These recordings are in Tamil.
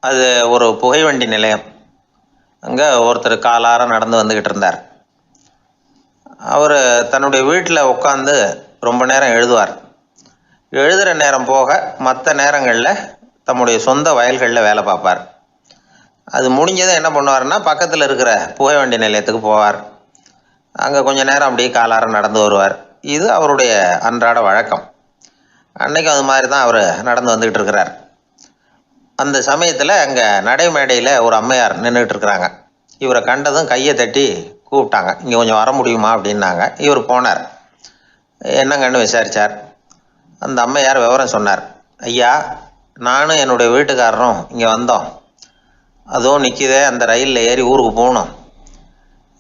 அது ஒரு புகைவண்டி நிலையம். அங்கே ஒருத்தர் காலார நடந்து வந்துக்கிட்டு இருந்தார். அவர் தன்னுடைய வீட்டில் உட்காந்து ரொம்ப நேரம் எழுதுவார். எழுதுகிற நேரம் போக மற்ற நேரங்களில் தம்முடைய சொந்த வயல்களில் வேலை பார்ப்பார். அது முடிஞ்சதும் என்ன பண்ணுவார்னா, பக்கத்தில் இருக்கிற புகைவண்டி நிலையத்துக்கு போவார். அங்கே கொஞ்சம் நேரம் அப்படியே காலார நடந்து வருவார். இது அவருடைய அன்றாட வழக்கம். அன்னைக்கு அது மாதிரி தான் அவர் நடந்து வந்துக்கிட்டு இருக்கிறார். அந்த சமயத்தில் அங்கே நடைமேடையில் ஒரு அம்மையார் நின்றுட்டு இருக்கிறாங்க. இவரை கண்டதும் கையை தட்டி கூப்பிட்டாங்க. இங்கே கொஞ்சம் வர முடியுமா அப்படின்னாங்க. இவர் போனார். என்னங்கன்னு விசாரித்தார். அந்த அம்மையார் விவரம் சொன்னார். ஐயா, நானும் என்னுடைய வீட்டுக்காரரும் இங்கே வந்தோம். அதுவும் நிற்கிதே, அந்த ரயிலில் ஏறி ஊருக்கு போகணும்.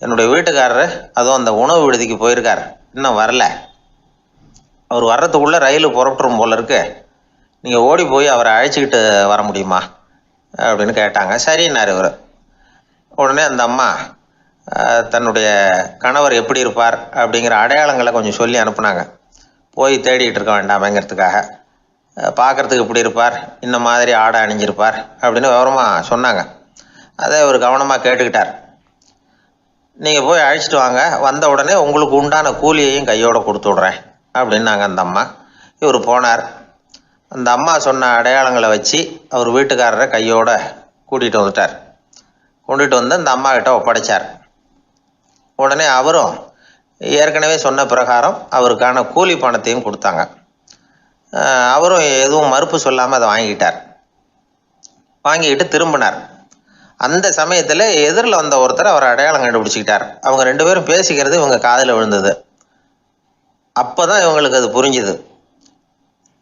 என்னுடைய வீட்டுக்காரரு அதுவும் அந்த உணவு விடுதிக்கு போயிருக்கார், இன்னும் வரல. அவர் வர்றதுக்குள்ளே ரயில் புறப்பட்டுரும் போல இருக்கு. நீங்கள் ஓடி போய் அவரை அழைச்சிக்கிட்டு வர முடியுமா அப்படின்னு கேட்டாங்க. சரின்னார் இவர். உடனே அந்த அம்மா தன்னுடைய கணவர் எப்படி இருப்பார் அப்படிங்கிற அடையாளங்களை கொஞ்சம் சொல்லி அனுப்புனாங்க. போய் தேடிக்கிட்டு இருக்க வேண்டாமேங்கிறதுக்காக. பார்க்குறதுக்கு இப்படி இருப்பார், இந்த மாதிரி ஆடை அணிஞ்சிருப்பார் அப்படின்னு விவரமாக சொன்னாங்க. அதை இவர் கவனமாக கேட்டுக்கிட்டார். நீங்கள் போய் அழைச்சிட்டு வாங்க, வந்த உடனே உங்களுக்கு உண்டான கூலியையும் கையோடு கொடுத்து விட்றேன் அப்படின்னாங்க அந்த அம்மா. இவர் போனார். அந்த அம்மா சொன்ன அடையாளங்களை வச்சு அவர் வீட்டுக்காரரை கையோடு கூட்டிகிட்டு வந்துட்டார். கொண்டுட்டு வந்து அந்த அம்மா கிட்ட ஒப்படைச்சார். உடனே அவரும் ஏற்கனவே சொன்ன பிரகாரம் அவருக்கான கூலி பணத்தையும் கொடுத்தாங்க. அவரும் எதுவும் மறுப்பு சொல்லாமல் அதை வாங்கிக்கிட்டார். வாங்கிக்கிட்டு திரும்பினார். அந்த சமயத்தில் எதிரில் வந்த ஒருத்தர் அவர் அடையாளம் கண்டுபிடிச்சிக்கிட்டார். அவங்க ரெண்டு பேரும் பேசிக்கிறது இவங்க காதில் விழுந்தது. அப்போ தான் இவங்களுக்கு அது புரிஞ்சுது.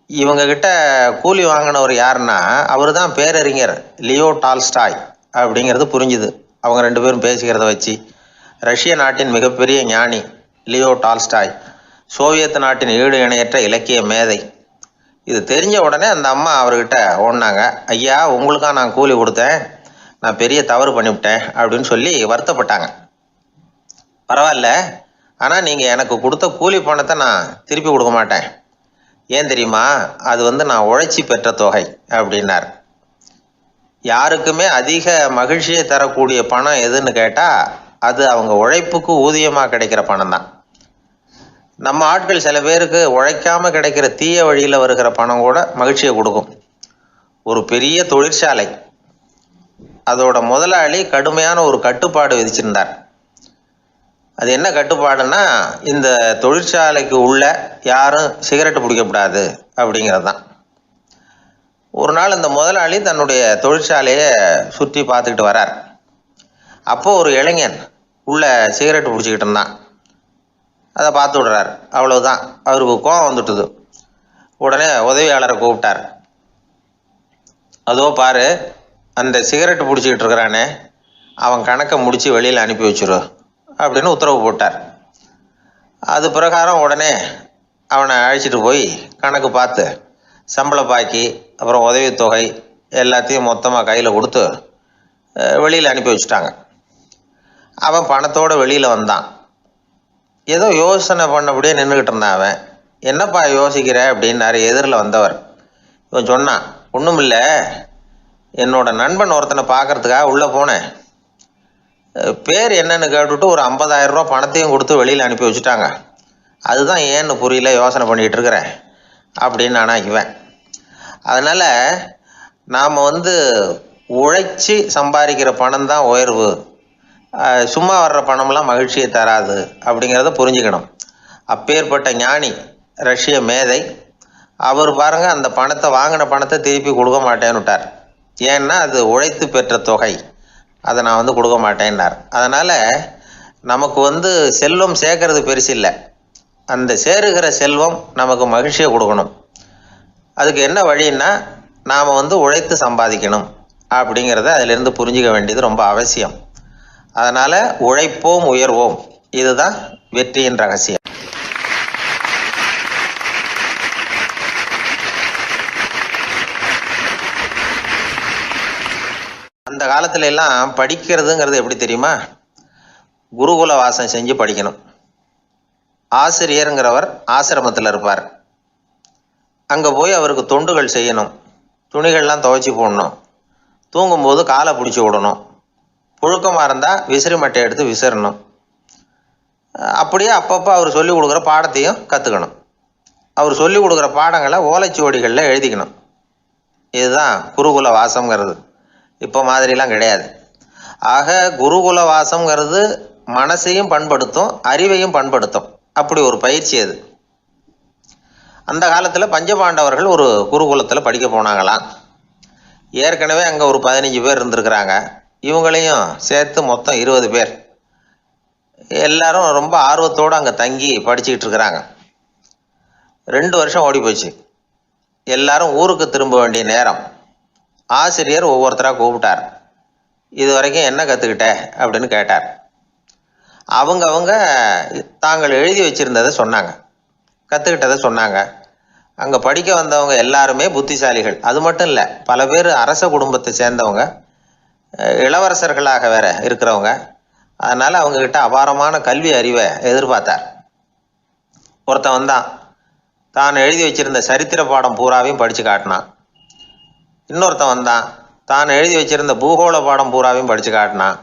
இவங்கக்கிட்ட கூலி வாங்கினவர் யாருன்னா, அவர் தான் பேரறிஞர் லியோ டால்ஸ்டாய் அப்படிங்கிறது புரிஞ்சுது அவங்க ரெண்டு பேரும் பேசிக்கிறத வச்சு. ரஷ்ய நாட்டின் மிகப்பெரிய ஞானி லியோ டால்ஸ்டாய், சோவியத் நாட்டின் ஈடு இணையற்ற இலக்கிய மேதை. இது தெரிஞ்ச உடனே அந்த அம்மா அவர்கிட்ட ஓடினாங்க. ஐயா, உங்களுக்காக நான் கூலி கொடுத்தேன், நான் பெரிய தவறு பண்ணிவிட்டேன் அப்படின்னு சொல்லி வருத்தப்பட்டாங்க. பரவாயில்ல, ஆனால் நீங்கள் எனக்கு கொடுத்த கூலி பணத்தை நான் திருப்பி கொடுக்க மாட்டேன். ஏன் தெரியுமா, அது நான் உழைச்சி பெற்ற தொகை அப்படின்னார். யாருக்குமே அதிக மகிழ்ச்சியை தரக்கூடிய பணம் எதுன்னு கேட்டால் அது அவங்க உழைப்புக்கு ஊதியமாக கிடைக்கிற பணம் தான். நம்ம ஆட்கள் சில பேருக்கு உழைக்காமல் கிடைக்கிற தீய வழியில் வருகிற பணம் கூட மகிழ்ச்சியை கொடுக்கும். ஒரு பெரிய தொழிற்சாலை, அதோட முதலாளி கடுமையான ஒரு கட்டுப்பாடு விதிச்சிருந்தார். அது என்ன கட்டுப்பாடுன்னா, இந்த தொழிற்சாலைக்கு உள்ள யாரும் சிகரெட்டு பிடிக்கக்கூடாது அப்படிங்கிறது தான். ஒரு நாள் இந்த முதலாளி தன்னுடைய தொழிற்சாலையை சுற்றி பார்த்துக்கிட்டு வரார். அப்போ ஒரு இளைஞன் உள்ள சிகரெட்டு பிடிச்சிக்கிட்டு இருந்தான். அதை பார்த்து விடுறார். அவ்வளவுதான், அவருக்கு கோபம் வந்துட்டுது. உடனே உதவியாளரை கூப்பிட்டார். அதோ பாரு, அந்த சிகரெட்டு பிடிச்சிக்கிட்டு இருக்கிறானே, அவன் கணக்கை முடித்து வெளியில் அனுப்பி வச்சிரு அப்படின்னு உத்தரவு போட்டார். அது பிரகாரம் உடனே அவனை அழைச்சிட்டு போய் கணக்கு பார்த்து சம்பள பாக்கி அப்புறம் உதவித்தொகை எல்லாத்தையும் மொத்தமாக கையில் கொடுத்து வெளியில் அனுப்பி வச்சுட்டாங்க. அவன் பணத்தோடு வெளியில் வந்தான். ஏதோ யோசனை பண்ணபடியே நின்றுக்கிட்டு இருந்தான். அவன் என்னப்பா யோசிக்கிற அப்படின்னாரு எதிரில் வந்தவர். இவன் சொன்னான், ஒன்றும் இல்லை, என்னோட நண்பன் ஒருத்தனை பார்க்கறதுக்காக உள்ளே போனேன். பேர் என்னன்னு கேட்டுவிட்டு ஒரு 50,000 ரூபா பணத்தையும் கொடுத்து வெளியில் அனுப்பி வச்சுட்டாங்க. அதுதான் ஏன்னு புரியல, யோசனை பண்ணிகிட்டு இருக்கிறேன் அப்படின்னு ஆனால் இவன். அதனால் நாம் உழைச்சி சம்பாதிக்கிற பணம் தான் உயர்வு, சும்மா வர்ற பணம்லாம் மகிழ்ச்சியை தராது அப்படிங்கிறத புரிஞ்சுக்கணும். அப்பேற்பட்ட ஞானி ரஷ்ய மேதை அவர் பாருங்க, அந்த பணத்தை வாங்கின பணத்தை திருப்பி கொடுக்க மாட்டேன்னு விட்டார். ஏன்னா அது உழைத்து பெற்ற தொகை, அதை நான் கொடுக்க மாட்டேன்னார். அதனால் நமக்கு செல்வம் சேர்க்கறது பெருசு இல்லை, அந்த சேருகிற செல்வம் நமக்கு மகிழ்ச்சியை கொடுக்கணும். அதுக்கு என்ன வழின்னா, நாம் உழைத்து சம்பாதிக்கணும் அப்படிங்கிறத அதிலிருந்து புரிஞ்சிக்க வேண்டியது ரொம்ப அவசியம். அதனால் உழைப்போம் உயர்வோம், இதுதான் வெற்றியின் ரகசியம். அந்த காலத்துல எல்லாம் படிக்கிறதுங்கிறது எப்படி தெரியுமா, குருகுல வாசம் செஞ்சு படிக்கணும். ஆசிரியருங்கிறவர் ஆசிரமத்தில் இருப்பார். அங்கே போய் அவருக்கு தொண்டுகள் செய்யணும், துணிகள்லாம் துவைச்சி போடணும், தூங்கும்போது காலை பிடிச்சி விடணும். புழுக்கமாக இருந்தால் விசிறி மட்டை எடுத்து விசிறணும். அப்படியே அப்பப்போ அவர் சொல்லிக் கொடுக்குற பாடத்தையும் கற்றுக்கணும். அவர் சொல்லிக் கொடுக்குற பாடங்களை ஓலைச்சுவடிகளில் எழுதிக்கணும். இதுதான் குருகுல வாசம்ங்கிறது. இப்போ மாதிரிலாம் கிடையாது. ஆக குருகுல வாசம்ங்கிறது மனசையும் பண்படுத்தும், அறிவையும் பண்படுத்தும். அப்படி ஒரு பயிற்சி அது. அந்த காலத்தில் பஞ்சபாண்டவர்கள் ஒரு குருகுலத்தில் படிக்க போனாங்களாம். ஏற்கனவே அங்கே ஒரு 15 பேர் இருந்திருக்கிறாங்க. இவங்களையும் சேர்த்து மொத்தம் 20 பேர். எல்லாரும் ரொம்ப ஆர்வத்தோடு அங்கே தங்கி படிச்சுக்கிட்டு இருக்கிறாங்க. 2 வருஷம் ஓடி போச்சு. எல்லாரும் ஊருக்கு திரும்ப வேண்டிய நேரம். ஆசிரியர் ஒவ்வொருத்தராக கூப்பிட்டார். இது வரைக்கும் என்ன கற்றுக்கிட்ட அப்படின்னு கேட்டார். அவங்க தாங்கள் எழுதி வச்சுருந்ததை சொன்னாங்க, கற்றுக்கிட்டதை சொன்னாங்க. அங்கே படிக்க வந்தவங்க எல்லாருமே புத்திசாலிகள். அது மட்டும் இல்லை, பல பேர் அரச குடும்பத்தை சேர்ந்தவங்க, இளவரசர்களாக வேற இருக்கிறவங்க. அதனால் அவங்கக்கிட்ட அபாரமான கல்வி அறிவை எதிர்பார்த்தார். ஒருத்தன் வந்தான், தான் எழுதி வச்சிருந்த சரித்திர பாடம் பூராவையும் படித்து காட்டினான். இன்னொருத்தன் வந்தான், தான் எழுதி வச்சிருந்த பூகோள பாடம் பூராவையும் படித்து காட்டினான்.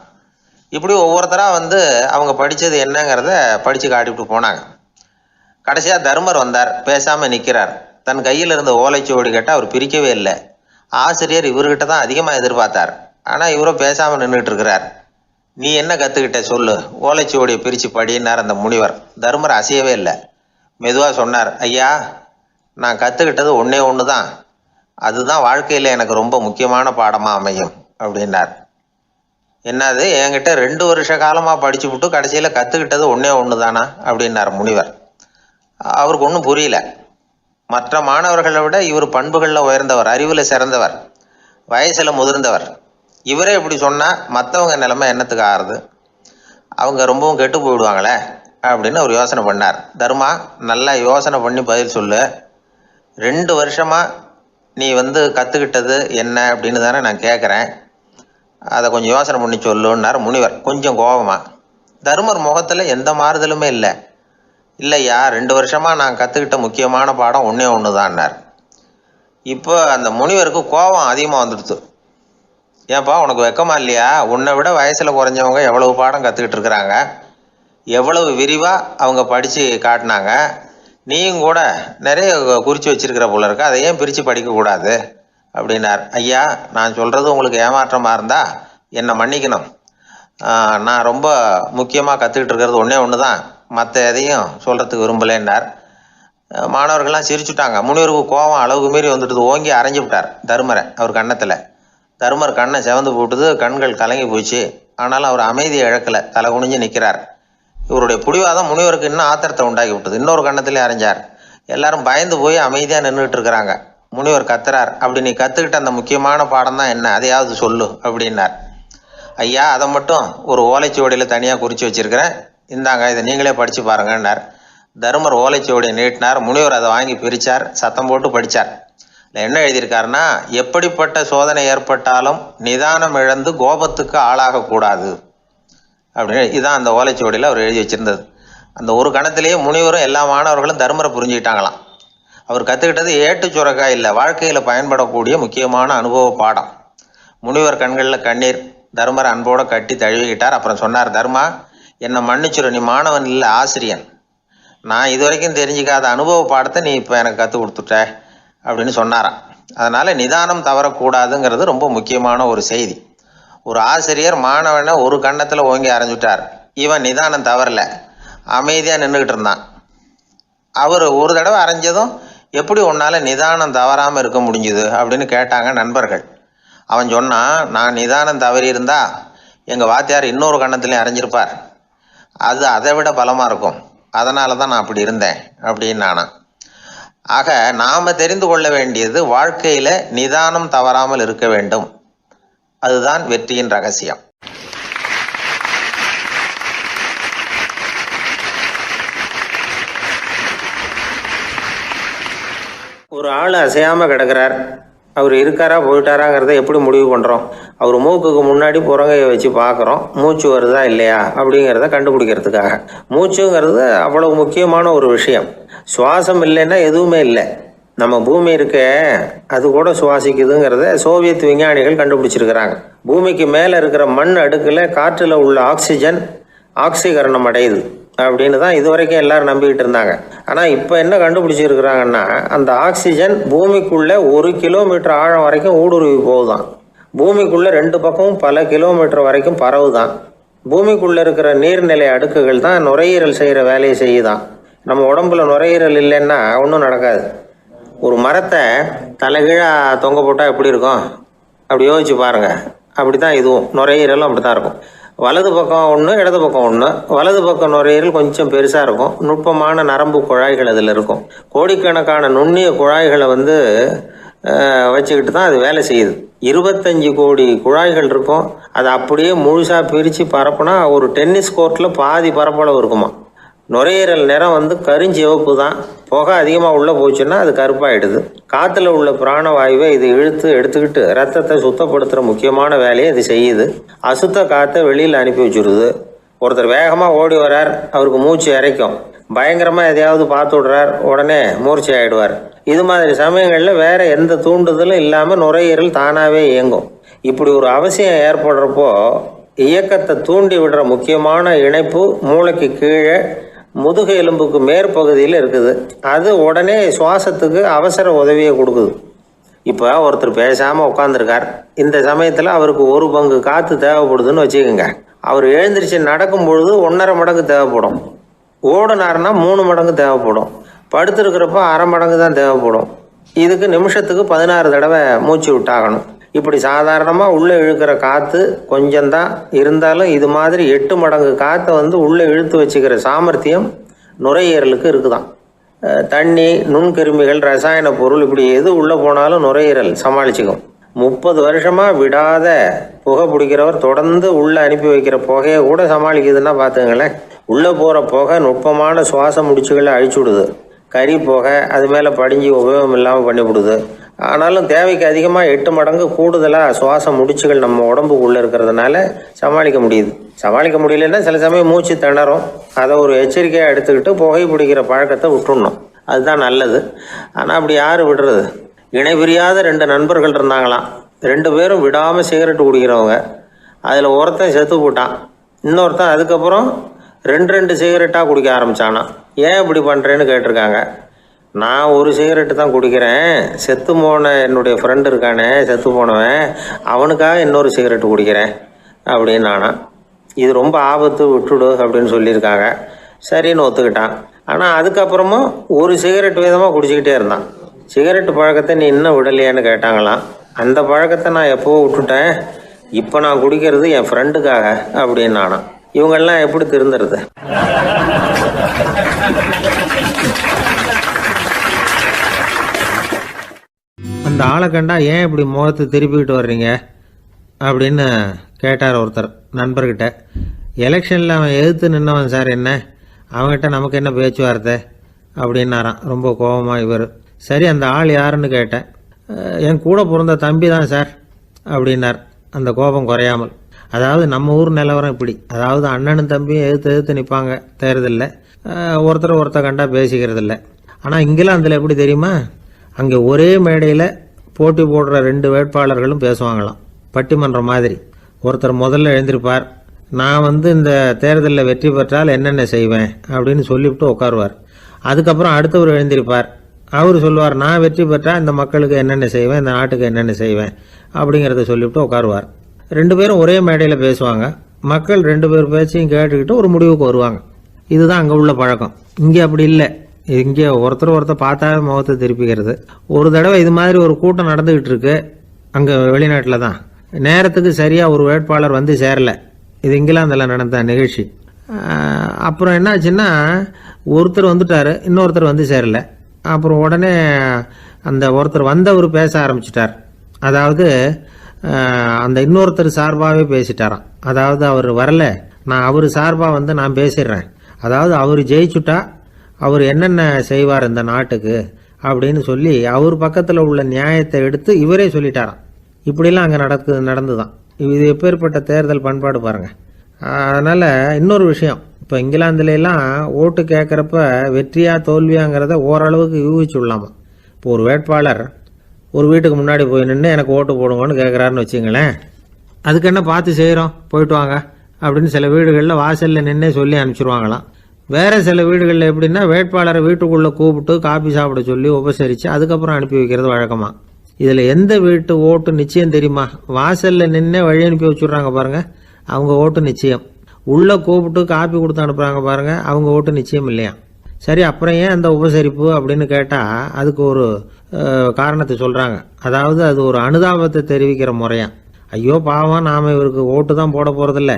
இப்படி ஒவ்வொருத்தராக வந்து அவங்க படித்தது என்னங்கிறத படித்து காட்டிவிட்டு போனாங்க. கடைசியாக தர்மர் வந்தார். பேசாமல் நிற்கிறார். தன் கையில் இருந்த ஓலைச்சுவடி கேட்டால் அவர் பிரிக்கவே இல்லை. ஆசிரியர் இவர்கிட்ட தான் அதிகமாக எதிர்பார்த்தார். ஆனால் இவரும் பேசாமல் நின்றுட்டு இருக்கிறார். நீ என்ன கற்றுக்கிட்ட சொல்லு, ஓலைச்சுவடியை பிரித்து படினார் அந்த முனிவர். தர்மர் அசையவே இல்லை. மெதுவாக சொன்னார், ஐயா, நான் கற்றுக்கிட்டது ஒன்று தான். அதுதான் வாழ்க்கையில் எனக்கு ரொம்ப முக்கியமான பாடமாக அமையும் அப்படின்னார். என்னது, என்கிட்ட 2 வருஷ காலமாக படித்து விட்டு கடைசியில் கற்றுக்கிட்டது ஒன்று தானா அப்படின்னார் முனிவர். அவருக்கு ஒன்றும் புரியல. மற்ற மாணவர்களை விட இவர் பண்புகளில் உயர்ந்தவர், அறிவில் சிறந்தவர், வயசில் முதிர்ந்தவர். இவரே இப்படி சொன்னால் மற்றவங்க நிலைமை என்னத்துக்கு ஆறுது? அவங்க ரொம்பவும் கெட்டு போயிடுவாங்களே அப்படின்னு அவர் யோசனை பண்ணார். தர்மா, நல்லா யோசனை பண்ணி பதில் சொல்லு. 2 வருஷமாக நீ வந்து கற்றுக்கிட்டது என்ன அப்படின்னு தானே நான் கேட்குறேன். அதை கொஞ்சம் யோசனை பண்ணி சொல்லுன்னார் முனிவர் கொஞ்சம் கோபமாக. தர்மர் முகத்தில் எந்த மாறுதலுமே இல்லை. இல்லையா, 2 வருஷமாக நான் கற்றுக்கிட்ட முக்கியமான பாடம் ஒன்று தான்னார். இப்போ அந்த முனிவருக்கு கோபம் அதிகமாக வந்துடுது. ஏன்பா, உனக்கு வெக்கமா இல்லையா? உன்னை விட வயசில் குறைஞ்சவங்க எவ்வளவு பாடம் கற்றுக்கிட்டு இருக்கிறாங்க, எவ்வளவு விரிவாக அவங்க படித்து காட்டினாங்க. நீயும் கூட நிறைய குறித்து வச்சிருக்கிற போல இருக்க, அதை ஏன் பிரித்து படிக்கக்கூடாது அப்படின்னார். ஐயா, நான் சொல்கிறது உங்களுக்கு ஏமாற்றமாக இருந்தால் என்னை மன்னிக்கணும். நான் ரொம்ப முக்கியமாக கற்றுக்கிட்டு இருக்கிறது ஒன்று தான், மற்ற எதையும் சொல்கிறதுக்கு விரும்பலைன்னார். மாணவர்கள்லாம் சிரிச்சுட்டாங்க. முனிவருக்கு கோபம் அளவுக்கு மீறி வந்துட்டு ஓங்கி அரைஞ்சு விட்டார் தர்மரை அவர் கன்னத்தில். தர்மர் கண்ணை செவந்து போட்டுது, கண்கள் கலங்கி போச்சு. ஆனாலும் அவர் அமைதியை இழக்கலை, தலை குனிஞ்சு நிற்கிறார். இவருடைய புடிவாதம் முனிவருக்கு இன்னும் ஆத்திரத்தை உண்டாக்கி விட்டது. இன்னொரு கண்ணத்திலே அரைஞ்சார். எல்லாரும் பயந்து போய் அமைதியாக நின்றுட்டு இருக்கிறாங்க. முனிவர் கத்துறார், அப்படி நீ கற்றுக்கிட்ட அந்த முக்கியமான பாடம் தான் என்ன, அதையாவது சொல்லு அப்படின்னார். ஐயா, அதை மட்டும் ஒரு ஓலைச்சுவடியில் தனியாக குறித்து வச்சிருக்கிறேன், இந்தாங்க, இதை நீங்களே படித்து பாருங்கன்னார். தர்மர் ஓலைச்சுவடியை நீட்டினார். முனிவர் அதை வாங்கி பிரித்தார், சத்தம் போட்டு படித்தார். என்ன எழுதியிருக்காருன்னா, எப்படிப்பட்ட சோதனை ஏற்பட்டாலும் நிதானம் இழந்து கோபத்துக்கு ஆளாகக்கூடாது அப்படின்னு. இதுதான் அந்த ஓலைச்சுவடியில் அவர் எழுதி வச்சிருந்தது. அந்த ஒரு கணத்திலேயே முனிவரும் எல்லா மாணவர்களும் தர்மரை புரிஞ்சுக்கிட்டாங்களாம். அவர் கற்றுக்கிட்டது ஏட்டு சுரக்காய் இல்லை, வாழ்க்கையில் பயன்படக்கூடிய முக்கியமான அனுபவ பாடம். முனிவர் கண்களில் கண்ணீர். தர்மரை அன்போடு கட்டி தழுவிக்கிட்டார். அப்புறம் சொன்னார், தர்மா, என்னை மன்னிச்சிரு, நீ மாணவன் இல்லை, ஆசிரியன். நான் இது வரைக்கும் தெரிஞ்சிக்காத அனுபவ பாடத்தை நீ இப்போ எனக்கு கற்றுக் கொடுத்துட்ட அப்படின்னு சொன்னாராம். அதனால் நிதானம் தவறக்கூடாதுங்கிறது ரொம்ப முக்கியமான ஒரு செய்தி. ஒரு ஆசிரியர் மாணவனை ஒரு கன்னத்தில் ஓங்கி அரைஞ்சுட்டார். இவன் நிதானம் தவறலை, அமைதியாக நின்றுக்கிட்டு இருந்தான். அவர் ஒரு தடவை அரைஞ்சதும் எப்படி உன்னால் நிதானம் தவறாமல் இருக்க முடிஞ்சுது அப்படின்னு கேட்டாங்க நண்பர்கள். அவன் சொன்னான், நான் நிதானம் தவறி இருந்தா எங்கள் வாத்தியார் இன்னொரு கன்னத்துலேயும் அரைஞ்சிருப்பார், அது அதை விட பலமாக இருக்கும், அதனால தான் நான் அப்படி இருந்தேன் அப்படின்னு நானான். ஆக நாம் தெரிந்து கொள்ள வேண்டியது, வாழ்க்கையில் நிதானம் தவறாமல் இருக்க வேண்டும். அதுதான் வெற்றியின் ரகசியம். ஒரு ஆள் அசையாமல் கிடக்கிறார். அவர் இருக்காரா போயிட்டாராங்கிறத எப்படி முடிவு பண்ணுறோம்? அவர் மூக்குக்கு முன்னாடி புறங்கையை வச்சு பார்க்குறோம், மூச்சு வருதா இல்லையா அப்படிங்கிறத கண்டுபிடிக்கிறதுக்காக. மூச்சுங்கிறது அவ்வளவு முக்கியமான ஒரு விஷயம். சுவாசம் இல்லைன்னா எதுவுமே இல்லை. நம்ம பூமி இருக்க அது கூட சுவாசிக்குதுங்கிறத சோவியத் விஞ்ஞானிகள் கண்டுபிடிச்சிருக்கிறாங்க. பூமிக்கு மேலே இருக்கிற மண் அடுக்கில் காற்றில் உள்ள ஆக்சிஜன் ஆக்சிகரணம் அடையுது அப்படின்னு தான் இதுவரைக்கும் எல்லாரும் நம்பிக்கிட்டு இருந்தாங்க. ஆனால் இப்போ என்ன கண்டுபிடிச்சிருக்கிறாங்கன்னா, அந்த ஆக்சிஜன் பூமிக்குள்ளே 1 கிலோமீட்டர் ஆழம் வரைக்கும் ஊடுருவி போகுதான். பூமிக்குள்ளே 2 பக்கமும் பல கிலோமீட்டர் வரைக்கும் பரவுதான். பூமிக்குள்ளே இருக்கிற நீர்நிலை அடுக்குகள் தான் நுரையீரல் செய்கிற வேலையை செய்யுதான். நம்ம உடம்புல நுரையீரல் இல்லைன்னா ஒன்றும் நடக்காது. ஒரு மரத்தை தலைகீழாக தொங்க போட்டால் எப்படி இருக்கும் அப்படி யோசிச்சு பாருங்கள். அப்படி தான் இதுவும் நுரையீரலும் அப்படி தான் இருக்கும். வலது பக்கம் ஒன்று, இடது பக்கம் ஒன்று. வலது பக்கம் நுரையீரல் கொஞ்சம் பெருசாக இருக்கும். நுட்பமான நரம்பு குழாய்கள் அதில் இருக்கும். கோடிக்கணக்கான நுண்ணிய குழாய்களை வச்சுக்கிட்டு தான் அது வேலை செய்யுது. 25 கோடி குழாய்கள் இருக்கும். அதை அப்படியே முழுசாக பிரித்து பரப்புனா ஒரு டென்னிஸ் கோர்ட்டில் பாதி பரப்பளவு இருக்குமா. நுரையீரல் நிறம் கருஞ்சிவப்பு தான். புகை அதிகமாக உள்ளே போச்சுன்னா அது கருப்பாயிடுது. காற்றுல உள்ள பிராணவாயுவை இது இழுத்து எடுத்துக்கிட்டு ரத்தத்தை சுத்தப்படுத்துகிற முக்கியமான வேலையை இது செய்யுது. அசுத்த காற்றை வெளியில் அனுப்பி வச்சுருது. ஒருத்தர் வேகமாக ஓடி வர்றார், அவருக்கு மூச்சு இறைக்கும். பயங்கரமாக எதையாவது பார்த்து விடுறார், உடனே மூர்ச்சி ஆகிடுவார். இது மாதிரி சமயங்களில் வேறு எந்த தூண்டுதலும் இல்லாமல் நுரையீரல் தானாகவே இயங்கும். இப்படி ஒரு அவசியம் ஏற்படுறப்போ இயக்கத்தை தூண்டி விடுற முக்கியமான இணைப்பு மூளைக்கு கீழே முதுகு எலும்புக்கு மேற்பகுதியில் இருக்குது. அது உடனே சுவாசத்துக்கு அவசர உதவியை கொடுக்குது. இப்போ ஒருத்தர் பேசாமல் உட்காந்துருக்கார். இந்த சமயத்தில் அவருக்கு 1 பங்கு காற்று தேவைப்படுதுன்னு வச்சுக்கோங்க. அவர் எழுந்திரிச்சு நடக்கும் பொழுது 1.5 மடங்கு தேவைப்படும். ஓடினார்னா 3 மடங்கு தேவைப்படும். படுத்திருக்கிறப்ப 1/2 மடங்கு தான் தேவைப்படும். இதுக்கு நிமிஷத்துக்கு 16 தடவை மூச்சு விட்டாகணும். இப்படி சாதாரணமாக உள்ளே இழுக்கிற காற்று கொஞ்சம்தான் இருந்தாலும் இது மாதிரி 8 மடங்கு காற்றை உள்ளே இழுத்து வச்சுக்கிற சாமர்த்தியம் நுரையீரலுக்கு இருக்குதான். தண்ணி, நுண்கிருமிகள், ரசாயன பொருள் இப்படி எது உள்ளே போனாலும் நுரையீரல் சமாளிச்சுக்கும். 30 வருஷமாக விடாத புகை பிடிக்கிறவர் தொடர்ந்து உள்ளே அனுப்பி வைக்கிற புகையை கூட சமாளிக்குதுன்னா பார்த்துங்களேன். உள்ளே போகிற புகை நுட்பமான சுவாச முடிச்சுகளை அழிச்சு விடுது. கறி புகை அது மேலே படிஞ்சு உபயோகம் இல்லாமல் பண்ணிவிடுது. ஆனாலும் தேவைக்கு அதிகமாக 8 மடங்கு கூடுதலாக சுவாச முடிச்சுகள் நம்ம உடம்புக்குள்ளே இருக்கிறதுனால சமாளிக்க முடியுது. சமாளிக்க முடியலன்னா சில சமயம் மூச்சு திணறும். அதை ஒரு எச்சரிக்கையாக எடுத்துக்கிட்டு புகை பிடிக்கிற பழக்கத்தை விட்டுடணும். அதுதான் நல்லது. ஆனால் அப்படி யார் விடுறது? இணை பிரியாத 2 நண்பர்கள் இருந்தாங்களாம். 2 பேரும் விடாமல் சிகரெட்டு குடிக்கிறவங்க. அதில் ஒருத்தன் செத்து போட்டான். இன்னொருத்தன் அதுக்கப்புறம் 2 சிகரெட்டாக குடிக்க ஆரம்பித்தானா. ஏன் இப்படி பண்ணுறேன்னு கேட்டிருக்காங்க. நான் 1 சிகரெட்டு தான் குடிக்கிறேன். செத்து போன என்னுடைய ஃப்ரெண்டு இருக்கானே, செத்து போனவன், அவனுக்காக இன்னொரு சிகரெட்டு குடிக்கிறேன் அப்படின்னு நானா. இது ரொம்ப ஆபத்து, விட்டுடு அப்படின்னு சொல்லியிருக்காங்க. சரின்னு ஒத்துக்கிட்டான். ஆனால் அதுக்கப்புறமும் 1 சிகரெட் வீதமாக குடிச்சிக்கிட்டே இருந்தான். சிகரெட்டு பழக்கத்தை நீ இன்னும் விடலையான்னு கேட்டாங்களாம். அந்த பழக்கத்தை நான் எப்போவோ விட்டுட்டேன். இப்போ நான் குடிக்கிறது என் ஃப்ரெண்டுக்காக அப்படின்னு நானா. இவங்கெல்லாம் எப்படி திருந்துறது? அந்த ஆளை கண்டா ஏன் இப்படி முகத்தை திருப்பிக்கிட்டு வர்றீங்க அப்படின்னு கேட்டார் ஒருத்தர் நண்பர்கிட்ட. எலெக்ஷனில் அவன் எதிர்த்து நின்னவன் சார், என்ன அவங்ககிட்ட நமக்கு என்ன பேச்சுவார்த்தை அப்படின்னாரான் ரொம்ப கோபமாக இவர். சரி, அந்த ஆள் யாருன்னு கேட்டேன். என் கூட பிறந்த தம்பி தான் சார் அப்படின்னார் அந்த கோபம் குறையாமல். அதாவது நம்ம ஊர் நிலவரம் இப்படி. அதாவது அண்ணனும் தம்பியும் எதிர்த்து நிற்பாங்க தேர்தலில். ஒருத்தர் கண்டா பேசிக்கிறது இல்லை. ஆனால் இங்கிலாந்தில் எப்படி தெரியுமா? அங்கே ஒரே மேடையில் போட்டி போடுற 2 வேட்பாளர்களும் பேசுவாங்களாம், பட்டிமன்றம் மாதிரி. ஒருத்தர் முதல்ல எழுந்திருப்பார், நான் இந்த தேர்தலில் வெற்றி பெற்றால் என்னென்ன செய்வேன் அப்படின்னு சொல்லிவிட்டு உட்காருவார். அதுக்கப்புறம் அடுத்தவர் எழுந்திருப்பார், அவர் சொல்லுவார், நான் வெற்றி பெற்றால் இந்த மக்களுக்கு என்னென்ன செய்வேன், இந்த நாட்டுக்கு என்னென்ன செய்வேன் அப்படிங்கிறத சொல்லிவிட்டு உட்காருவார். 2 பேரும் ஒரே மேடையில் பேசுவாங்க. மக்கள் 2 பேர் பேச்சையும் கேட்டுக்கிட்டு ஒரு முடிவுக்கு வருவாங்க. இதுதான் அங்கே உள்ள பழக்கம். இங்கே அப்படி இல்லை. இங்கே ஒருத்தர் பார்த்தா முகத்தை திருப்பிக்கிறது. ஒரு தடவை இது மாதிரி ஒரு கூட்டம் நடந்துகிட்டு இருக்கு அங்கே வெளிநாட்டில் தான். நேரத்துக்கு சரியாக ஒரு வேட்பாளர் சேரலை. இது இங்கிலாந்தில் நடந்த நிகழ்ச்சி. அப்புறம் என்னாச்சுன்னா, ஒருத்தர் வந்துட்டார், இன்னொருத்தர் சேரலை. அப்புறம் உடனே அந்த ஒருத்தர் வந்தவர் பேச ஆரம்பிச்சிட்டார். அதாவது அந்த இன்னொருத்தர் சார்பாகவே பேசிட்டாராம். அதாவது அவர் வரல, நான் அவர் சார்பாக நான் பேசிடுறேன். அதாவது அவர் ஜெயிச்சுட்டா அவர் என்னென்ன செய்வார் இந்த நாட்டுக்கு அப்படின்னு சொல்லி அவர் பக்கத்தில் உள்ள நியாயத்தை எடுத்து இவரே சொல்லிட்டாராம். இப்படிலாம் அங்கே நடந்துதான். இது எப்பேற்பட்ட தேர்தல் பண்பாடு பாருங்கள். அதனால் இன்னொரு விஷயம், இப்போ இங்கிலாந்துலாம் ஓட்டு கேட்குறப்ப வெற்றியா தோல்வியாங்கிறத ஓரளவுக்கு யூகிச்சு விடலாமா. இப்போ ஒரு வேட்பாளர் ஒரு வீட்டுக்கு முன்னாடி போய் நின்று எனக்கு ஓட்டு போடுங்கன்னு கேட்குறாருன்னு வச்சுங்களேன், அதுக்கு என்ன பார்த்து செய்கிறோம், போயிட்டு வாங்க அப்படின்னு சில வீடுகளில் வாசலில் நின்னே சொல்லி அனுப்பிச்சிருவாங்களாம். வேற சில வீடுகளில் எப்படின்னா வேட்பாளரை வீட்டுக்குள்ளே கூப்பிட்டு காபி சாப்பிட சொல்லி உபசரித்து அதுக்கப்புறம் அனுப்பி வைக்கிறது வழக்கமாக. இதில் எந்த வீட்டு ஓட்டு நிச்சயம் தெரியுமா? வாசலில் நின்னே வழி அனுப்பி வச்சுடுறாங்க பாருங்க, அவங்க ஓட்டு நிச்சயம். உள்ளே கூப்பிட்டு காப்பி கொடுத்து அனுப்புகிறாங்க பாருங்க, அவங்க ஓட்டு நிச்சயம் இல்லையா? சரி, அப்புறம் ஏன் அந்த உபசரிப்பு அப்படின்னு கேட்டால் அதுக்கு ஒரு காரணத்தை சொல்கிறாங்க. அதாவது அது ஒரு அனுதாபத்தை தெரிவிக்கிற முறையா. ஐயோ பாவம், நாம் இவருக்கு ஓட்டு தான் போட போகிறதில்ல,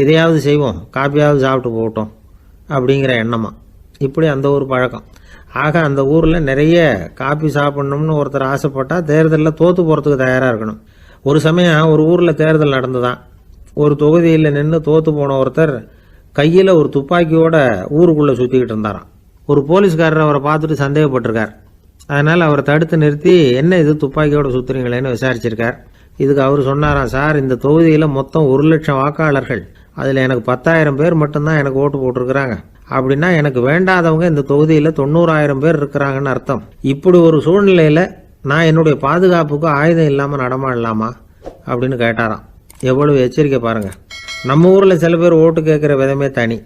எதையாவது செய்வோம், காப்பியாவது சாப்பிட்டு போகட்டும் அப்படிங்கிற எண்ணமா. இப்படி அந்த ஒரு பழக்கம். ஆக அந்த ஊரில் நிறைய காப்பி சாப்பிட்ணும்னு ஒருத்தர் ஆசைப்பட்டால் தேர்தலில் தோற்று போகிறதுக்கு தயாராக இருக்கணும். ஒரு சமயம் ஒரு ஊரில் தேர்தல் நடந்துதான். ஒரு தொகுதியில் நின்று தோற்று போன ஒருத்தர் கையில் ஒரு துப்பாக்கியோட ஊருக்குள்ளே சுற்றிக்கிட்டு இருந்தாராம். ஒரு போலீஸ்காரர் அவரை பார்த்துட்டு சந்தேகப்பட்டிருக்கார். அதனால் அவரை தடுத்து நிறுத்தி என்ன இது துப்பாக்கியோட சுற்றுறீங்களேன்னு விசாரிச்சிருக்கார். இதுக்கு அவர் சொன்னாராம், சார், இந்த தொகுதியில் மொத்தம் 1,00,000 வாக்காளர்கள், அதில் எனக்கு 10,000 பேர் மட்டும்தான் எனக்கு ஓட்டு போட்டிருக்கிறாங்க. அப்படின்னா எனக்கு வேண்டாதவங்க இந்த தொகுதியில் 90,000 பேர் இருக்கிறாங்கன்னு அர்த்தம். இப்படி ஒரு சூழ்நிலையில் நான் என்னுடைய பாதுகாப்புக்கு ஆயுதம் இல்லாமல் நடமாடலாமா அப்படின்னு கேட்டாராம். எவ்வளவு எச்சரிக்கை பாருங்க. நம்ம ஊரில் சில பேர் ஓட்டு கேட்குற விதமே தனி.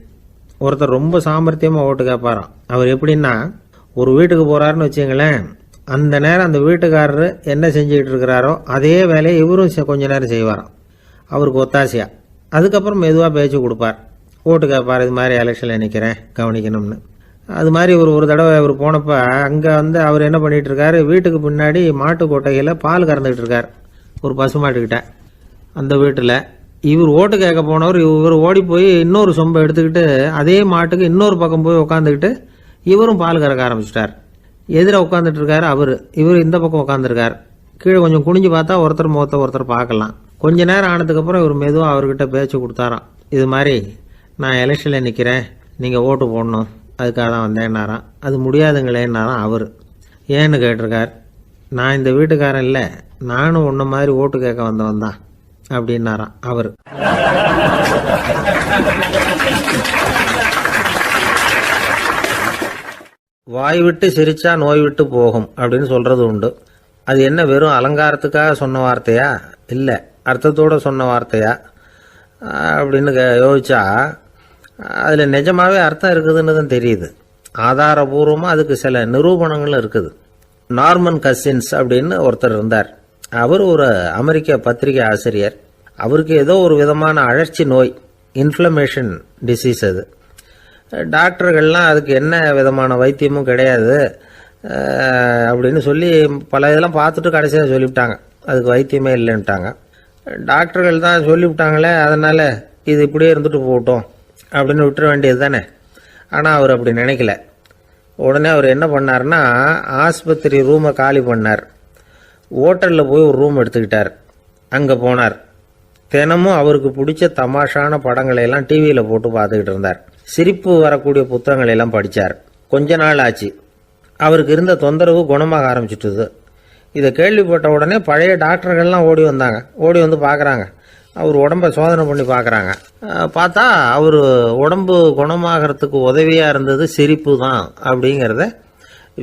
ஒருத்தர் ரொம்ப சாமர்த்தியமாக ஓட்டு கேட்பாராம். அவர் எப்படின்னா, ஒரு வீட்டுக்கு போகிறாருன்னு வச்சுங்களேன், அந்த நேரம் அந்த வீட்டுக்காரரு என்ன செஞ்சுக்கிட்டு இருக்கிறாரோ அதே வேலையை இவரும் கொஞ்ச நேரம் செய்வாராம், அவருக்கு ஒத்தாசையா. அதுக்கப்புறம் மெதுவாக பேச்சு கொடுப்பார், ஓட்டு கேட்பார், இது மாதிரி எலெக்ஷனில் நிற்கிறேன் கவனிக்கணும்னு. அது மாதிரி ஒரு தடவை அவர் போனப்போ அங்கே அவர் என்ன பண்ணிட்டு இருக்காரு, வீட்டுக்கு பின்னாடி மாட்டு கொட்டையில் பால் கறந்துக்கிட்டு இருக்கார் ஒரு பசுமாட்டுக்கிட்ட. அந்த வீட்டில் இவர் ஓட்டு கேட்க போனவர் இவர் ஓடி போய் இன்னொரு சொம்பை எடுத்துக்கிட்டு அதே மாட்டுக்கு இன்னொரு பக்கம் போய் உட்காந்துக்கிட்டு இவரும் பால் கறக்க ஆரம்பிச்சிட்டார். எதிர உட்காந்துட்டு இருக்காரு இவர் இந்த பக்கம் உட்காந்துருக்கார். கீழே கொஞ்சம் குனிஞ்சு பார்த்தா ஒருத்தர் முகத்தை ஒருத்தர் பார்க்கலாம். கொஞ்ச நேரம் ஆனதுக்கப்புறம் இவர் மெதுவாக அவர்கிட்ட பேச்சு கொடுத்தாராம். இது மாதிரி நான் எலெக்ஷனில் நிற்கிறேன், நீங்கள் ஓட்டு போடணும், அதுக்காக தான் வந்தேன்னாராம். அது முடியாதுங்களேன்னாராம் அவர். ஏன்னு கேட்டிருக்கார். நான் இந்த வீட்டுக்காரன் இல்லை, நானும் உன்ன மாதிரி ஓட்டு கேட்க வந்தவன் தான் அப்படின்னாராம் அவர். வாய் விட்டு சிரிச்சா நோய் விட்டு போகும் அப்படின்னு சொல்றது உண்டு. அது என்ன வெறும் அலங்காரத்துக்காக சொன்ன வார்த்தையா, இல்லை அர்த்தத்தோட சொன்ன வார்த்தையா அப்படின்னு யோசிச்சா அதில் நிஜமாவே அர்த்தம் இருக்குதுன்னு தான் தெரியுது. ஆதாரபூர்வமாக அதுக்கு சில நிரூபணங்களும் இருக்குது. நார்மன் கசின்ஸ் அப்படின்னு ஒருத்தர் இருந்தார். அவர் ஒரு அமெரிக்க பத்திரிகை ஆசிரியர். அவருக்கு ஏதோ ஒரு விதமான அழற்சி நோய், இன்ஃப்ளமேஷன் டிசீஸ். அது டாக்டர்கள்லாம் அதுக்கு என்ன விதமான வைத்தியமும் கிடையாது அப்படின்னு சொல்லி பல இதெல்லாம் பார்த்துட்டு கடைசியாக சொல்லிவிட்டாங்க, அதுக்கு வைத்தியமே இல்லைன்ட்டாங்க. டாக்டர்கள் தான் சொல்லிவிட்டாங்களே, அதனால் இது இப்படியே இருந்துட்டு போகட்டும் அப்படின்னு விட்டுற வேண்டியது தானே. ஆனால் அவர் அப்படி நினைக்கல. உடனே அவர் என்ன பண்ணார்னா, ஆஸ்பத்திரி ரூமை காலி பண்ணார். ஹோட்டலில் போய் ஒரு ரூம் எடுத்துக்கிட்டார். அங்கே போனார். தினமும் அவருக்கு பிடிச்ச தமாஷான படங்களை எல்லாம் டிவியில் போட்டு பார்த்துக்கிட்டு இருந்தார். சிரிப்பு வரக்கூடிய புத்தகங்களை எல்லாம் படித்தார். கொஞ்ச நாள் ஆச்சு, அவருக்கு இருந்த தொந்தரவு குணமாக ஆரம்பிச்சிட்டுது. இதை கேள்விப்பட்ட உடனே பழைய டாக்டர்கள்லாம் ஓடி வந்தாங்க. ஓடி வந்து பார்க்குறாங்க, அவர் உடம்பை சோதனை பண்ணி பார்க்குறாங்க. பார்த்தா அவர் உடம்பு குணமாகறதுக்கு உதவியாக இருந்தது சிரிப்பு தான் அப்படிங்கிறத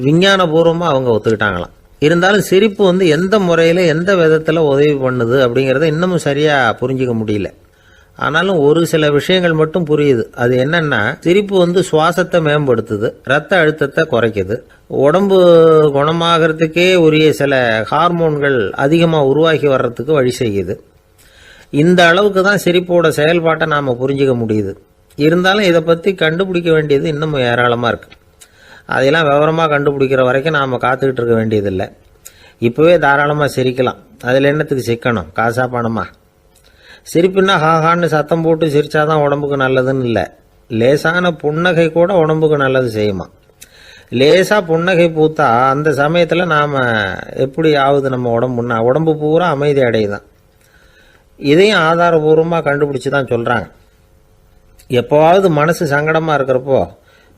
விஞ்ஞானபூர்வமாக அவங்க ஒத்துக்கிட்டாங்களாம். இருந்தாலும் சிரிப்பு எந்த முறையில் எந்த விதத்தில் உதவி பண்ணுது அப்படிங்கிறத இன்னமும் சரியாக புரிஞ்சிக்க முடியல. ஆனாலும் ஒரு சில விஷயங்கள் மட்டும் புரியுது. அது என்னன்னா, சிரிப்பு சுவாசத்தை மேம்படுத்துது, ரத்த அழுத்தத்தை குறைக்குது, உடம்பு குணமாகறதுக்கே உரிய சில ஹார்மோன்கள் அதிகமாக உருவாகி வர்றதுக்கு வழி செய்யுது. இந்த அளவுக்கு தான் சிரிப்போட செயல்பாட்டை நாம் புரிஞ்சிக்க முடியுது. இருந்தாலும் இதை பற்றி கண்டுபிடிக்க வேண்டியது இன்னமும் ஏராளமாக இருக்குது. அதெல்லாம் விவரமாக கண்டுபிடிக்கிற வரைக்கும் நாம் காத்துக்கிட்டு இருக்க வேண்டியதில்லை. இப்போவே தாராளமாக சிரிக்கலாம். அதில் என்னத்துக்கு சிக்கணும், காசா பணமா? சிரிப்புன்னா ஹாஹான்னு சத்தம் போட்டு சிரிச்சாதான் உடம்புக்கு நல்லதுன்னு இல்லை. லேசான புன்னகை கூட உடம்புக்கு நல்லது செய்யுமா. லேசாக புன்னகை பூத்தா அந்த சமயத்தில் நாம் எப்படி ஆகுது, நம்ம உடம்பு பூரா அமைதி அடையுதான். இதையும் ஆதாரபூர்வமாக கண்டுபிடிச்சி தான் சொல்கிறாங்க. எப்போவாவது மனசு சங்கடமாக இருக்கிறப்போ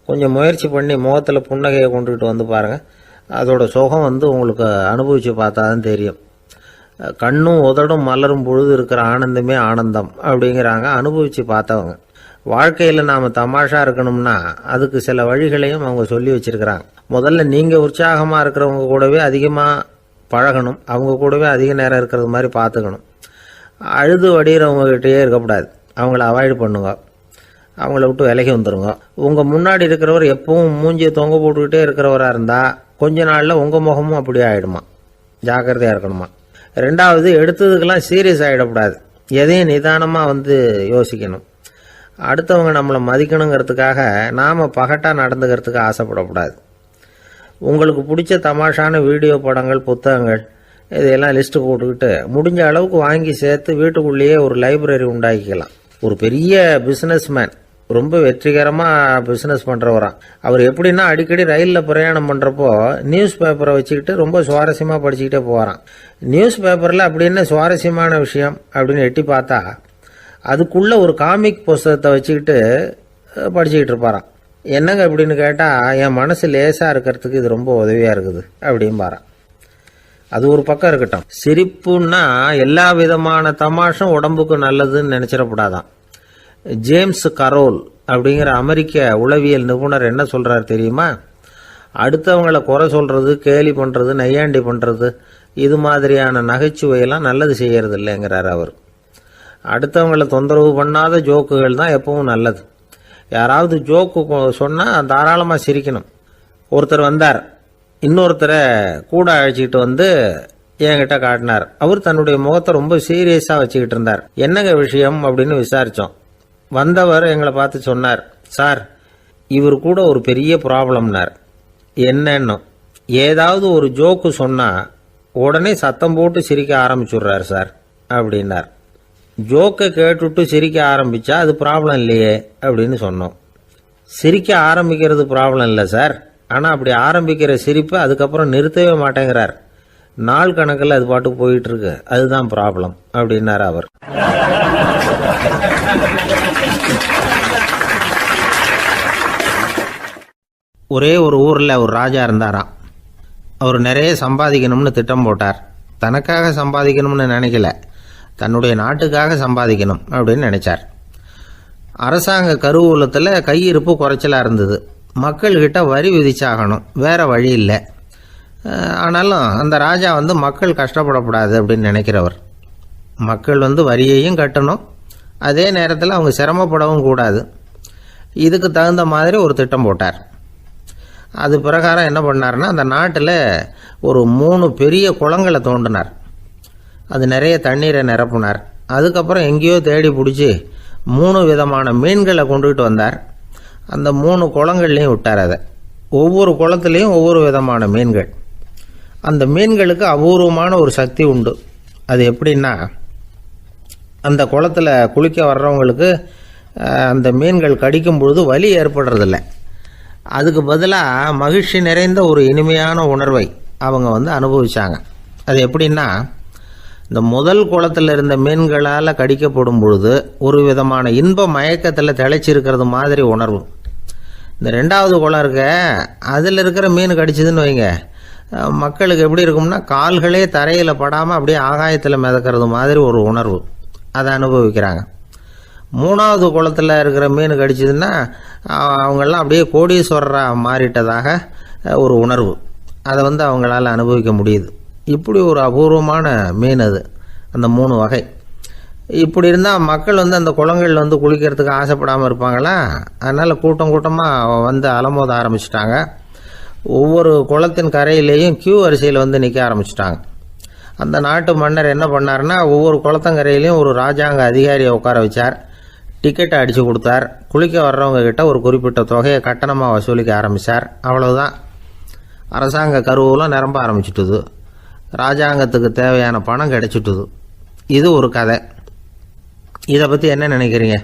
கொஞ்சம் முயற்சி பண்ணி முகத்தில் புன்னகையை கொண்டுகிட்டு வந்து பாருங்கள். அதோட சுகம் உங்களுக்கு அனுபவித்து பார்த்தா தான் தெரியும். கண்ணும் உதடும் மலரும் பொழுது இருக்கிற ஆனந்தமே ஆனந்தம் அப்படிங்கிறாங்க அனுபவித்து பார்த்தவங்க. வாழ்க்கையில் நாம் தமாஷா இருக்கணும்னா அதுக்கு சில வழிகளையும் அவங்க சொல்லி வச்சிருக்கிறாங்க. முதல்ல நீங்கள் உற்சாகமாக இருக்கிறவங்க கூடவே அதிகமாக பழகணும், அவங்க கூடவே அதிக நேரம் இருக்கிறது மாதிரி பார்த்துக்கணும். அழுது வடிகிறவங்ககிட்டயே இருக்கக்கூடாது, அவங்கள அவாய்டு பண்ணுங்க, அவங்கள விட்டு விலகி வந்துடுங்க. உங்கள் முன்னாடி இருக்கிறவர் எப்பவும் மூஞ்சியை தொங்க போட்டுக்கிட்டே இருக்கிறவராக இருந்தால் கொஞ்ச நாளில் உங்கள் முகமும் அப்படியே ஆகிடுமா, ஜாக்கிரதையாக இருக்கணுமா. ரெண்டாவது, எடுத்ததுக்கெல்லாம் சீரியஸ் ஆகிடக்கூடாது, எதையும் நிதானமாக யோசிக்கணும். அடுத்தவங்க நம்மளை மதிக்கணுங்கிறதுக்காக நாம் பகட்டாக நடந்துக்கிறதுக்கு ஆசைப்படக்கூடாது. உங்களுக்கு பிடிச்ச தமாஷான வீடியோ படங்கள், புத்தகங்கள் இதையெல்லாம் லிஸ்ட்டு போட்டுக்கிட்டு முடிஞ்ச அளவுக்கு வாங்கி சேர்த்து வீட்டுக்குள்ளேயே ஒரு லைப்ரரி உண்டாக்கிக்கலாம். ஒரு பெரிய பிஸ்னஸ்மேன், ரொம்ப வெற்றிகரமாக பிஸ்னஸ் பண்ணுறவராம். அவர் எப்படின்னா அடிக்கடி ரயிலில் பிரயாணம் பண்ணுறப்போ நியூஸ் பேப்பரை வச்சுக்கிட்டு ரொம்ப சுவாரஸ்யமாக படிச்சுக்கிட்டே போகிறான். நியூஸ் பேப்பரில் அப்படின்னு சுவாரஸ்யமான விஷயம் அப்படின்னு எட்டி பார்த்தா அதுக்குள்ளே ஒரு காமிக் புஸ்தகத்தை வச்சுக்கிட்டு படிச்சுக்கிட்டு இருப்பாராம். என்னங்க அப்படின்னு கேட்டால், என் மனசு லேசாக இருக்கிறதுக்கு இது ரொம்ப உதவியாக இருக்குது அப்படின்பாரான். அது ஒரு பக்கம் இருக்கட்டும். சிரிப்புன்னா எல்லா விதமான தமாஷும் உடம்புக்கு நல்லதுன்னு நினச்சிடக்கூடாதான். ஜேம்ஸ் கரோல் அப்படிங்கிற அமெரிக்க உளவியல் நிபுணர் என்ன சொல்கிறார் தெரியுமா? அடுத்தவங்களை குறை சொல்கிறது, கேலி பண்ணுறது, நையாண்டி பண்ணுறது, இது மாதிரியான நகைச்சுவையெல்லாம் நல்லது செய்கிறது இல்லைங்கிறார் அவர். அடுத்தவங்களை தொந்தரவு பண்ணாத ஜோக்குகள் தான் எப்பவும் நல்லது. யாராவது ஜோக்கு சொன்னால் தாராளமாக சிரிக்கணும். ஒருத்தர் வந்தார், இன்னொருத்தரை கூட அழைச்சிக்கிட்டு என்கிட்ட காட்டினார். அவர் தன்னுடைய முகத்தை ரொம்ப சீரியஸாக வச்சுக்கிட்டு இருந்தார். என்னங்க விஷயம் அப்படின்னு விசாரித்தோம். வந்தவர் எங்களை பார்த்து சொன்னார், சார், இவர் கூட ஒரு பெரிய ப்ராப்ளம்னார். என்னன்னு, ஏதாவது ஒரு ஜோக்கு சொன்னால் உடனே சத்தம் போட்டு சிரிக்க ஆரம்பிச்சுடுறார் சார் அப்படின்னார். ஜோக்கை கேட்டுட்டு சிரிக்க ஆரம்பித்தா அது ப்ராப்ளம் இல்லையே அப்படின்னு சொன்னோம். சிரிக்க ஆரம்பிக்கிறது ப்ராப்ளம் இல்லை சார், ஆனால் அப்படி ஆரம்பிக்கிற சிரிப்பை அதுக்கப்புறம் நிறுத்தவே மாட்டேங்கிறார். நாள் கணக்கில் அது பாட்டு போயிட்டு இருக்கு, அதுதான் ப்ராப்ளம் அப்படின்னார் அவர். ஒரே ஒரு ஊரில் ஒரு ராஜா இருந்தாராம். அவர் நிறைய சம்பாதிக்கணும்னு திட்டம் போட்டார். தனக்காக சம்பாதிக்கணும்னு நினைக்கல, தன்னுடைய நாட்டுக்காக சம்பாதிக்கணும் அப்படின்னு நினைச்சார். அரசாங்க கருவூலத்தில் கையிருப்பு குறைச்சலாக இருந்தது. மக்கள்கிட்ட வரி விதிச்சாகணும், வேற வழி இல்லை. ஆனாலும் அந்த ராஜா மக்கள் கஷ்டப்படக்கூடாது அப்படின்னு நினைக்கிறவர். மக்கள் வரியையும் கட்டணும், அதே நேரத்தில் அவங்க சிரமப்படவும் கூடாது. இதுக்கு தகுந்த மாதிரி ஒரு திட்டம் போட்டார். அது பிரகாரம் என்ன பண்ணார்னா, அந்த நாட்டில் ஒரு 3 பெரிய குளங்களை தோண்டினார். அது நிறைய தண்ணீரை நிரப்புனார். அதுக்கப்புறம் எங்கேயோ தேடி பிடிச்சி 3 விதமான மீன்களை கொண்டுகிட்டு வந்தார். அந்த 3 குளங்கள்லையும் விட்டார். அதை ஒவ்வொரு குளத்துலேயும் ஒவ்வொரு விதமான மீன்கள். அந்த மீன்களுக்கு அபூர்வமான ஒரு சக்தி உண்டு. அது எப்படின்னா, அந்த குளத்தில் குளிக்க வர்றவங்களுக்கு அந்த மீன்கள் கடிக்கும் பொழுது வலி ஏற்படுறதில்ல. அதுக்கு பதிலாக மகிழ்ச்சி நிறைந்த ஒரு இனிமையான உணர்வை அவங்க அனுபவிச்சாங்க. அது எப்படின்னா, இந்த முதல் குளத்தில் இருந்த மீன்களால் கடிக்கப்படும் பொழுது ஒரு விதமான இன்ப மயக்கத்தில் திளைச்சிருக்கிறது மாதிரி உணர்வு. இந்த 2வது குளம் இருக்க, அதில் இருக்கிற மீன் கடிச்சதுன்னு வைங்க, மக்களுக்கு எப்படி இருக்கும்னா, கால்களே தரையில் படாமல் அப்படியே ஆகாயத்தில் மிதக்கிறது மாதிரி ஒரு உணர்வு, அதை அனுபவிக்கிறாங்க. 3வது குளத்தில் இருக்கிற மீன் கடிச்சதுன்னா அவங்கெல்லாம் அப்படியே கோடீஸ்வரராக மாறிட்டதாக ஒரு உணர்வு, அதை அவங்களால அனுபவிக்க முடியுது. இப்படி ஒரு அபூர்வமான மீன் அது, அந்த 3 வகை. இப்படி இருந்தால் மக்கள் அந்த குளங்கள் குளிக்கிறதுக்கு ஆசைப்படாமல் இருப்பாங்களா? அதனால் கூட்டம் கூட்டமாக அலமோத ஆரம்பிச்சிட்டாங்க. ஒவ்வொரு குளத்தின் கரையிலேயும் கியூ வரிசையில் நிற்க ஆரம்பிச்சிட்டாங்க. அந்த நாட்டு மன்னர் என்ன பண்ணார்னா, ஒவ்வொரு குளத்தங்கரையிலையும் ஒரு ராஜாங்க அதிகாரியை உட்கார வச்சார். டிக்கெட்டை அடித்து கொடுத்தார். குளிக்க வர்றவங்க கிட்ட ஒரு குறிப்பிட்ட தொகையை கட்டணமாக வசூலிக்க ஆரம்பித்தார். அவ்வளவுதான், அரசாங்க கருவூலம் நிரம்ப ஆரம்பிச்சுட்டுது. ராஜாங்கத்துக்கு தேவையான பணம் கிடைச்சிட்டுது. இது ஒரு கதை. இதை பற்றி என்ன நினைக்கிறீங்க?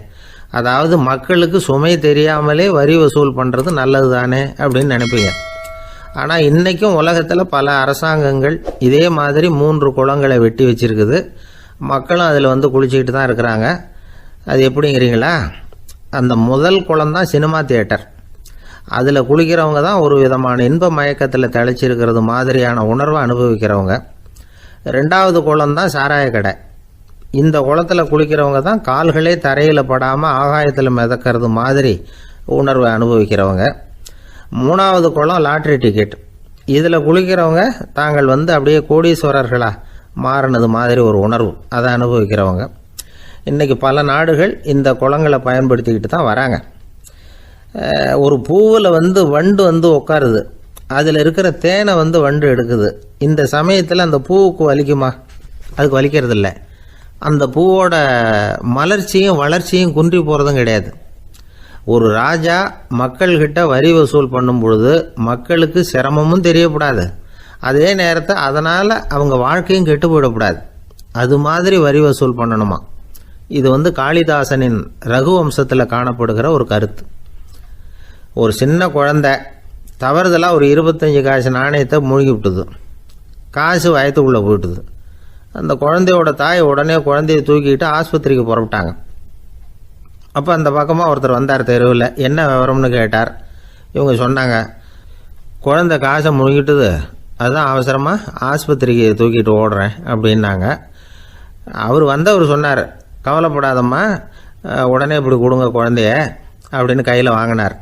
அதாவது மக்களுக்கு சுமை தெரியாமலே வரி வசூல் பண்ணுறது நல்லது தானே அப்படின்னு நினைப்பீங்க. ஆனால் இன்றைக்கும் உலகத்தில் பல அரசாங்கங்கள் இதே மாதிரி 3 குளங்களை வெட்டி வச்சிருக்குது. மக்களும் அதில் குளிச்சுக்கிட்டு தான் இருக்கிறாங்க. அது எப்படிங்கிறீங்களா? அந்த முதல் குளம் தான் சினிமா தியேட்டர். அதில் குளிக்கிறவங்க தான் ஒரு விதமான இன்ப மயக்கத்தில் திளைச்சிருக்கிறது மாதிரியான உணர்வை அனுபவிக்கிறவங்க. 2வது குளம் தான் சாராய கடை. இந்த குளத்தில் குளிக்கிறவங்க தான் கால்களே தரையில் படாமல் ஆகாயத்தில் மிதக்கிறது மாதிரி உணர்வை அனுபவிக்கிறவங்க. 3வது குளம் லாட்ரி டிக்கெட். இதில் குளிக்கிறவங்க தாங்கள் அப்படியே கோடீஸ்வரர்களாக மாறினது மாதிரி ஒரு உணர்வு, அதை அனுபவிக்கிறவங்க. இன்றைக்கி பல நாடுகள் இந்த குளங்களை பயன்படுத்திக்கிட்டு தான் வராங்க. ஒரு பூவில் வண்டு உட்காருது, அதில் இருக்கிற தேனை வண்டு எடுக்குது. இந்த சமயத்தில் அந்த பூவுக்கு வலிக்குமா? அதுக்கு வலிக்கிறது இல்லை. அந்த பூவோட மலர்ச்சியும் வளர்ச்சியும் குன்றி போகிறதும் கிடையாது. ஒரு ராஜா மக்கள்கிட்ட வரி வசூல் பண்ணும் பொழுது மக்களுக்கு சிரமமும் தெரியக்கூடாது, அதே நேரத்தை அதனால் அவங்க வாழ்க்கையும் கெட்டு போயிடக்கூடாது. அது மாதிரி வரி வசூல் பண்ணணுமா. இது காளிதாசனின் ரகுவம்சத்தில் காணப்படுகிற ஒரு கருத்து. ஒரு சின்ன குழந்தை தவறுதலாக ஒரு 25 காசு நாணயத்தை மூழ்கி விட்டுது. காசு வயத்துக்குள்ளே போயிட்டுது. அந்த குழந்தையோட தாய் உடனே குழந்தைய தூக்கிட்டு ஆஸ்பத்திரிக்கு புறப்பட்டாங்க. அப்போ அந்த பக்கமாக ஒருத்தர் வந்தார் தெருவில். என்ன விவரம்னு கேட்டார். இவங்க சொன்னாங்க, குழந்தை காசை முழுங்கிட்டுது, அதுதான் அவசரமாக ஆஸ்பத்திரிக்கு தூக்கிட்டு ஓடுறேன் அப்படின்னாங்க. அவர் சொன்னார், கவலைப்படாதம்மா, உடனே இப்படி கொடுங்க குழந்தைய அப்படின்னு கையில் வாங்கினார்.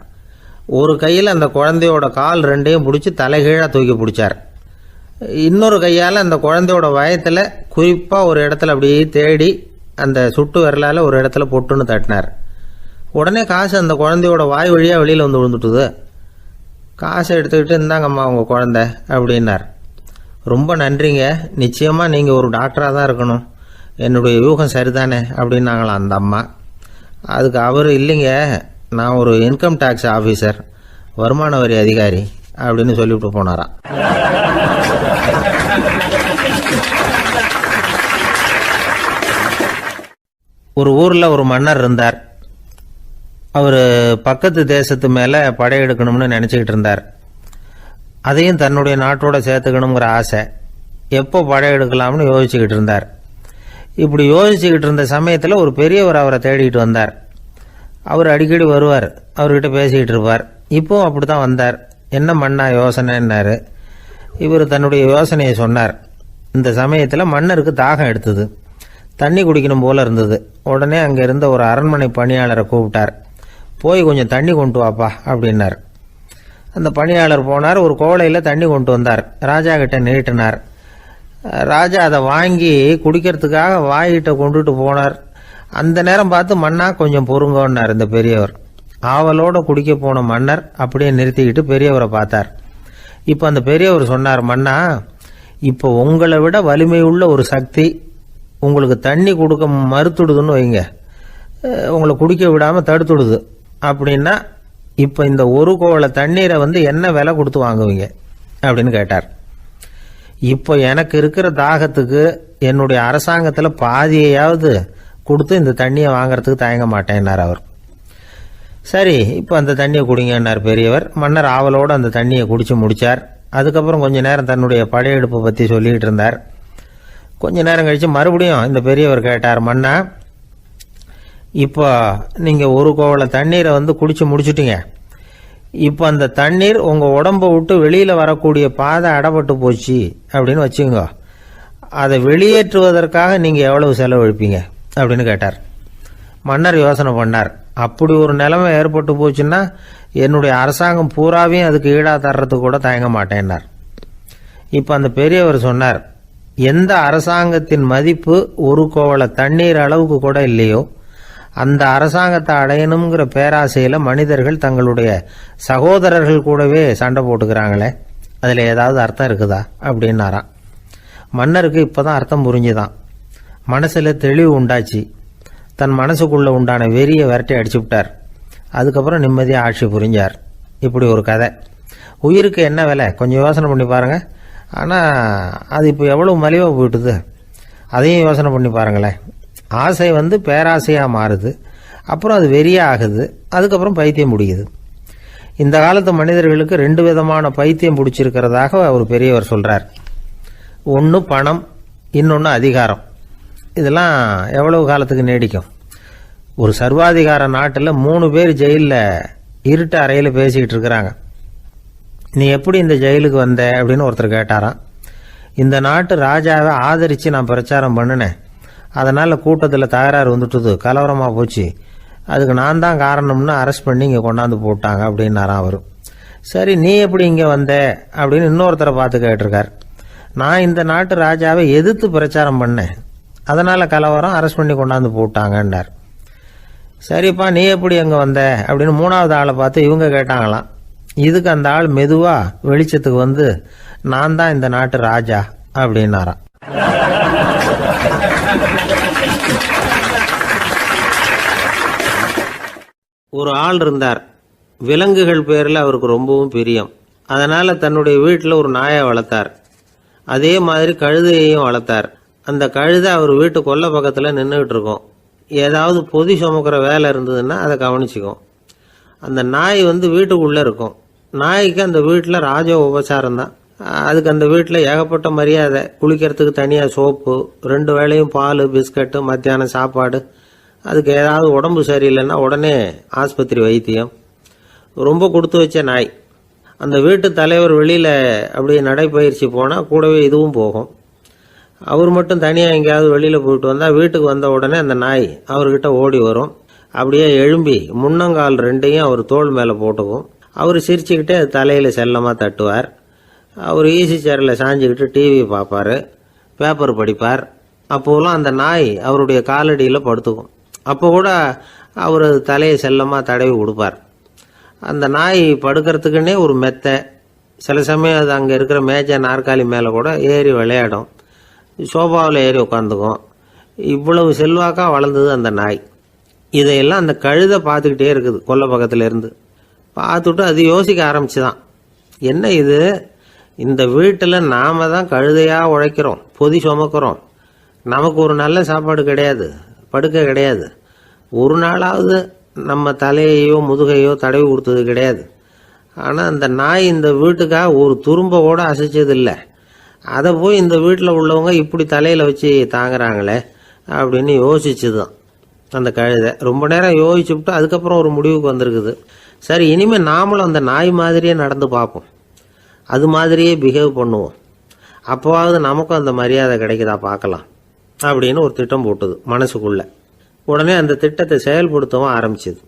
ஒரு கையில் அந்த குழந்தையோட கால் 2ஐயும் பிடிச்சி தலைகீழாக தூக்கி பிடிச்சார். இன்னொரு கையால் அந்த குழந்தையோட வயத்தில் குறிப்பாக ஒரு இடத்துல அப்படியே தேடி அந்த சுட்டு விரலால் ஒரு இடத்துல பொட்டுன்னு தட்டினார். உடனே காசு அந்த குழந்தையோட வாய் வழியாக வெளியில் விழுந்துட்டுது. காசை எடுத்துக்கிட்டு இருந்தாங்கம்மா உங்கள் குழந்தை அப்படின்னார். ரொம்ப நன்றிங்க, நிச்சயமாக நீங்கள் ஒரு டாக்டராக தான் இருக்கணும், என்னுடைய யூகம் சரிதானே அப்படின்னாங்களாம் அந்த அம்மா. அதுக்கு அவர், இல்லைங்க, நான் ஒரு இன்கம் டேக்ஸ் ஆஃபீஸர், வருமான வரி அதிகாரி அப்படின்னு சொல்லிவிட்டு போனாராம். ஒரு ஊரில் ஒரு மன்னர் இருந்தார். அவர் பக்கத்து தேசத்து மேலே படையெடுக்கணும்னு நினச்சிக்கிட்டு இருந்தார். அதையும் தன்னுடைய நாட்டோட சேர்த்துக்கணுங்கிற ஆசை. எப்போ படையெடுக்கலாம்னு யோசிச்சுக்கிட்டு இருந்தார். இப்படி யோசிச்சுக்கிட்டு இருந்த சமயத்தில் ஒரு பெரியவர் அவரை தேடிக்கிட்டு வந்தார். அவர் அடிக்கடி வருவார், அவர்கிட்ட பேசிக்கிட்டு இருப்பார். இப்போவும் அப்படி தான் வந்தார். என்ன மன்னா யோசனைன்னாரு. இவர் தன்னுடைய யோசனையை சொன்னார். இந்த சமயத்தில் மன்னருக்கு தாகம் எடுத்தது, தண்ணி குடிக்கணும் போல இருந்தது. உடனே அங்கே இருந்த ஒரு அரண்மனை பணியாளரை கூப்பிட்டார். போய் கொஞ்சம் தண்ணி கொண்டு வாப்பா அப்படின்னார். அந்த பணியாளர் போனார், ஒரு கோலையில் தண்ணி கொண்டு வந்தார். ராஜா கிட்ட நீட்டினார். ராஜா அதை வாங்கி குடிக்கிறதுக்காக வாய்கிட்ட கொண்டுட்டு போனார். அந்த நேரம் பார்த்து, மன்னா கொஞ்சம் பொறுங்கன்னார் இந்த பெரியவர். ஆவலோடு குடிக்க போன மன்னர் அப்படியே நிறுத்திக்கிட்டு பெரியவரை பார்த்தார். இப்போ அந்த பெரியவர் சொன்னார், மன்னா, இப்போ உங்களை விட வலிமையுள்ள ஒரு சக்தி உங்களுக்கு தண்ணி கொடுக்க மறுத்துடுதுன்னு வைங்க, உங்களை குடிக்க விடாமல் தடுத்துடுது அப்படின்னா, இப்போ இந்த ஒரு கோவள தண்ணீரை என்ன விலை கொடுத்து வாங்குவீங்க அப்படின்னு கேட்டார். இப்போ எனக்கு இருக்கிற தாகத்துக்கு என்னுடைய அரசாங்கத்தில் பாதியையாவது கொடுத்து இந்த தண்ணியை வாங்கிறதுக்கு தயங்க மாட்டேன்னார் அவர். சரி, இப்போ அந்த தண்ணியை குடிங்கன்னார் பெரியவர். மன்னர் ஆவலோடு அந்த தண்ணியை குடித்து முடித்தார். அதுக்கப்புறம் கொஞ்ச நேரம் தன்னுடைய படையெடுப்பை பற்றி சொல்லிக்கிட்டு இருந்தார். கொஞ்ச நேரம் கழித்து மறுபடியும் இந்த பெரியவர் கேட்டார், மன்னா, இப்போ நீங்கள் ஒரு கோவள தண்ணீரை குடித்து முடிச்சுட்டீங்க. இப்போ அந்த தண்ணீர் உங்கள் உடம்பை விட்டு வெளியில் வரக்கூடிய பாதை அடைபட்டு போச்சு அப்படின்னு வச்சுங்க, அதை வெளியேற்றுவதற்காக நீங்கள் எவ்வளவு செலவழிப்பீங்க அப்படின்னு கேட்டார். மன்னர் யோசனை பண்ணார். அப்படி ஒரு நிலைமை ஏற்பட்டு போச்சுன்னா என்னுடைய அரசாங்கம் பூராவையும் அதுக்கு ஈடாக தர்றதுக்கு கூட தயங்க மாட்டேன்னார். இப்போ அந்த பெரியவர் சொன்னார், எந்த அரசாங்கத்தின் மதிப்பு ஒரு கோவள தண்ணீர் அளவுக்கு கூட இல்லையோ அந்த அரசாங்கத்தை அடையணுங்கிற பேராசையில் மனிதர்கள் தங்களுடைய சகோதரர்கள் கூடவே சண்டை போட்டுக்கிறாங்களே, அதில் ஏதாவது அர்த்தம் இருக்குதா அப்படின்னாராம். மன்னருக்கு இப்போ தான் அர்த்தம் புரிஞ்சுதான். மனசில் தெளிவு உண்டாச்சு. தன் மனசுக்குள்ளே உண்டான வெறியை விரட்டி அடிச்சு விட்டார். அதுக்கப்புறம் நிம்மதியாக ஆட்சி புரிஞ்சார். இப்படி ஒரு கதை. உயிருக்கு என்ன விலை கொஞ்சம் யோசனை பண்ணி பாருங்கள். ஆனால் அது இப்போ எவ்வளோ மலிவாக போயிட்டுது, அதையும் யோசனை பண்ணி பாருங்களேன். ஆசை பேராசையாக மாறுது, அப்புறம் அது வெறியாக ஆகுது, அதுக்கப்புறம் பைத்தியம் பிடிக்குது. இந்த காலத்து மனிதர்களுக்கு 2 விதமான பைத்தியம் பிடிச்சிருக்கிறதாக ஒரு பெரியவர் சொல்கிறார். ஒன்று பணம், இன்னொன்று அதிகாரம். இதெல்லாம் எவ்வளவு காலத்துக்கு நீடிக்கும்? ஒரு சர்வாதிகார நாட்டில் 3 பேர் ஜெயிலில் இருட்டு அறையில் பேசிக்கிட்டு இருக்கிறாங்க. நீ எப்படி இந்த ஜெயிலுக்கு வந்த அப்படின்னு ஒருத்தர் கேட்டாராம். இந்த நாட்டு ராஜாவை ஆதரித்து நான் பிரச்சாரம் பண்ணினேன், அதனால் கூட்டத்தில் தகராறு வந்துட்டுது, கலவரமாக போச்சு, அதுக்கு நான் தான் காரணம்னு அரெஸ்ட் பண்ணி இங்கே கொண்டாந்து போட்டாங்க அப்படின்னாராம் அவர். சரி, நீ எப்படி இங்கே வந்த அப்படின்னு இன்னொருத்தரை பார்த்து கேட்டிருக்கார். நான் இந்த நாட்டு ராஜாவை எதிர்த்து பிரச்சாரம் பண்ணேன், அதனால் கலவரம், அரெஸ்ட் பண்ணி கொண்டாந்து போட்டாங்கன்னார். சரிப்பா, நீ எப்படி அங்கே வந்த அப்படின்னு மூணாவது ஆளை பார்த்து இவங்க கேட்டாங்களாம். இதுக்கு அந்த ஆள் மெதுவாக வெளிச்சத்துக்கு வந்து நான் தான் இந்த நாட்டு ராஜா அப்படின்னாராம். ஒரு ஆள் இருந்தார். விலங்குகள் பேரில் அவருக்கு ரொம்பவும் பிரியம். அதனால் தன்னுடைய வீட்டில் ஒரு நாயை வளர்த்தார். அதே மாதிரி கழுதையையும் வளர்த்தார். அந்த கழுதை அவர் வீட்டு கொல்லை பக்கத்தில் நின்றுக்கிட்டு இருக்கும். ஏதாவது பொதி சுமக்கிற வேலை இருந்ததுன்னா அதை கவனிச்சிக்கும். அந்த நாய் வீட்டுக்குள்ளே இருக்கும். நாய்க்கு அந்த வீட்டில் ராஜ உபசாரம் தான். அதுக்கு அந்த வீட்டில் ஏகப்பட்ட மரியாதை. குளிக்கிறதுக்கு தனியாக சோப்பு, 2 வேளையும் பால், பிஸ்கட்டு, மத்தியானம் சாப்பாடு. அதுக்கு ஏதாவது உடம்பு சரியில்லைன்னா உடனே ஆஸ்பத்திரி வைத்தியம். ரொம்ப கொடுத்து வச்ச நாய். அந்த வீட்டு தலைவர் வெளியில் அப்படியே நடைப்பயிற்சி போனால் கூடவே இதுவும் போகும். அவர் மட்டும் தனியாக எங்கேயாவது வெளியில் போயிட்டு வந்தால் வீட்டுக்கு வந்த உடனே அந்த நாய் அவர்கிட்ட ஓடி வரும். அப்படியே எழும்பி முன்னங்கால் 2ஐயும் அவர் தோள் மேலே போட்டுக்கும். அவர் சிரிச்சுக்கிட்டே அது தலையில் செல்லமாக தட்டுவார். அவர் ஈசி சேரில் சாஞ்சிக்கிட்டு டிவி பார்ப்பார், பேப்பர் படிப்பார். அப்போலாம் அந்த நாய் அவருடைய காலடியில் படுத்துக்கும். அப்போ கூட அவர் தலையை செல்லமாக தடவி கொடுப்பார். அந்த நாய் படுக்கிறதுக்குன்னே ஒரு மெத்தை, சில சமயம் அது அங்கே இருக்கிற மேஜை நாற்காலி மேலே கூட ஏறி விளையாடும். சோபாவில் ஏறி உட்காந்துக்கும். இவ்வளவு செல்வாக்காக வளர்ந்தது அந்த நாய். இதையெல்லாம் அந்த கழுதை பார்த்துக்கிட்டே இருக்குது கொல்லை பக்கத்தில் இருந்து. பார்த்துட்டு அது யோசிக்க ஆரம்பிச்சுதான், என்ன இது, இந்த வீட்டில் நாம தான் கழுதையாக உழைக்கிறோம், பொதி சுமக்கிறோம், நமக்கு ஒரு நல்ல சாப்பாடு கிடையாது, படுக்கை கிடையாது, ஒரு நாளாவது நம்ம தலையையோ முதுகையோ தடவி கொடுத்தது கிடையாது. ஆனால் அந்த நாய் இந்த வீட்டுக்காக ஒரு துரும்ப கூட அசைச்சதில்லை. அதை போய் இந்த வீட்டில் உள்ளவங்க இப்படி தலையில் வச்சு தாங்குறாங்களே அப்படின்னு யோசிச்சுதான் அந்த கழுதை. ரொம்ப நேரம் யோசிச்சுவிட்டு அதுக்கப்புறம் ஒரு முடிவுக்கு வந்திருக்குது. சரி, இனிமேல் நாமளும் அந்த நாய் மாதிரியே நடந்து பார்ப்போம், அது மாதிரியே பிஹேவ் பண்ணுவோம், அப்போவாவது நமக்கும் அந்த மரியாதை கிடைக்குதா பார்க்கலாம் அப்படின்னு ஒரு திட்டம் போட்டுது மனசுக்குள்ள. உடனே அந்த திட்டத்தை செயல்படுத்தவும் ஆரம்பிச்சுது.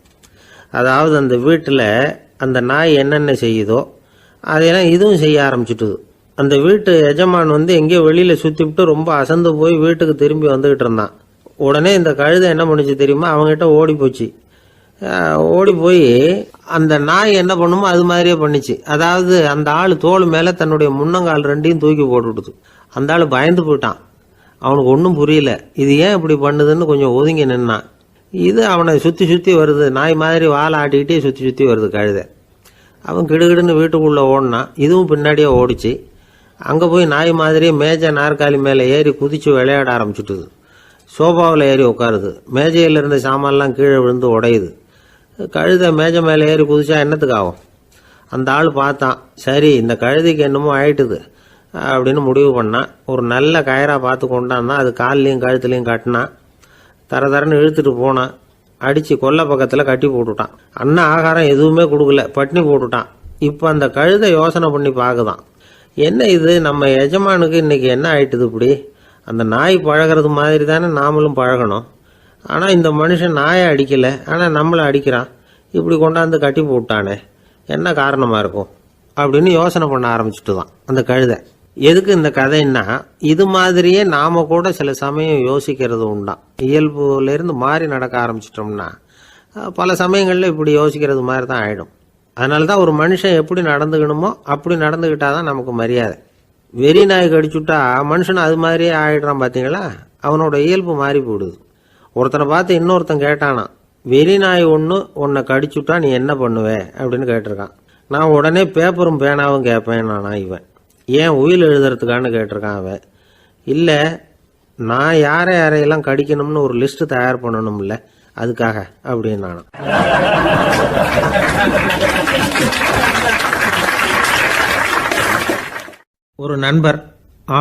அதாவது அந்த வீட்டில் அந்த நாய் என்னென்ன செய்யுதோ அதையெல்லாம் இதுவும் செய்ய ஆரம்பிச்சுட்டுது. அந்த வீட்டு எஜமான் எங்கேயோ வெளியில் சுற்றிவிட்டு ரொம்ப அசந்து போய் வீட்டுக்கு திரும்பி வந்துக்கிட்டு இருந்தான். உடனே இந்த கழுதை என்ன பண்ணுச்சு தெரியுமா, அவங்ககிட்ட ஓடி போச்சு. ஓடி போய் அந்த நாய் என்ன பண்ணுமோ அது மாதிரியே பண்ணிச்சு. அதாவது அந்த ஆள் தோள் மேலே தன்னுடைய முன்னங்கால் 2ஐயும் தூக்கி போட்டுவிடுது. அந்த ஆள் பயந்து போயிட்டான். அவனுக்கு ஒன்றும் புரியல, இது ஏன் இப்படி பண்ணுதுன்னு கொஞ்சம் ஒதுங்கி நின்னான். இது அவனை சுற்றி சுற்றி வருது, நாய் மாதிரி வாழை ஆட்டிக்கிட்டே சுற்றி சுற்றி வருது கழுதை. அவன் கிடுகிடுன்னு வீட்டுக்குள்ளே ஓடினான். இதுவும் பின்னாடியே ஓடிச்சு. அங்கே போய் நாய் மாதிரியே மேஜை நாற்காலி மேலே ஏறி குதித்து விளையாட ஆரம்பிச்சுட்டுது. சோபாவில் ஏறி உட்காருது. மேஜையில் இருந்த சாமான்லாம் கீழே விழுந்து உடையுது. கழுதை மேஜை மேலே ஏறி குதிச்சா என்னத்துக்கு ஆகும்? அந்த ஆள் பார்த்தான், சரி இந்த கழுதைக்கு என்னமோ ஆயிட்டுது அப்படின்னு முடிவு பண்ணான். ஒரு நல்ல கயிறா பார்த்து கொண்டான்னா அது கால்லையும் கழுத்துலையும் கட்டினான். தரன்னு இழுத்துட்டு போனான். அடித்து கொல்லை பக்கத்தில் கட்டி போட்டுட்டான். அண்ணா ஆகாரம் எதுவுமே கொடுக்கல, பட்னி போட்டுட்டான். இப்போ அந்த கழுதை யோசனை பண்ணி பார்க்குதான், என்ன இது, நம்ம எஜமானுக்கு இன்னைக்கு என்ன ஆயிட்டுது இப்படி? அந்த நாய் பழகிறது மாதிரி தானே நாமளும் பழகணும். ஆனால் இந்த மனுஷன் நாயை அடிக்கலை, ஆனால் நம்மளை அடிக்கிறான். இப்படி கொண்டாந்து கட்டி போட்டானே, என்ன காரணமாக இருக்கும் அப்படின்னு யோசனை பண்ண ஆரம்பிச்சுட்டு தான் அந்த கழுதை. எதுக்கு இந்த கதைன்னா, இது மாதிரியே நாம கூட சில சமயம் யோசிக்கிறது உண்டாம். இயல்புலேருந்து மாறி நடக்க ஆரம்பிச்சிட்டோம்னா பல சமயங்களில் இப்படி யோசிக்கிறது மாதிரி தான் ஆகிடும். அதனால தான் ஒரு மனுஷன் எப்படி நடந்துக்கணுமோ அப்படி நடந்துக்கிட்டா தான் நமக்கு மரியாதை. வெறி நாய் கடிச்சுட்டா மனுஷன் அது மாதிரியே ஆகிடுறான் பார்த்தீங்களா, அவனோட இயல்பு மாறி போயிடுது. ஒருத்தனை பார்த்து இன்னொருத்தன் கேட்டானா, வெறி நாய் உன்னை கடிச்சுட்டா நீ என்ன பண்ணுவே அப்படின்னு கேட்டிருக்கான். நான் உடனே பேப்பரும் பேனாவும் கேட்பேன் நானா இவன். ஏன் உயில் எழுதுறதுக்கான்னு கேட்டிருக்கான் அவன். இல்லை, நான் யாரையெல்லாம் கடிக்கணும்னு ஒரு லிஸ்ட் தயார் பண்ணணும்ல, அதுக்காக அப்படின்னு நானும். ஒரு நண்பர்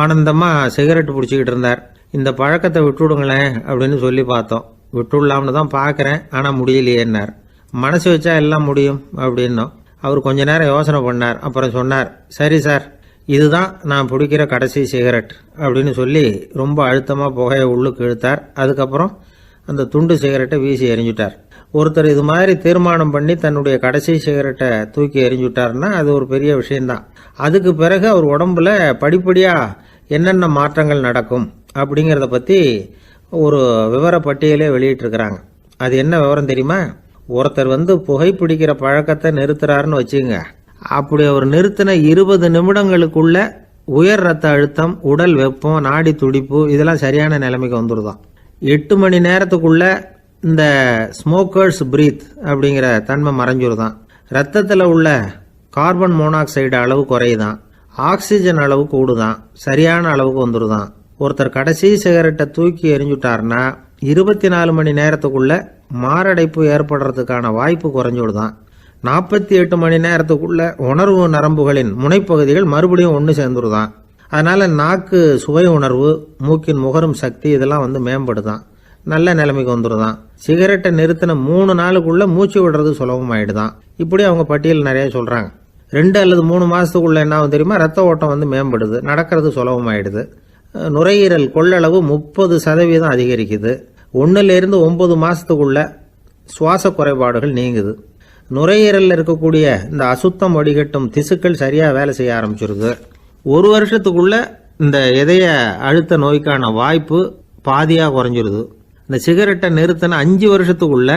ஆனந்தமாக சிகரெட் பிடிச்சிக்கிட்டு இருந்தார். இந்த பழக்கத்தை விட்டுவிடுங்களேன் அப்படின்னு சொல்லி பார்த்தோம். விட்டுடலாம்னு தான் பார்க்குறேன், ஆனால் முடியலையேன்னார். மனசு வச்சா எல்லாம் முடியும் அப்படின்னோம். அவர் கொஞ்ச நேரம் யோசனை பண்ணார். அப்புறம் சொன்னார், சரி சார், இதுதான் நான் பிடிக்கிற கடைசி சிகரெட் அப்படின்னு சொல்லி ரொம்ப அழுத்தமாக புகையை உள்ளுக்கு இழுத்தார். அதுக்கப்புறம் அந்த துண்டு சிகரெட்டை வீசி எறிஞ்சுட்டார். ஒருத்தர் இது மாதிரி தீர்மானம் பண்ணி தன்னுடைய கடைசி சிகரெட்டை தூக்கி எறிஞ்சுட்டார்னா அது ஒரு பெரிய விஷயம்தான். அதுக்கு பிறகு அவர் உடம்புல படிப்படியாக என்னென்ன மாற்றங்கள் நடக்கும் அப்படிங்கிறத பற்றி ஒரு விவர பட்டியலே வெளியிட்டிருக்கிறாங்க. அது என்ன விவரம் தெரியுமா? ஒருத்தர் புகைப்பிடிக்கிற பழக்கத்தை நிறுத்துறாருன்னு வச்சுங்க. அப்படி அவர் நிறுத்தின 20 நிமிடங்களுக்குள்ள உயர் ரத்த அழுத்தம், உடல் வெப்பம், நாடி துடிப்பு இதெல்லாம் சரியான நிலைமைக்கு வந்துடுதான். 8 மணி நேரத்துக்குள்ள இந்த ஸ்மோக்கர்ஸ் பிரீத் அப்படிங்கிற தன்மை மறைஞ்சிருதான். ரத்தத்தில் உள்ள கார்பன் மோனாக்சைடு அளவு குறையுதான், ஆக்சிஜன் அளவு கூடுதான், சரியான அளவுக்கு வந்துடுதான். ஒருத்தர் கடைசி சிகரெட்டை தூக்கி எறிஞ்சுட்டார்னா 24 மணி நேரத்துக்குள்ள மாரடைப்பு ஏற்படுறதுக்கான வாய்ப்பு குறைஞ்சுடுதான். 48 மணி நேரத்துக்குள்ள உணர்வு நரம்புகளின் முனைப்பகுதிகள் மறுபடியும் ஒன்று சேர்ந்துருதான். அதனால நாக்கு சுவை உணர்வு, மூக்கின் முகரும் சக்தி இதெல்லாம் மேம்படுதான், நல்ல நிலைமைக்கு வந்துடுதான். சிகரெட்டை நிறுத்தின 3 நாளுக்குள்ள மூச்சு விடுறது சுலபமாயிடுதான். இப்படி அவங்க பட்டியல் நிறைய சொல்றாங்க. 2 அல்லது 3 மாசத்துக்குள்ள என்ன ஆகும் தெரியுமா? ரத்த ஓட்டம் மேம்படுது, நடக்கிறது சுலபமாயிடுது. நுரையீரல் கொள்ளளவு 30% அதிகரிக்குது. 1லிருந்து 9 மாசத்துக்குள்ள சுவாச குறைபாடுகள் நீங்குது. நுரையீரலில் இருக்கக்கூடிய இந்த அசுத்தம் வடிகட்டும் திசுக்கள் சரியாக வேலை செய்ய ஆரம்பிச்சிருது. 1 வருஷத்துக்குள்ள இந்த இதய அழுத்த நோய்க்கான வாய்ப்பு பாதியாக குறைஞ்சிருது. இந்த சிகரெட்டை நிறுத்தின 5 வருஷத்துக்குள்ள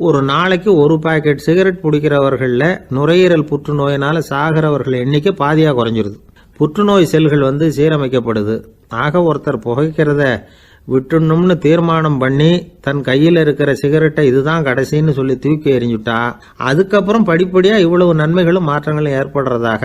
ஒரு நாளைக்கு 1 பாக்கெட் சிகரெட் பிடிக்கிறவர்களில் நுரையீரல் புற்றுநோயினால் சாகிறவர்கள் எண்ணிக்கை பாதியாக குறைஞ்சிருது. புற்றுநோய் செல்கள் சீரமைக்கப்படுது. ஆக ஒருத்தர் புகைக்கிறத விட்டுணும்னு தீர்மானம் பண்ணி தன் கையில் இருக்கிற சிகரெட்டை இதுதான் கடைசின்னு சொல்லி தூக்கி எறிஞ்சுட்டா அதுக்கப்புறம் படிப்படியாக இவ்வளவு நன்மைகளும் மாற்றங்களும் ஏற்படுறதாக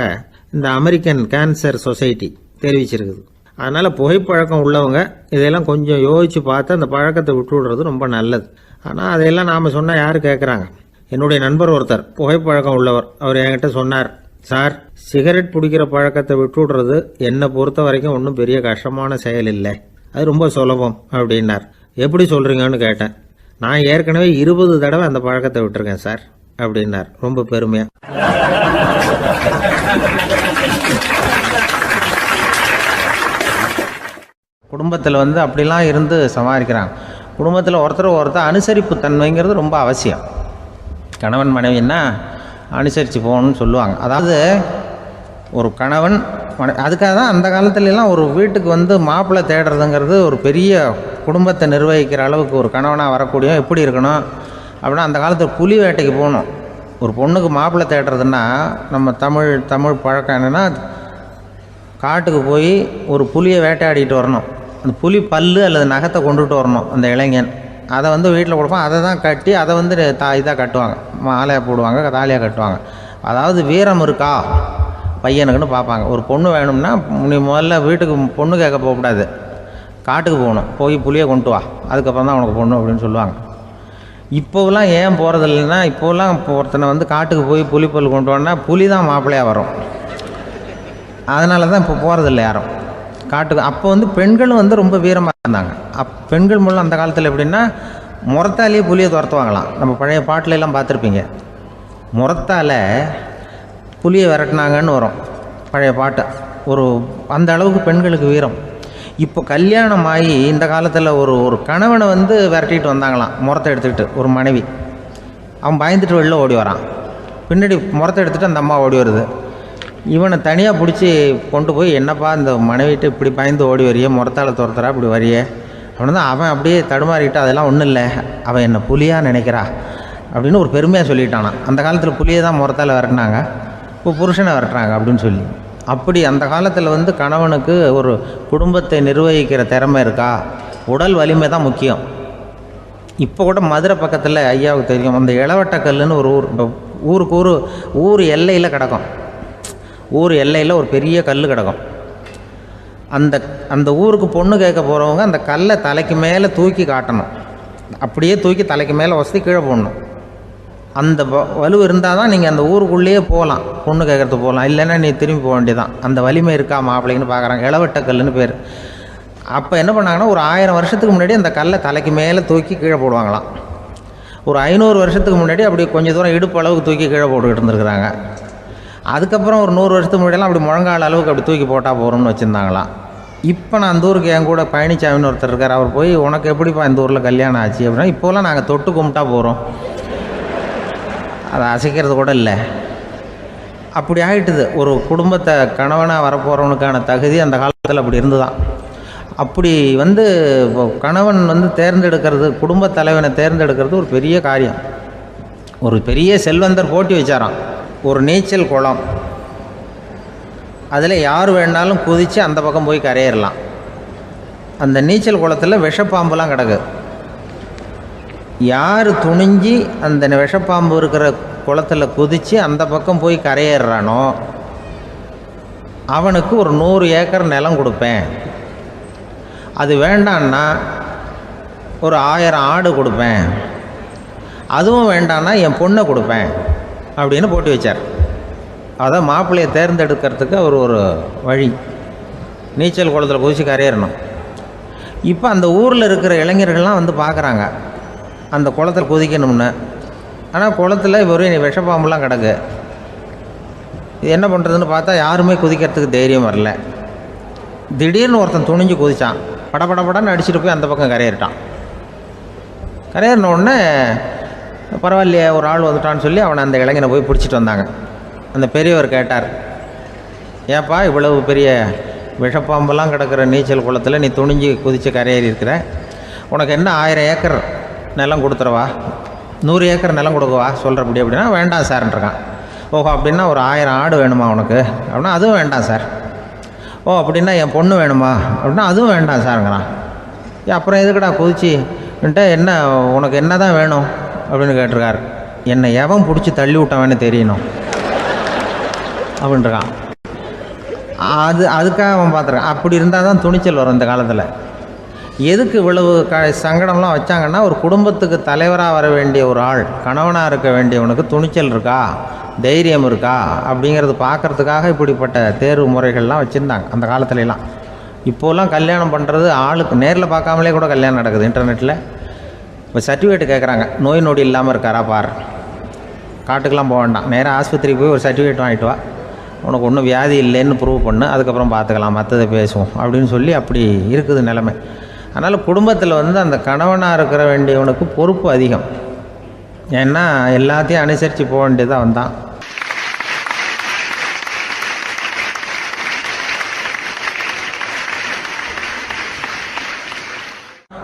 இந்த அமெரிக்கன் கேன்சர் சொசைட்டி தெரிவிச்சிருக்குது. அதனால புகைப்பழக்கம் உள்ளவங்க இதையெல்லாம் கொஞ்சம் யோசிச்சு பார்த்து அந்த பழக்கத்தை விட்டு விடுறது ரொம்ப நல்லது. ஆனால் அதையெல்லாம் நாம் சொன்னால் யார் கேட்குறாங்க? என்னுடைய நண்பர் ஒருத்தர் புகைப்பழக்கம் உள்ளவர், அவர் என்கிட்ட சொன்னார், சார் சிகரெட் பிடிக்கிற பழக்கத்தை விட்டு விடுறது என்னை பொறுத்த வரைக்கும் ஒன்றும் பெரிய கஷ்டமான செயல் இல்லை, அது ரொம்ப சுலபம் அப்படின்னார். எப்படி சொல்கிறீங்கன்னு கேட்டேன். நான் ஏற்கனவே 20 தடவை அந்த பழக்கத்தை விட்டுருக்கேன் சார் அப்படின்னார் ரொம்ப பெருமையாக. குடும்பத்தில் அப்படிலாம் இருந்து சமாளிக்கிறாங்க. குடும்பத்தில் ஒருத்தர் அனுசரிப்பு தன்மைங்கிறது ரொம்ப அவசியம். கணவன் மனைவின்னா அனுசரித்து போகணும்னு சொல்லுவாங்க. அதாவது ஒரு கணவன் அதுக்காக தான் அந்த காலத்துலலாம் ஒரு வீட்டுக்கு மாப்பிள்ளை தேடுறதுங்கிறது ஒரு பெரிய குடும்பத்தை நிர்வகிக்கிற அளவுக்கு ஒரு கணவனாக வரக்கூடிய எப்படி இருக்கணும் அப்படின்னா, அந்த காலத்தில் புலி வேட்டைக்கு போகணும். ஒரு பொண்ணுக்கு மாப்பிள்ளை தேடுறதுன்னா நம்ம தமிழ் பழக்கம் என்னென்னா, காட்டுக்கு போய் ஒரு புலியை வேட்டையாடிட்டு வரணும். அந்த புலி பல்லு அல்லது நகத்தை கொண்டுட்டு வரணும் அந்த இளைஞன். அதை வீட்டில் கொடுப்பான். அதை தான் கட்டி அதை இதாக கட்டுவாங்க, மாலையாக போடுவாங்க, தாலியாக கட்டுவாங்க. அதாவது வீரம் இருக்கா பையனுக்குன்னு பார்ப்பாங்க. ஒரு பொண்ணு வேணும்னா நீ முதல்ல வீட்டுக்கு பொண்ணு கேட்க போகக்கூடாது, காட்டுக்கு போகணும், போய் புளியை கொண்டு வா, அதுக்கப்புறம் தான் உனக்கு பொண்ணு அப்படின்னு சொல்லுவாங்க. இப்போவெல்லாம் ஏன் போகிறது இல்லைன்னா, இப்போலாம் ஒருத்தனை காட்டுக்கு போய் புலிப்பல் கொண்டு வானா புலி தான் மாப்பிள்ளையாக வரும். அதனால தான் இப்போ போகிறதில்ல யாரும் காட்டுக்கு. அப்போ பெண்களும் ரொம்ப வீரமாக இருந்தாங்க. பெண்கள் மூலம் அந்த காலத்தில் எப்படின்னா, முறத்தாலேயே புலியை துரத்துவாங்களாம். நம்ம பழைய பாட்டிலெல்லாம் பார்த்துருப்பீங்க, முறத்தால் புலியை விரட்டினாங்கன்னு வரும் பழைய பாட்டு. ஒரு அந்த அளவுக்கு பெண்களுக்கு வீரம். இப்போ கல்யாணம் ஆகி இந்த காலத்தில் ஒரு கணவனை விரட்டிட்டு வந்தாங்களாம் முறத்தை எடுத்துக்கிட்டு. ஒரு மனைவி அவன் பயந்துட்டு வெளில ஓடி வரான், பின்னாடி முறத்தை எடுத்துகிட்டு அந்த அம்மா ஓடி வருது. இவனை தனியாக பிடிச்சி கொண்டு போய், என்னப்பா இந்த மனைவிட்டு இப்படி பயந்து ஓடி வரையே, முறத்தால் துரத்துறா இப்படி வரையே அப்படின்னு தான் அவன் அப்படியே தடுமாறிக்கிட்டு, அதெல்லாம் ஒன்றும் இல்லை, அவன் என்னை புலியாக நினைக்கிறா அப்படின்னு ஒரு பெருமையாக சொல்லிட்டானான். அந்த காலத்தில் புலியை தான் முறத்தால் விரட்டினாங்க, இப்போ புருஷனை விரட்டுறாங்க அப்படின்னு சொல்லி. அப்படி அந்த காலத்தில் கணவனுக்கு ஒரு குடும்பத்தை நிர்வகிக்கிற திறமை இருக்கா, உடல் வலிமை தான் முக்கியம். இப்போ கூட மதுரை பக்கத்தில் ஐயாவுக்கு தெரியும், அந்த இளவட்டக்கல்லுன்னு ஒரு ஊருக்கு ஊர் எல்லையில் கிடக்கும். ஊர் எல்லையில் ஒரு பெரிய கல் கிடக்கும். அந்த ஊருக்கு பொண்ணு கேட்க போகிறவங்க அந்த கல்லை தலைக்கு மேலே தூக்கி காட்டணும், அப்படியே தூக்கி தலைக்கு மேலே வசதி கீழே போடணும். அந்த வலு இருந்தால் தான் நீங்கள் அந்த ஊருக்குள்ளேயே போகலாம், பொண்ணு கேட்குறதுக்கு போகலாம். இல்லைன்னா நீ திரும்பி போக வேண்டியதான். அந்த வலிமை இருக்கா மாப்பிள்ளைன்னு பார்க்குறாங்க. இளவட்டக்கல்லுன்னு பேர். அப்போ என்ன பண்ணாங்கன்னா, ஒரு 1000 வருஷத்துக்கு முன்னாடி அந்த கல்லை தலைக்கு மேலே தூக்கி கீழே போடுவாங்களாம். ஒரு 500 வருஷத்துக்கு முன்னாடி அப்படி கொஞ்சம் தூரம் இடுப்பு அளவுக்கு தூக்கி கீழே போட்டுக்கிட்டு இருந்துருக்குறாங்க. அதுக்கப்புறம் ஒரு 100 வருஷத்துக்கு முன்னாடியெல்லாம் அப்படி முழங்கால் அளவுக்கு அப்படி தூக்கி போட்டால் போகிறோம்னு வச்சுருந்தாங்களாம். இப்போ நான் அந்த ஊருக்கு என் கூட பழனிசாமின்னு ஒருத்தர் இருக்கார். அவர் போய் உனக்கு எப்படிப்பா இந்த ஊரில் கல்யாணம் ஆச்சு அப்படின்னா, இப்போலாம் நாங்கள் தொட்டு கும்பிட்டா போகிறோம், அதை அசைக்கிறது கூட இல்லை. அப்படி ஆகிட்டுது. ஒரு குடும்பத்தை கணவனாக வரப்போகிறவனுக்கான தகுதி அந்த காலத்தில் அப்படி இருந்துதான். அப்படி கணவன் தேர்ந்தெடுக்கிறது, குடும்ப தலைவனை தேர்ந்தெடுக்கிறது ஒரு பெரிய காரியம். ஒரு பெரிய செல்வந்தர் போட்டி வச்சாராம். ஒரு நீச்சல் குளம், அதில் யார் வேணாலும் குதித்து அந்த பக்கம் போய் கரையேறலாம். அந்த நீச்சல் குளத்தில் விஷப்பாம்புலாம் கிடக்கு. யார் துணிஞ்சி அந்த விஷப்பாம்பு இருக்கிற குளத்தில் குதித்து அந்த பக்கம் போய் கரையேறானோ அவனுக்கு ஒரு 100 ஏக்கர் நிலம் கொடுப்பேன். அது வேண்டான்னா ஒரு 1000 ஆடு கொடுப்பேன். அதுவும் வேண்டான்னா என் பொண்ணை கொடுப்பேன் அப்படின்னு போட்டி வச்சார். அதான் மாப்பிள்ளையை தேர்ந்தெடுக்கிறதுக்கு அவர் ஒரு வழி, நீச்சல் குளத்தில் குதித்து கரையேறணும். இப்போ அந்த ஊரில் இருக்கிற இளைஞர்கள்லாம் பார்க்குறாங்க அந்த குளத்தில் குதிக்கணும்னு. ஆனால் குளத்தில் வெறும் விஷப்பாம்புலாம் கிடக்கு. இது என்ன பண்ணுறதுன்னு பார்த்தா யாருமே குதிக்கிறதுக்கு தைரியம் வரல. திடீர்னு ஒருத்தன் துணிஞ்சு குதித்தான். படபடன்னு அடிச்சுட்டு போய் அந்த பக்கம் கரையேறிட்டான். கரையேறின உடனே பரவாயில்லையே ஒரு ஆள் வந்துட்டான்னு சொல்லி அவனை அந்த இளைஞனை போய் பிடிச்சிட்டு வந்தாங்க. அந்த பெரியவர் கேட்டார், ஏப்பா இவ்வளவு பெரிய விஷப்பாம்பெல்லாம் கிடக்கிற நீச்சல் குளத்தில் நீ துணிஞ்சு குதித்து கரையேறி இருக்கிற, உனக்கு என்ன 1000 ஏக்கர் நிலம் கொடுத்துறவா, 100 ஏக்கர் நிலம் கொடுக்கவா சொல்கிறப்படி அப்படின்னா, வேண்டாம் சார்ன்றான். ஓஹோ அப்படின்னா ஒரு 1000 ஆடு வேணுமா உனக்கு அப்படின்னா, அதுவும் வேண்டாம் சார். ஓ அப்படின்னா என் பொண்ணு வேணுமா அப்படின்னா, அதுவும் வேண்டாம் சாருங்கிறான். அப்புறம் எதுக்குடா குதிச்சுன்ட்டு என்ன உனக்கு என்ன தான் வேணும் அப்படின்னு கேட்டிருக்கார். என்னை எவன் பிடிச்சி தள்ளி விட்டவன்னு தெரியணும் அப்படின்றான். அதுக்காக அவன் பார்த்துருக்கான். அப்படி இருந்தால் தான் துணிச்சல் வரும் இந்த காலத்தில். எதுக்கு இவ்வளவு சங்கடம்லாம் வச்சாங்கன்னா, ஒரு குடும்பத்துக்கு தலைவராக வர வேண்டிய ஒரு ஆள், கணவனாக இருக்க வேண்டியவனுக்கு துணிச்சல் இருக்கா, தைரியம் இருக்கா அப்படிங்கிறது பார்க்குறதுக்காக இப்படிப்பட்ட தேர்வு முறைகள்லாம் வச்சுருந்தாங்க அந்த காலத்துலலாம். இப்போலாம் கல்யாணம் பண்ணுறது ஆளுக்கு நேரில் பார்க்காமலே கூட கல்யாணம் நடக்குது இன்டர்நெட்டில். இப்போ சர்டிஃபிகேட் கேட்குறாங்க, நோய் நொடி இல்லாமல் இருக்காரா பார். காட்டுக்கெலாம் போக வேண்டாம், நேராக ஆஸ்பத்திரிக்கு போய் ஒரு சர்டிஃபிகேட் வாங்கிட்டு வா, உனக்கு ஒன்றும் வியாதி இல்லைன்னு ப்ரூவ் பண்ணு, அதுக்கப்புறம் பார்த்துக்கலாம், மற்றதை பேசுவோம் அப்படின்னு சொல்லி அப்படி இருக்குது நிலைமை. அதனால் குடும்பத்தில் அந்த கணவனாக இருக்கிற வேண்டியவனுக்கு பொறுப்பு அதிகம். ஏன்னா எல்லாத்தையும் அனுசரித்து போக வேண்டியதாக வந்தான்.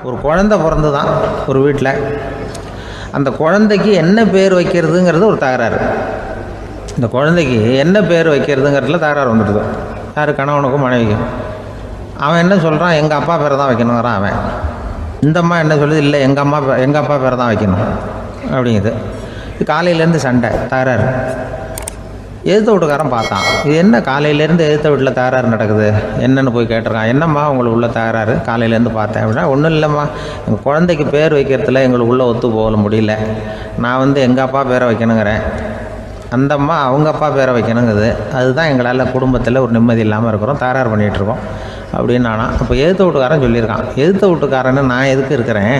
ஒரு குழந்தை பிறந்து தான் ஒரு வீட்டில். அந்த குழந்தைக்கு என்ன பேர் வைக்கிறதுங்கிறது ஒரு தகராறு. இந்த குழந்தைக்கு என்ன பேர் வைக்கிறதுங்கிறதுல தகராறு வந்துடுது. யார்? கணவனுக்கும் மனைவிக்கும். அவன் என்ன சொல்கிறான், எங்கள் அப்பா பேரை தான் வைக்கணுங்கிறான் அவன். இந்த அம்மா என்ன சொல்லுது, இல்லை எங்கள் அப்பா பேரை தான் வைக்கணும் அப்படிங்குது. இது காலையிலேருந்து சண்டை, தகராறு. எதிர்த்த வீட்டுக்காரன் பார்த்தான், இது என்ன காலையிலேருந்து எதிர்த்த வீட்டில் தகராறு நடக்குது, என்னென்னு போய் கேட்டிருக்கான். என்னம்மா உங்களுக்கு உள்ள தகராறு, காலையிலேருந்து பார்த்தேன் அப்படின்னா, ஒன்றும் இல்லைம்மா, எங்கள் குழந்தைக்கு பேர் வைக்கிறதுல எங்களுக்கு உள்ளே ஒத்து போக முடியல, நான் எங்கள் அப்பா பேரை வைக்கணுங்கிறேன், அந்த அம்மா அவங்க அப்பா பேரை வைக்கணுங்குது, அதுதான் எங்களால் குடும்பத்தில் ஒரு நிம்மதி இல்லாமல் இருக்கிறோம், தகராறு பண்ணிகிட்ருக்கோம் அப்படின்னு நானா. அப்போ எதிர்த்த வீட்டுக்காரன் சொல்லியிருக்கான், எதிர்த்த வீட்டுக்காரன்னு நான் எதுக்கு இருக்கிறேன்,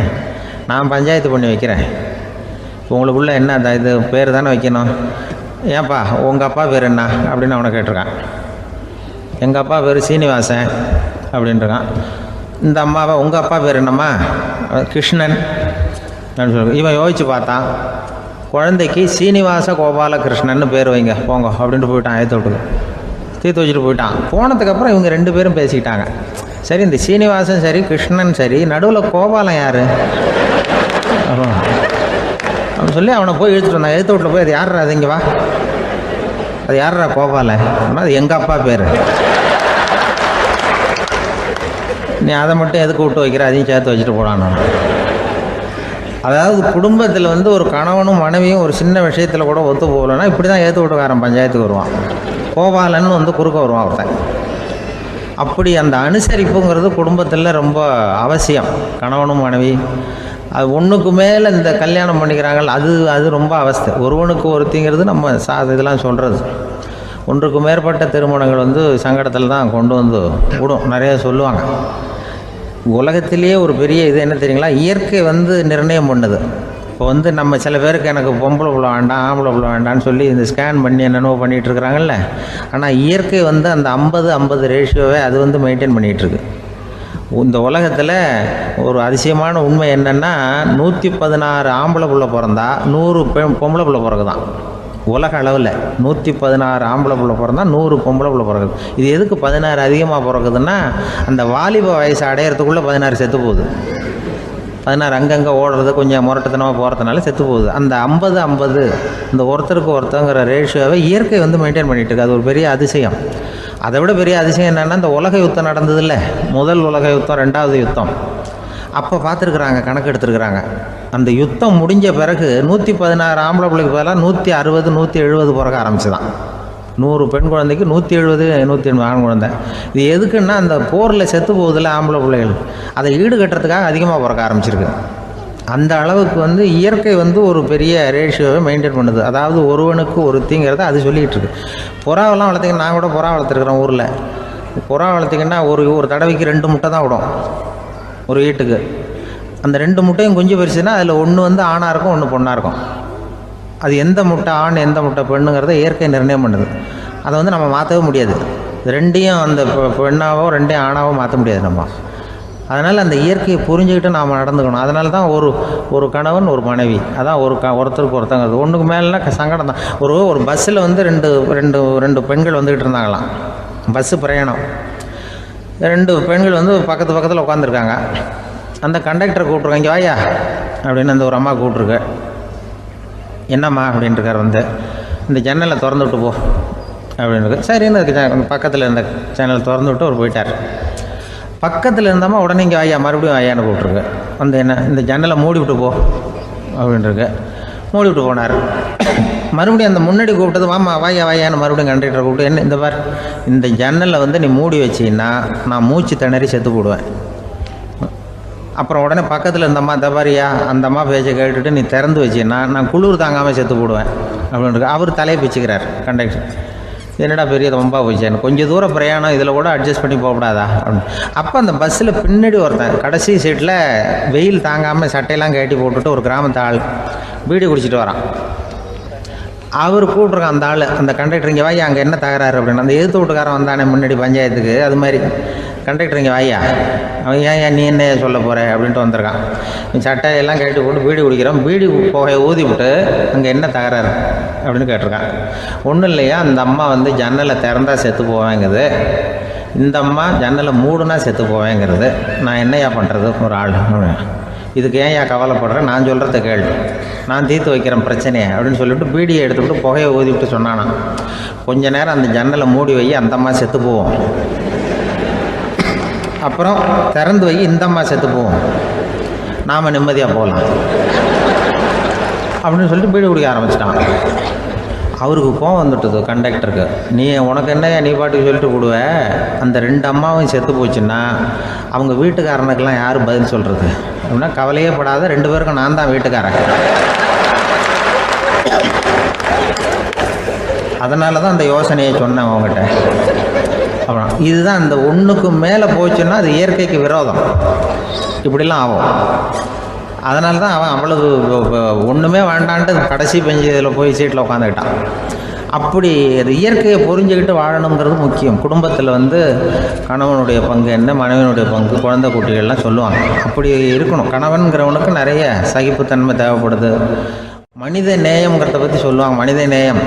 நான் பஞ்சாயத்து பண்ணி வைக்கிறேன், உங்களுக்குள்ளே என்ன இது பேர் தானே வைக்கணும், ஏன்ப்பா உங்கள் அப்பா பேர் என்ன அப்படின்னு அவனை கேட்டிருக்கான். எங்கள் அப்பா பேர் சீனிவாசன் அப்படின்ட்டுருக்கான். இந்த அம்மாவை உங்கள் அப்பா பேர் என்னம்மா, கிருஷ்ணன் அப்படின்னு சொல்லி இவன் யோசித்து பார்த்தான். குழந்தைக்கு சீனிவாச கோபாலகிருஷ்ணன்னு பேர் வைங்க போங்க அப்படின்ட்டு போயிட்டான். ஏற்ற விட்டுக்கு தீர்த்து வச்சுட்டு போயிட்டான். போனதுக்கப்புறம் இவங்க 2 பேரும் பேசிக்கிட்டாங்க. சரி, இந்த சீனிவாசன் சரி, கிருஷ்ணன் சரி, நடுவில் கோபாலம் யார் அப்படின்னு சொல்லி அவனை போய் இழுத்துட்டு வந்தான். எழுத்து வீட்டில் போய் அது யார்ரா, அது இங்கே வா, அது யார்ரா கோபால, அது எங்கள் அப்பா பேர், நீ அதை மட்டும் எதுக்கு விட்டு வைக்கிற, அதையும் சேர்த்து வச்சுட்டு போடான்னு. அதாவது குடும்பத்தில் ஒரு கணவனும் மனைவியும் ஒரு சின்ன விஷயத்தில் கூட ஒத்து போகலைன்னா இப்படி தான் ஏற்று வீட்டுக்காரன் பஞ்சாயத்துக்கு வருவான், கோபாலன்னு குறுக்க வருவான் ஒருத்தன். அப்படி அந்த அனுசரிப்புங்கிறது குடும்பத்தில் ரொம்ப அவசியம். கணவனும் மனைவி அது ஒன்றுக்கு மேலே இந்த கல்யாணம் பண்ணிக்கிறாங்க, அது ரொம்ப அவஸ்தை. ஒருவனுக்கு ஒருத்திங்கிறது நம்ம இதெல்லாம் சொல்கிறது. ஒன்றுக்கு மேற்பட்ட திருமணங்கள் சங்கடத்தில் தான் கொண்டு விடும். நிறைய சொல்லுவாங்க. உலகத்திலேயே ஒரு பெரிய இது என்ன தெரியுங்களா, இயற்கை நிர்ணயம் பண்ணுது. இப்போ நம்ம சில பேருக்கு எனக்கு பொம்பளை புள்ள வேண்டாம் ஆம்பளை புள்ள வேண்டான்னு சொல்லி இந்த ஸ்கேன் பண்ணி என்னென்னவோ பண்ணிகிட்டு இருக்கிறாங்கல்ல. ஆனால் இயற்கை அந்த 50-50 ரேஷியோவை அது மெயின்டைன் பண்ணிகிட்ருக்கு. இந்த உலகத்தில் ஒரு அதிசயமான உண்மை என்னென்னா 116 ஆம்பளை புள்ள பிறந்தா 100 பொம்பளை புள்ள பிறகுதான். உலக அளவில் 116 ஆம்பளை புள்ள பிறந்தா 100 பொம்பளை புள்ள பிறகுது. இது எதுக்கு 16 அதிகமாக பிறகுதுன்னா அந்த வாலிப வயசு அடையிறதுக்குள்ளே 16 செத்து போகுது. 16 அங்கங்கே ஓடுறது கொஞ்சம் முரட்டுத்தனமாக போகிறதுனால செத்து போகுது. அந்த 50-50 இந்த ஒருத்தருக்கு ஒருத்தங்கிற ரேஷியோவை இயற்கை மெயின்டைன் பண்ணிகிட்டு இருக்கு. அது ஒரு பெரிய அதிசயம். அதை விட பெரிய அதிசயம் என்னென்னா இந்த உலக யுத்தம் நடந்ததில்ல, முதல் உலக யுத்தம், 2வது யுத்தம், அப்போ பார்த்துருக்குறாங்க, கணக்கு எடுத்துருக்குறாங்க. அந்த யுத்தம் முடிஞ்ச பிறகு 116 ஆம்பளை பிள்ளைக்கு பதிலாக 160 170 பிறக்க ஆரம்பிச்சுதான். 100 பெண் குழந்தைக்கு 170 180 ஆண் குழந்தை. இது எதுக்குன்னா அந்த போரில் செத்து போகுதில்ல ஆம்பளை பிள்ளைகள், அதை ஈடுகட்டுறதுக்காக அதிகமாக பிறக்க ஆரம்பிச்சிருக்கு. அந்த அளவுக்கு இயற்கை ஒரு பெரிய ரேஷியோவை மெயின்டைன் பண்ணுது. அதாவது ஒருவனுக்கு ஒருத்திங்கிறத அது சொல்லிகிட்டு இருக்கு. புறாவெல்லாம் வளர்த்திங்கன்னா, நான் கூட புறா வளர்த்துருக்குறேன் ஊரில். புறா வளர்த்திங்கன்னா ஒரு தடவைக்கு 2 முட்டை தான் விடும் ஒரு வீட்டுக்கு. அந்த 2 முட்டையும் குஞ்சு பறிச்சுன்னா அதில் ஒன்று ஆணாக இருக்கும், ஒன்று பொண்ணாக இருக்கும். அது எந்த முட்டை ஆண் எந்த முட்டை பெண்ணுங்கிறத இயற்கை நிர்ணயம் பண்ணுது. அதை நம்ம மாற்றவே முடியாது. ரெண்டையும் அந்த பெண்ணாவோ 2 ஆணாவோ மாற்ற முடியாது நம்ம. அதனால் அந்த இயற்கையை புரிஞ்சுக்கிட்டு நாம் நடந்துக்கணும். அதனால தான் ஒரு கணவன் ஒரு மனைவி, அதான் ஒருத்தருக்கு ஒருத்தங்கிறது. ஒன்றுக்கு மேலேனா சங்கடம் தான். ஒரு பஸ்ஸில் ரெண்டு பெண்கள் வந்துக்கிட்டு இருந்தாங்களாம். பஸ்ஸு பிரயாணம். 2 பெண்கள் பக்கத்து பக்கத்தில் உட்காந்துருக்காங்க. அந்த கண்டக்டரை கூப்பிட்ருக்காங்க, இங்கே வாயா அப்படின்னு அந்த ஒரு அம்மா கூப்பிட்ருக்கு. என்னம்மா அப்படின்ட்டுருக்கார். இந்த ஜன்னலை திறந்து விட்டு போ அப்படின்னு. சரின்னு அதுக்கு பக்கத்தில் இருந்த ஜன்னலை திறந்து விட்டு அவர் போயிட்டார். பக்கத்தில் இருந்தம்மா உடனே இங்கே வாயா மறுபடியும் வாயான்னு கூப்பிட்ருக்கு. என்ன இந்த ஜன்னலை மூடி விட்டு போ அப்படின்ட்டுருக்கு. மூடி விட்டு போனார். மறுபடியும் அந்த முன்னாடி கூப்பிட்டது வாமா வாயான்னு மறுபடியும் கண்டக்டரை கூப்பிட்டு, என்ன இந்த பார், இந்த ஜன்னலை நீ மூடி வச்சின்னா நான் மூச்சு திணறி செத்து போடுவேன். அப்புறம் உடனே பக்கத்தில் இருந்தம்மா தபாரியா அந்த அம்மா பேச்சை கேட்டுட்டு நீ திறந்து வச்சின்னா நான் குளிர் தாங்காமல் செத்து போடுவேன் அப்படின்ட்டு அவர் தலையை பிச்சுக்கிறார் கண்டக்டர். என்னடா பெரிய ரொம்ப போச்சு, கொஞ்சம் தூரம் பிரயாணம், இதில் கூட அட்ஜஸ்ட் பண்ணி போகக்கூடாதா அப்படின்னு. அப்போ அந்த பஸ்ஸில் பின்னாடி ஒருத்தன் கடைசி சீட்டில் வெயில் தாங்காமல் சட்டையெல்லாம் கட்டி போட்டுட்டு ஒரு கிராமத்து ஆள் பீடி குடிச்சிட்டு வரான். அவர் கூப்பிட்ருக்கான் அந்த ஆள், அந்த கண்டக்டர், இங்கே வாயா அங்கே என்ன தகராறு அப்படின்னு. அந்த எதிர்த்து வீட்டுக்காரன் வந்தானே முன்னாடி பஞ்சாயத்துக்கு, அது மாதிரி கண்டக்டர் இங்கே வாயா, அவன் ஏன் நீ என்ன சொல்ல போகிற அப்படின்ட்டு வந்திருக்கான். சட்டையெல்லாம் கட்டி போட்டு பீடி குடிக்கிறான். பீடி புகையை ஊதி விட்டு அங்கே என்ன தகராறு அப்படின்னு கேட்டிருக்கான். ஒன்றும் இல்லையா, அந்த அம்மா ஜன்னலை திறந்தா செத்து போவேங்கிறது, இந்த அம்மா ஜன்னலை மூடுனா செத்து போவேங்கிறது, நான் என்னையா பண்ணுறது ஒரு ஆள், இதுக்கு ஏன் கவலைப்படுறேன், நான் சொல்கிறத கேள்வி, நான் தீர்த்து வைக்கிறேன் பிரச்சனையை அப்படின்னு சொல்லிவிட்டு பீடியை எடுத்துக்கிட்டு புகையை ஊதி விட்டு சொன்னானா, கொஞ்ச நேரம் அந்த ஜன்னலை மூடி வை, அந்த அம்மா செத்து போவோம், அப்புறம் திறந்து வை, இந்த அம்மா செத்து போவோம், நாம் நிம்மதியாக போகலாம் அப்படின்னு சொல்லிட்டு பீடி குடிக்க ஆரம்பிச்சிட்டான். அவருக்கு கோவம் வந்துட்டுது கண்டக்டருக்கு. உனக்கு என்னையா நீ பாட்டுக்கு சொல்லிட்டு கொடுவ, அந்த 2 அம்மாவும் செத்து போச்சுன்னா அவங்க வீட்டுக்காரனுக்கெல்லாம் யார் பதில் சொல்கிறது அப்படின்னா, கவலையே படாத, 2 பேருக்கும் நான் தான் வீட்டுக்காரன். அதனால தான் அந்த யோசனையை சொன்னேன் அவங்ககிட்ட. அப்புறம் இதுதான் இந்த ஒன்றுக்கு மேலே போச்சுன்னா அது இயற்கைக்கு விரோதம், இப்படிலாம் ஆகும். அதனால தான் அவன் அவ்வளவு ஒன்றுமே வேண்டான்ட்டு கடைசி பெஞ்சு இதில் போய் சீட்டில் உட்காந்துக்கிட்டான். அப்படி இயற்கையை புரிஞ்சுக்கிட்டு வாழணுங்கிறது முக்கியம். குடும்பத்தில் கணவனுடைய பங்கு என்ன, மனைவியினுடைய பங்கு, குழந்தை குட்டிகள்லாம் சொல்லுவாங்க. அப்படி இருக்கணும். கணவன்கிறவனுக்கு நிறைய சகிப்புத்தன்மை தேவைப்படுது. மனித நேயம்ங்கிறத பற்றி சொல்லுவாங்க. மனித நேயம்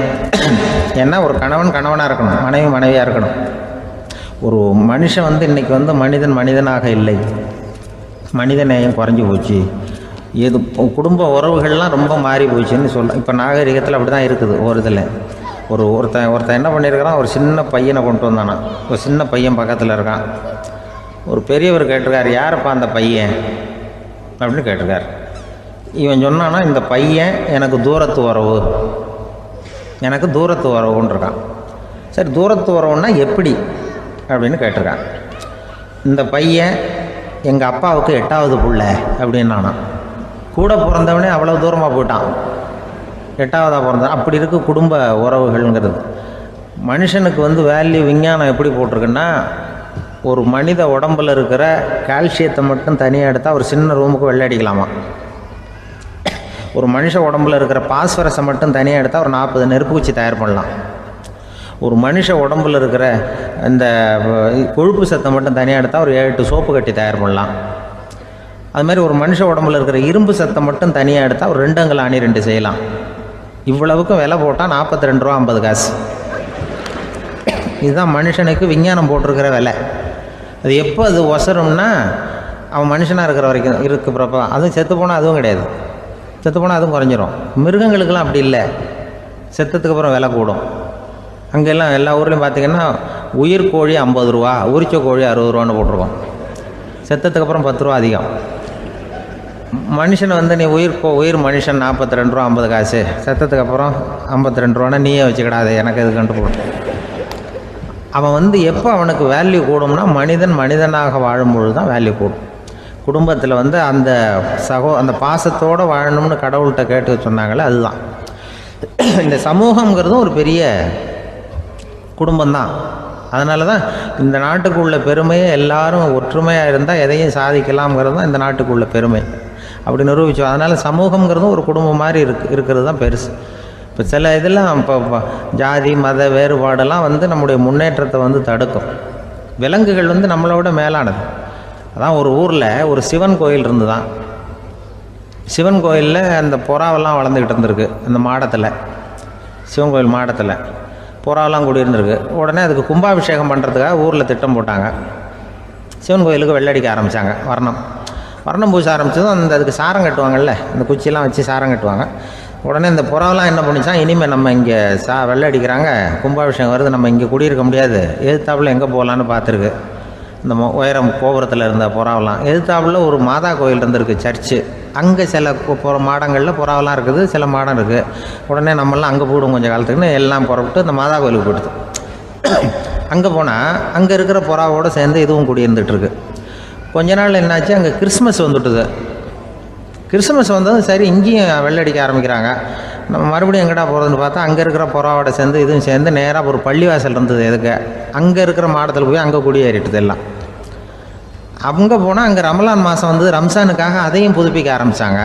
ஏன்னா ஒரு கணவன் கணவனாக இருக்கணும், மனைவி மனைவியாக இருக்கணும். ஒரு மனுஷன் இன்றைக்கி மனிதனாக இல்லை, மனித நேயம் குறைஞ்சி போச்சு, எது குடும்ப உறவுகள்லாம் ரொம்ப மாறி போச்சுன்னு சொல்லலாம். இப்போ நாகரிகத்தில் அப்படி தான் இருக்குது. ஒரு இதில் ஒருத்தன் என்ன பண்ணியிருக்கிறான், ஒரு சின்ன பையனை கொண்டு வந்தானா, ஒரு சின்ன பையன் பக்கத்தில் இருக்கான். ஒரு பெரியவர் கேட்டிருக்கார், யாரப்பா அந்த பையன் அப்படின்னு கேட்டிருக்கார். இவன் சொன்னான்னா, இந்த பையன் எனக்கு தூரத்து உறவுன்னு இருக்கான். சரி, தூரத்து உறவுன்னா எப்படி அப்படின்னு கேட்டிருக்கான். இந்த பையன் எங்கள் அப்பாவுக்கு 8வது புள்ள அப்படின்னானா. கூட பிறந்தவனே அவ்வளோ தூரமாக போயிட்டான், 8வதாக பிறந்தான். அப்படி இருக்க குடும்ப உறவுகள்ங்கிறது. மனுஷனுக்கு வேல்யூ விஞ்ஞானம் எப்படி போட்டிருக்குன்னா, ஒரு மனித உடம்பில் இருக்கிற கால்சியத்தை மட்டும் தனியாக எடுத்தால் ஒரு சின்ன ரூமுக்கு வெள்ளை அடிக்கலாமா. ஒரு மனுஷ உடம்புல இருக்கிற பாஸ்பரஸை மட்டும் தனியாக எடுத்தால் ஒரு 40 நெருப்பு குச்சி தயார் பண்ணலாம். ஒரு மனுஷ உடம்புல இருக்கிற இந்த கொழுப்பு சத்தை மட்டும் தனியாக எடுத்தால் ஒரு 7 சோப்பு கட்டி தயார் பண்ணலாம். அது மாதிரி ஒரு மனுஷ உடம்புல இருக்கிற இரும்பு சத்தை மட்டும் தனியாக எடுத்தால் ஒரு 2 அங்குல ஆணி 2 செய்யலாம். இவ்வளவுக்கும் விலை போட்டால் 42 ரூபா 50 காசு. இதுதான் மனுஷனுக்கு விஞ்ஞானம் போட்டிருக்கிற விலை. அது எப்போ அது ஒசரும்னா அவன் மனுஷனாக இருக்கிற வரைக்கும் இருக்கிறப்ப. அதுவும் செத்து போனால் அதுவும் கிடையாது, செத்து போனால் அதுவும் குறைஞ்சிரும். மிருகங்களுக்கெல்லாம் அப்படி இல்லை, செத்ததுக்கு அப்புறம் விலை கூடும். அங்கெல்லாம் எல்லா ஊர்லேயும் பார்த்திங்கன்னா உயிர் கோழி 50 ரூபா, உரிச்ச கோழி 60 ரூபான்னு போட்டிருக்கோம். செத்ததுக்கு அப்புறம் 10 ரூபா அதிகம். மனுஷனை வந்து நீ உயிர் மனுஷன் 42 ரூபா 50 காசு, செத்ததுக்கு அப்புறம் 52 ரூபான்னா நீயே வச்சுக்கிடாது, எனக்கு இது கண்டு போடும். அவன் வந்து எப்போ அவனுக்கு வேல்யூ கூடும்னா மனிதனாக வாழும்பொழுது தான் வேல்யூ கூடும். குடும்பத்தில் வந்து அந்த பாசத்தோடு வாழணும்னு கடவுள்கிட்ட கேட்டு சொன்னாங்களே, அதுதான் இந்த சமூகங்கிறதும் ஒரு பெரிய குடும்பம்தான். அதனால தான் இந்த நாட்டுக்குள்ள பெருமையை எல்லாரும் ஒற்றுமையாக இருந்தால் எதையும் சாதிக்கலாம்ங்கிறது தான் இந்த நாட்டுக்குள்ள பெருமை. அப்படி நிரூபித்தோம். அதனால் சமூகங்கிறதும் ஒரு குடும்பம் மாதிரி இருக்கிறது தான் பெருசு. இப்போ சில இதெல்லாம் இப்போ ஜாதி மத வேறுபாடெல்லாம் வந்து நம்முடைய முன்னேற்றத்தை வந்து தடுக்கும். விலங்குகள் வந்து நம்மளோட மேலானது. அதான் ஒரு ஊரில் ஒரு சிவன் கோயில் இருந்து தான், சிவன் கோயிலில் அந்த புறாவெல்லாம் வளர்ந்துக்கிட்டு இருந்திருக்கு. அந்த மாடத்தில், சிவன் கோயில் மாடத்தில் புறாவெல்லாம் கூடியிருந்திருக்கு. உடனே அதுக்கு கும்பாபிஷேகம் பண்ணுறதுக்காக ஊரில் திட்டம் போட்டாங்க. சிவன் கோயிலுக்கு வெள்ளடிக்க ஆரம்பித்தாங்க. வர்ணம் பூச ஆரம்பித்ததும் அதுக்கு சாரம் கட்டுவாங்கள்ல, அந்த குச்சியெல்லாம் வச்சு சாரம் கட்டுவாங்க. உடனே இந்த புறாவெல்லாம் என்ன பண்ணிச்சான், இனிமேல் நம்ம இங்கே வெள்ளை அடிக்கிறாங்க, கும்பாபிஷேகம் வருது, நம்ம இங்கே குடியிருக்க முடியாது, எதிர்த்தாப்புல எங்கே போகலான்னு பார்த்துருக்கு. இந்த உயரம் கோபுரத்தில் இருந்த புறாவெல்லாம் எதிர்த்தாப்புல ஒரு மாதா கோயில் இருந்திருக்கு, சர்ச்சு. அங்கே சில மாடங்களில் புறாவெல்லாம் இருக்குது, சில மாடம் இருக்குது. உடனே நம்மளாம் அங்கே போய்டும் கொஞ்சம் காலத்துக்குன்னு எல்லாம் புறப்பட்டு இந்த மாதா கோயிலுக்கு போயிடுது. அங்கே போனால் அங்கே இருக்கிற புறாவோடு சேர்ந்து இதுவும் குடியிருந்துகிட்ருக்கு. கொஞ்ச நாள் என்னாச்சு, அங்கே கிறிஸ்மஸ் வந்துட்டுது. கிறிஸ்மஸ் வந்ததும் சரி இங்கேயும் வெள்ளடிக்க ஆரம்பிக்கிறாங்க. நம்ம மறுபடியும் எங்கடா போகிறதுன்னு பார்த்தா அங்கே இருக்கிற புறாவோட சேர்ந்து இதுவும் சேர்ந்து நேராக ஒரு பள்ளிவாசல் இருந்தது. எதுக்கு அங்கே இருக்கிற மாடத்தில் போய் அங்கே குடியேறிட்டுது எல்லாம். அங்கே போனால் அங்கே ரமலான் மாதம் வந்து ரம்ஜானுக்காக அதையும் புதுப்பிக்க ஆரம்பித்தாங்க.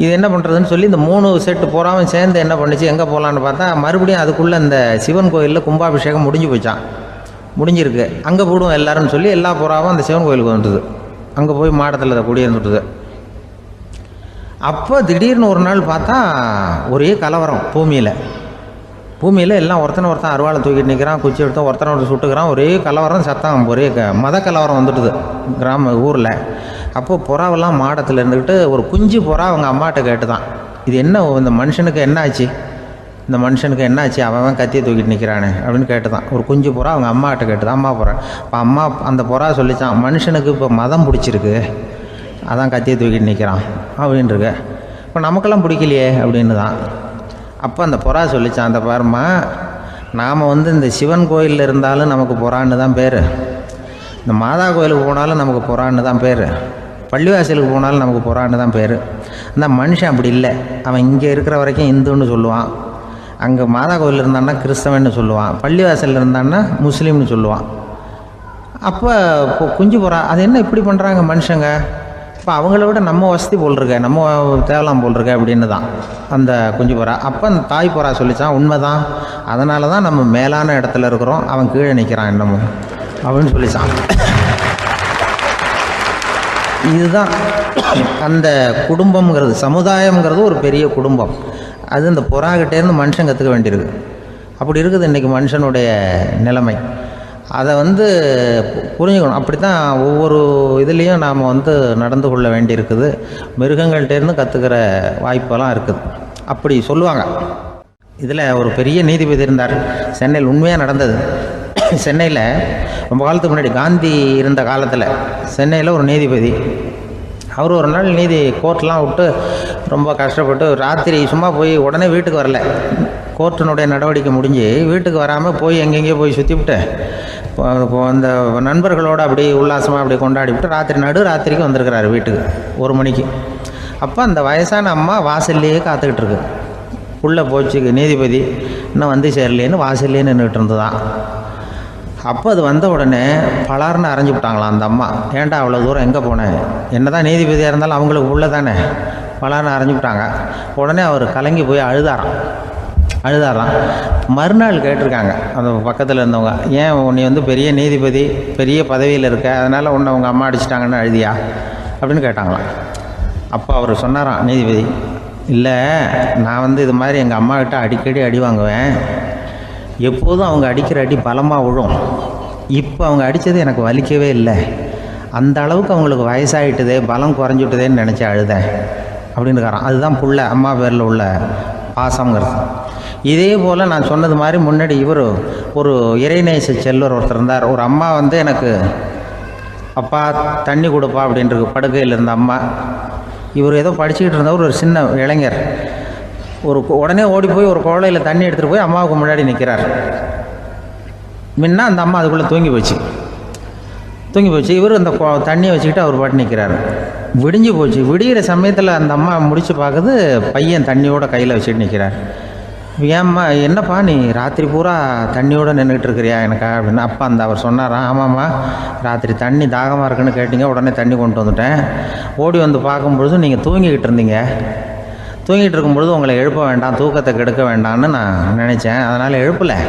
இது என்ன பண்ணுறதுன்னு சொல்லி இந்த 3 செட்டு புறாவும் சேர்ந்து என்ன பண்ணிச்சு, எங்கே போகலான்னு பார்த்தா மறுபடியும் அதுக்குள்ளே இந்த சிவன் கோயிலில் கும்பாபிஷேகம் முடிஞ்சிருக்கு. அங்கே போடுவோம் எல்லாருன்னு சொல்லி எல்லா புறாவும் அந்த சிவன் கோயிலுக்கு வந்துட்டுது. அங்கே போய் மாடத்தில் அதை குடியிருந்துட்டுது. அப்போ திடீர்னு ஒரு நாள் பார்த்தா ஒரே கலவரம் பூமியில் எல்லாம் ஒருத்தன் அருவாளை தூக்கிட்டு நிற்கிறான், குச்சி எடுத்து ஒருத்தனை சுட்டுக்கிறான். ஒரே கலவரம், சத்தம், ஒரே மத கலவரம் வந்துட்டுது ஊரில். அப்போது புறாவெல்லாம் மாடத்தில் இருந்துக்கிட்டு ஒரு குஞ்சு புறா அவங்க அம்மாட்ட கேட்டு தான், இது என்ன இந்த மனுஷனுக்கு என்ன ஆச்சு, அவன் கத்தியை தூக்கிட்டு நிற்கிறானே அப்படின்னு கேட்டு தான். ஒரு குஞ்சு புறா அவங்க அம்மாட்ட கேட்டு தான், அம்மா புறா. இப்போ அம்மா அந்த புறா சொல்லித்தான், மனுஷனுக்கு இப்போ மதம் பிடிச்சிருக்கு, அதான் கத்தியை தூக்கிட்டு நிற்கிறான் அப்படின்ருக்கு. இப்போ நமக்கெல்லாம் பிடிக்கலையே அப்படின்னு தான். அப்போ அந்த புறா சொல்லித்தான், அந்த பாருமா, நாம் வந்து இந்த சிவன் கோயிலில் இருந்தாலும் நமக்கு புறான்னு தான் பேர், இந்த மாதா கோயிலுக்கு போனாலும் நமக்கு புறான்னு தான் பேர், பள்ளிவாசலுக்கு போனாலும் நமக்கு புறான்னு தான் பேர். அந்த மனுஷன் அப்படி இல்லை. அவன் இங்கே இருக்கிற வரைக்கும் இந்துன்னு சொல்லுவான், அங்கே மாதா கோயில் இருந்தான்னா கிறிஸ்தவன்னு சொல்லுவான், பள்ளிவாசலில் இருந்தான்னா முஸ்லீம்னு சொல்லுவான். அப்போ குஞ்சு புறா அது என்ன இப்படி பண்ணுறாங்க மனுஷங்க, இப்போ அவங்கள விட நம்ம வசதி போல் இருக்க, நம்ம தேவலாம் போல் இருக்க அப்படின்னு தான் அந்த குஞ்சு புறா. அப்போ அந்த தாய் புறா சொல்லித்தான், உண்மைதான், அதனால தான் நம்ம மேலான இடத்துல இருக்கிறோம், அவன் கீழே நிற்கிறான் இன்னமும் அப்படின்னு சொல்லித்தான். இதுதான் அந்த குடும்பம்ங்கிறது, சமுதாயம்ங்கிறது ஒரு பெரிய குடும்பம். அது இந்த புறாக்கிட்டேருந்து மனுஷன் கற்றுக்க வேண்டியிருக்கு. அப்படி இருக்குது இன்றைக்கி மனுஷனுடைய நிலைமை. அதை வந்து புரிஞ்சுக்கணும். அப்படி தான் ஒவ்வொரு இதுலேயும் நாம் வந்து நடந்து கொள்ள வேண்டியிருக்குது. மிருகங்கள்டேருந்து கற்றுக்கிற வாய்ப்பெல்லாம் இருக்குது. அப்படி சொல்லுவாங்க. இதில் ஒரு பெரிய நீதிபதி இருந்தார், சென்னையில், உண்மையாக நடந்தது. சென்னையில் ரொம்ப காலத்துக்கு முன்னாடி காந்தி இருந்த காலத்தில் சென்னையில் ஒரு நீதிபதி, அவர் ஒரு நாள் கோர்ட்லாம் விட்டு ரொம்ப கஷ்டப்பட்டு ராத்திரி சும்மா போய் உடனே வீட்டுக்கு வரல. கோர்ட்டினுடைய நடவடிக்கை முடிஞ்சு வீட்டுக்கு வராமல் போய் எங்கெங்கேயோ போய் சுற்றிவிட்டு அந்த நண்பர்களோடு அப்படி உல்லாசமாக அப்படி கொண்டாடிவிட்டு ராத்திரிக்கு வந்திருக்கிறாரு வீட்டுக்கு 1 மணிக்கு. அப்போ அந்த வயசான அம்மா வாசல்லையே காத்துக்கிட்டு இருக்கு. உள்ளே போச்சு நீதிபதி இன்னும் வந்து சேரலேன்னு வாசல்லையே நின்றுட்டு இருந்துதான். அப்போ அது வந்த உடனே பலார்னு அரைஞ்சி விட்டாங்களாம் அந்த அம்மா. ஏன்டா அவ்வளோ தூரம் எங்கே போனேன், என்ன தான் நீதிபதியாக இருந்தாலும் அவங்களுக்கு உள்ள தானே, பலான்னு அரைஞ்சிவிட்டாங்க. உடனே அவர் கலங்கி போய் அழுதாராம். மறுநாள் கேட்டிருக்காங்க அந்த பக்கத்தில் இருந்தவங்க, ஏன் நீ வந்து பெரிய நீதிபதி, பெரிய பதவியில் இருக்க, அதனால் உன்னை உங்கள் அம்மா அடிச்சிட்டாங்கன்னு அழுதியா அப்படின்னு கேட்டாங்களாம். அப்போ அவர் சொன்னாராம் நீதிபதி, இல்லை நான் வந்து இது மாதிரி எங்கள் அம்மாக்கிட்ட அடிக்கடி அடி வாங்குவேன். எப்போதும் அவங்க அடிக்கிற அடி பலமாக விழும். இப்போ அவங்க அடித்தது எனக்கு வலிக்கவே இல்லை. அந்த அளவுக்கு அவங்களுக்கு வயசாகிட்டுதே, பலம் குறைஞ்சிட்டுதேன்னு நினச்சி அழுதேன் அப்படின்னுக்காரான். அதுதான் புள்ள அம்மா பேரில் உள்ள பாசங்கிறது. இதே போல் நான் சொன்னது மாதிரி முன்னாடி இவர் ஒரு இறைநேச செல்வர் ஒருத்தர் இருந்தார். ஒரு அம்மா வந்து எனக்கு அப்பா தண்ணி கொடுப்பா அப்படின்றது படுக்கையில் இருந்த அம்மா. இவர் ஏதோ படிச்சுக்கிட்டு இருந்தவர், ஒரு சின்ன இளைஞர். உடனே ஓடி போய் ஒரு குவளையில் தண்ணி எடுத்துகிட்டு போய் அம்மாவுக்கு முன்னாடி நிற்கிறார். முன்ன அந்த அம்மா அதுக்குள்ளே தூங்கி போச்சு. இவர் அந்த தண்ணியை வச்சுக்கிட்டு அவர் பாட்டு நிற்கிறார். விடிஞ்சு போச்சு. விடிகிற சமயத்தில் அந்த அம்மா முடிச்சு பார்க்குது, பையன் தண்ணியோட கையில் வச்சுட்டு நிற்கிறார். ஏம்மா என்னப்பா நீ ராத்திரி பூரா தண்ணியோடு நின்றுட்டு இருக்கிறியா எனக்கா அப்படின்னு. அப்பா அவர் சொன்னாராம், ஆமாம்மா ராத்திரி தண்ணி தாகமாக இருக்குன்னு கேட்டிங்க, உடனே தண்ணி கொண்டு வந்துட்டேன். ஓடி வந்து பார்க்கும்பொழுது நீங்கள் தூங்கிக்கிட்டு இருந்தீங்க. தூங்கிட்டு இருக்கும்பொழுது உங்களை எழுப்ப வேண்டாம், தூக்கத்தை கெடுக்க வேண்டாம்னு நான் நினச்சேன், அதனால் எழுப்பலை.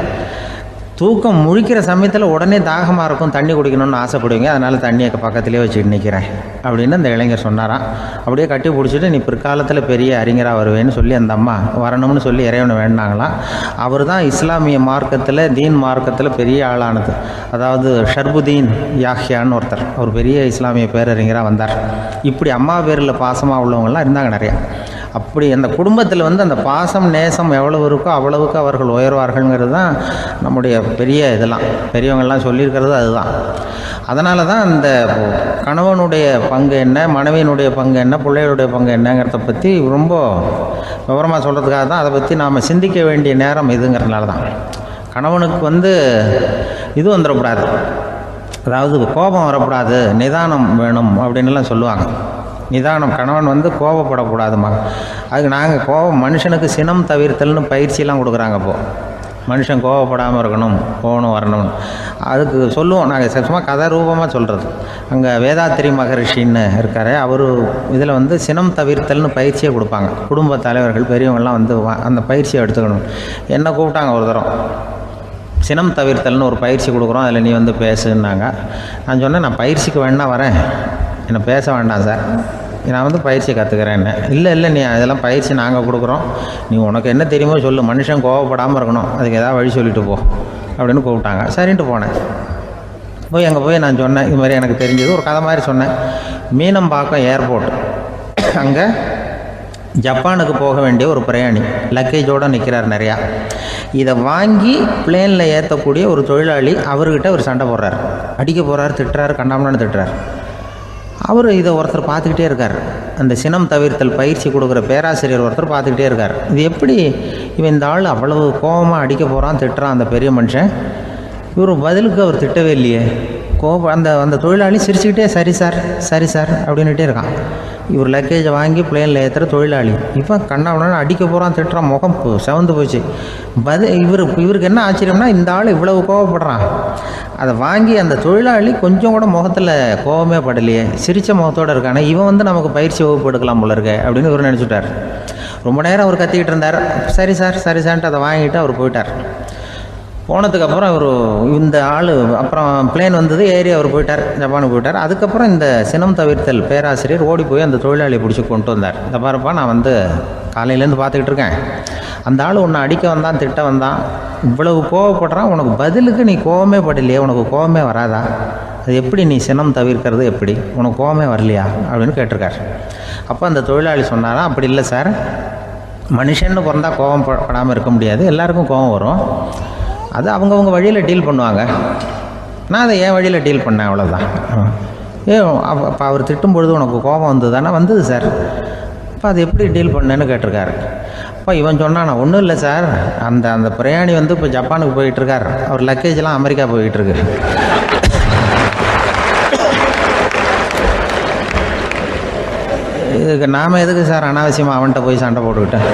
தூக்கம் முழிக்கிற சமயத்தில் உடனே தாகமாக இருக்கும், தண்ணி குடிக்கணும்னு ஆசைப்படுவீங்க, அதனால் தண்ணியை பக்கத்துலேயே வச்சுட்டு நிற்கிறேன் அப்படின்னு அந்த இளைஞர் சொன்னாராம். அப்படியே கட்டி பிடிச்சிட்டு நீ பிற்காலத்தில் பெரிய அறிஞராக வருவேன்னு சொல்லி அந்த அம்மா வரணும்னு சொல்லி இறைவனை வேண்டாங்களாம். அவர் தான் இஸ்லாமிய மார்க்கத்தில், தீன் மார்க்கத்தில் பெரிய ஆளானது. அதாவது ஷர்புதீன் யாஹ்யான்னு ஒருத்தர், அவர் பெரிய இஸ்லாமிய பேரறிஞராக வந்தார். இப்படி அம்மா பேரில் பாசமாக உள்ளவங்கள்லாம் இருந்தாங்க நிறையா. அப்படி அந்த குடும்பத்தில் வந்து அந்த பாசம் நேசம் எவ்வளவு இருக்கோ அவ்வளவுக்கு அவர்கள் உயர்வார்கள்ங்கிறது தான் நம்முடைய பெரிய இதெல்லாம் பெரியவங்கள்லாம் சொல்லியிருக்கிறது அதுதான். அதனால தான் அந்த கணவனுடைய பங்கு என்ன, மனைவியினுடைய பங்கு என்ன, பிள்ளைகளுடைய பங்கு என்னங்கிறத பற்றி ரொம்ப விவரமாக சொல்கிறதுக்காக தான் அதை பற்றி நாம் சிந்திக்க வேண்டிய நேரம் இதுங்கிறதுனால தான். கணவனுக்கு வந்து இது வந்துடக்கூடாது, அதாவது கோபம் வரக்கூடாது, நிதானம் வேணும் அப்படின்லாம் சொல்லுவாங்க. நிதானம், கணவன் வந்து கோபப்படக்கூடாதுமா. அதுக்கு நாங்கள் மனுஷனுக்கு சினம் தவிர்த்தல்னு பயிற்சியெல்லாம் கொடுக்குறாங்க. இப்போது மனுஷன் கோபப்படாமல் இருக்கணும், போகணும் வரணும், அதுக்கு சொல்லுவோம் நாங்கள். சும்மா கதை ரூபமாக சொல்கிறது. அங்கே வேதாத்திரி மகரிஷின்னு இருக்கார், அவர் இதில் வந்து சினம் தவிர்த்தல்னு பயிற்சியை கொடுப்பாங்க. குடும்ப தலைவர்கள் பெரியவங்கள்லாம் வந்து அந்த பயிற்சியை எடுத்துக்கணும். என்ன கூப்பிட்டாங்க ஒரு தரம், சினம் தவிர்த்தல்னு ஒரு பயிற்சி கொடுக்குறோம், அதில் நீ வந்து பேசுன்னாங்க. நான் சொன்னேன், நான் பயிற்சிக்கு வேணா வரேன், என்னை பேச வேண்டாம் சார், நான் வந்து பயிற்சி கற்றுக்கிறேன்னு. இல்லை நீ அதெல்லாம் பயிற்சி நாங்கள் கொடுக்குறோம், நீ உனக்கு என்ன தெரியுமோ சொல்லு, மனுஷன் கோவப்படாமல் இருக்கணும், அதுக்கு ஏதாவது வழி சொல்லிட்டு போ அப்படின்னு கூப்பிட்டாங்க. சரின்ட்டு போனேன். அங்கே போய் நான் சொன்னேன், இது மாதிரி எனக்கு தெரிஞ்சது ஒரு கதை மாதிரி சொன்னேன். மீனம்பாக்கம் ஏர்போர்ட், அங்கே ஜப்பானுக்கு போக வேண்டிய ஒரு பிரயாணி லக்கேஜோடு நிற்கிறார் நிறையா. இதை வாங்கி பிளேனில் ஏற்றக்கூடிய ஒரு தொழிலாளி அவர்கிட்ட ஒரு சண்டை போடுறார், அடிக்க போகிறார், திட்டுறாரு, கண்டாமலான்னு திட்டுறார். அவர் இதை ஒருத்தர் பார்த்துக்கிட்டே இருக்கார். அந்த சினம் தவிர்த்தல் பயிற்சி கொடுக்குற பேராசிரியர் ஒருத்தர் பார்த்துக்கிட்டே இருக்கார். இது எப்படி இவன் இந்த ஆள் அவ்வளவு கோபமாக அடிக்க போகிறான், திட்டுறான் அந்த பெரிய மனுஷன், இவர் பதிலுக்கு அவர் திட்டவே இல்லையே. அந்த தொழிலாளி சிரிச்சுக்கிட்டே சரி சார் அப்படின்னுட்டே இருக்கான். இவர் லக்கேஜை வாங்கி பிளேனில் ஏற்றுற தொழிலாளி இப்போ கண்ணாவனா அடிக்க போகிறான், திட்டுறான், முகம் செவந்து போச்சு. இவருக்கு என்ன ஆச்சரியம்னா, இந்த ஆள் இவ்வளவு கோவப்படுறான், அதை வாங்கி அந்த தொழிலாளி கொஞ்சம் கூட முகத்தில் கோபமே படலையே, சிரித்த முகத்தோடு இருக்கானே, இவன் வந்து நமக்கு பயிற்சி வகுப்பு எடுக்கலாம் போல இருக்கே அப்படின்னு இவர் நினச்சிட்டார். ரொம்ப நேரம் அவர் கத்திக்கிட்டு இருந்தார். சரி சார்ன்ட்டு அதை வாங்கிட்டு அவர் போயிட்டார். போனதுக்கப்புறம் அவர் இந்த ஆள் அப்புறம் பிளேன் வந்தது, ஏறி அவர் போயிட்டார், ஜப்பானுக்கு போயிட்டார். அதுக்கப்புறம் இந்த சினம் தவிர்த்தல் பேராசிரியர் ஓடி போய் அந்த தொழிலாளியை பிடிச்சி கொண்டு வந்தார். இந்த பாருப்பா, நான் வந்து காலையிலேருந்து பார்த்துக்கிட்டு இருக்கேன், அந்த ஆள் உன்னை அடிக்க வந்தான், திட்ட வந்தான், இவ்வளவு கோவப்படுறான், உனக்கு பதிலுக்கு நீ கோவமே படலையே, உனக்கு கோவமே வராதா, அது எப்படி நீ சினம் தவிர்க்கிறது, எப்படி உனக்கு கோவமே வரலையா அப்படின்னு கேட்டிருக்கார். அப்போ அந்த தொழிலாளி சொன்னாராம், அப்படி இல்லை சார், மனுஷன்னு பிறந்தால் கோவம் படாமல் இருக்க முடியாது, எல்லாருக்கும் கோவம் வரும், அது அவங்கவுங்க வழியில் டீல் பண்ணுவாங்க, நான் அதை என் வழியில் டீல் பண்ணேன், அவ்வளோதான். அப்போ அவர் திட்டும் பொழுது உனக்கு கோபம் வந்தது தானே? வந்தது சார். அப்போ அது எப்படி டீல் பண்ணேன்னு கேட்டிருக்காரு. அப்போ இவன் சொன்னான், நான் ஒன்றும் இல்லை சார், அந்த பிரயாணி வந்து இப்போ ஜப்பானுக்கு போயிட்டுருக்கார், அவர் லக்கேஜெலாம் அமெரிக்கா போயிட்டுருக்கு, இதுக்கு நாம் எதுக்கு சார் அனாவசியமாக அவன்கிட்ட போய் சண்டை போட்டுக்கிட்டேன்,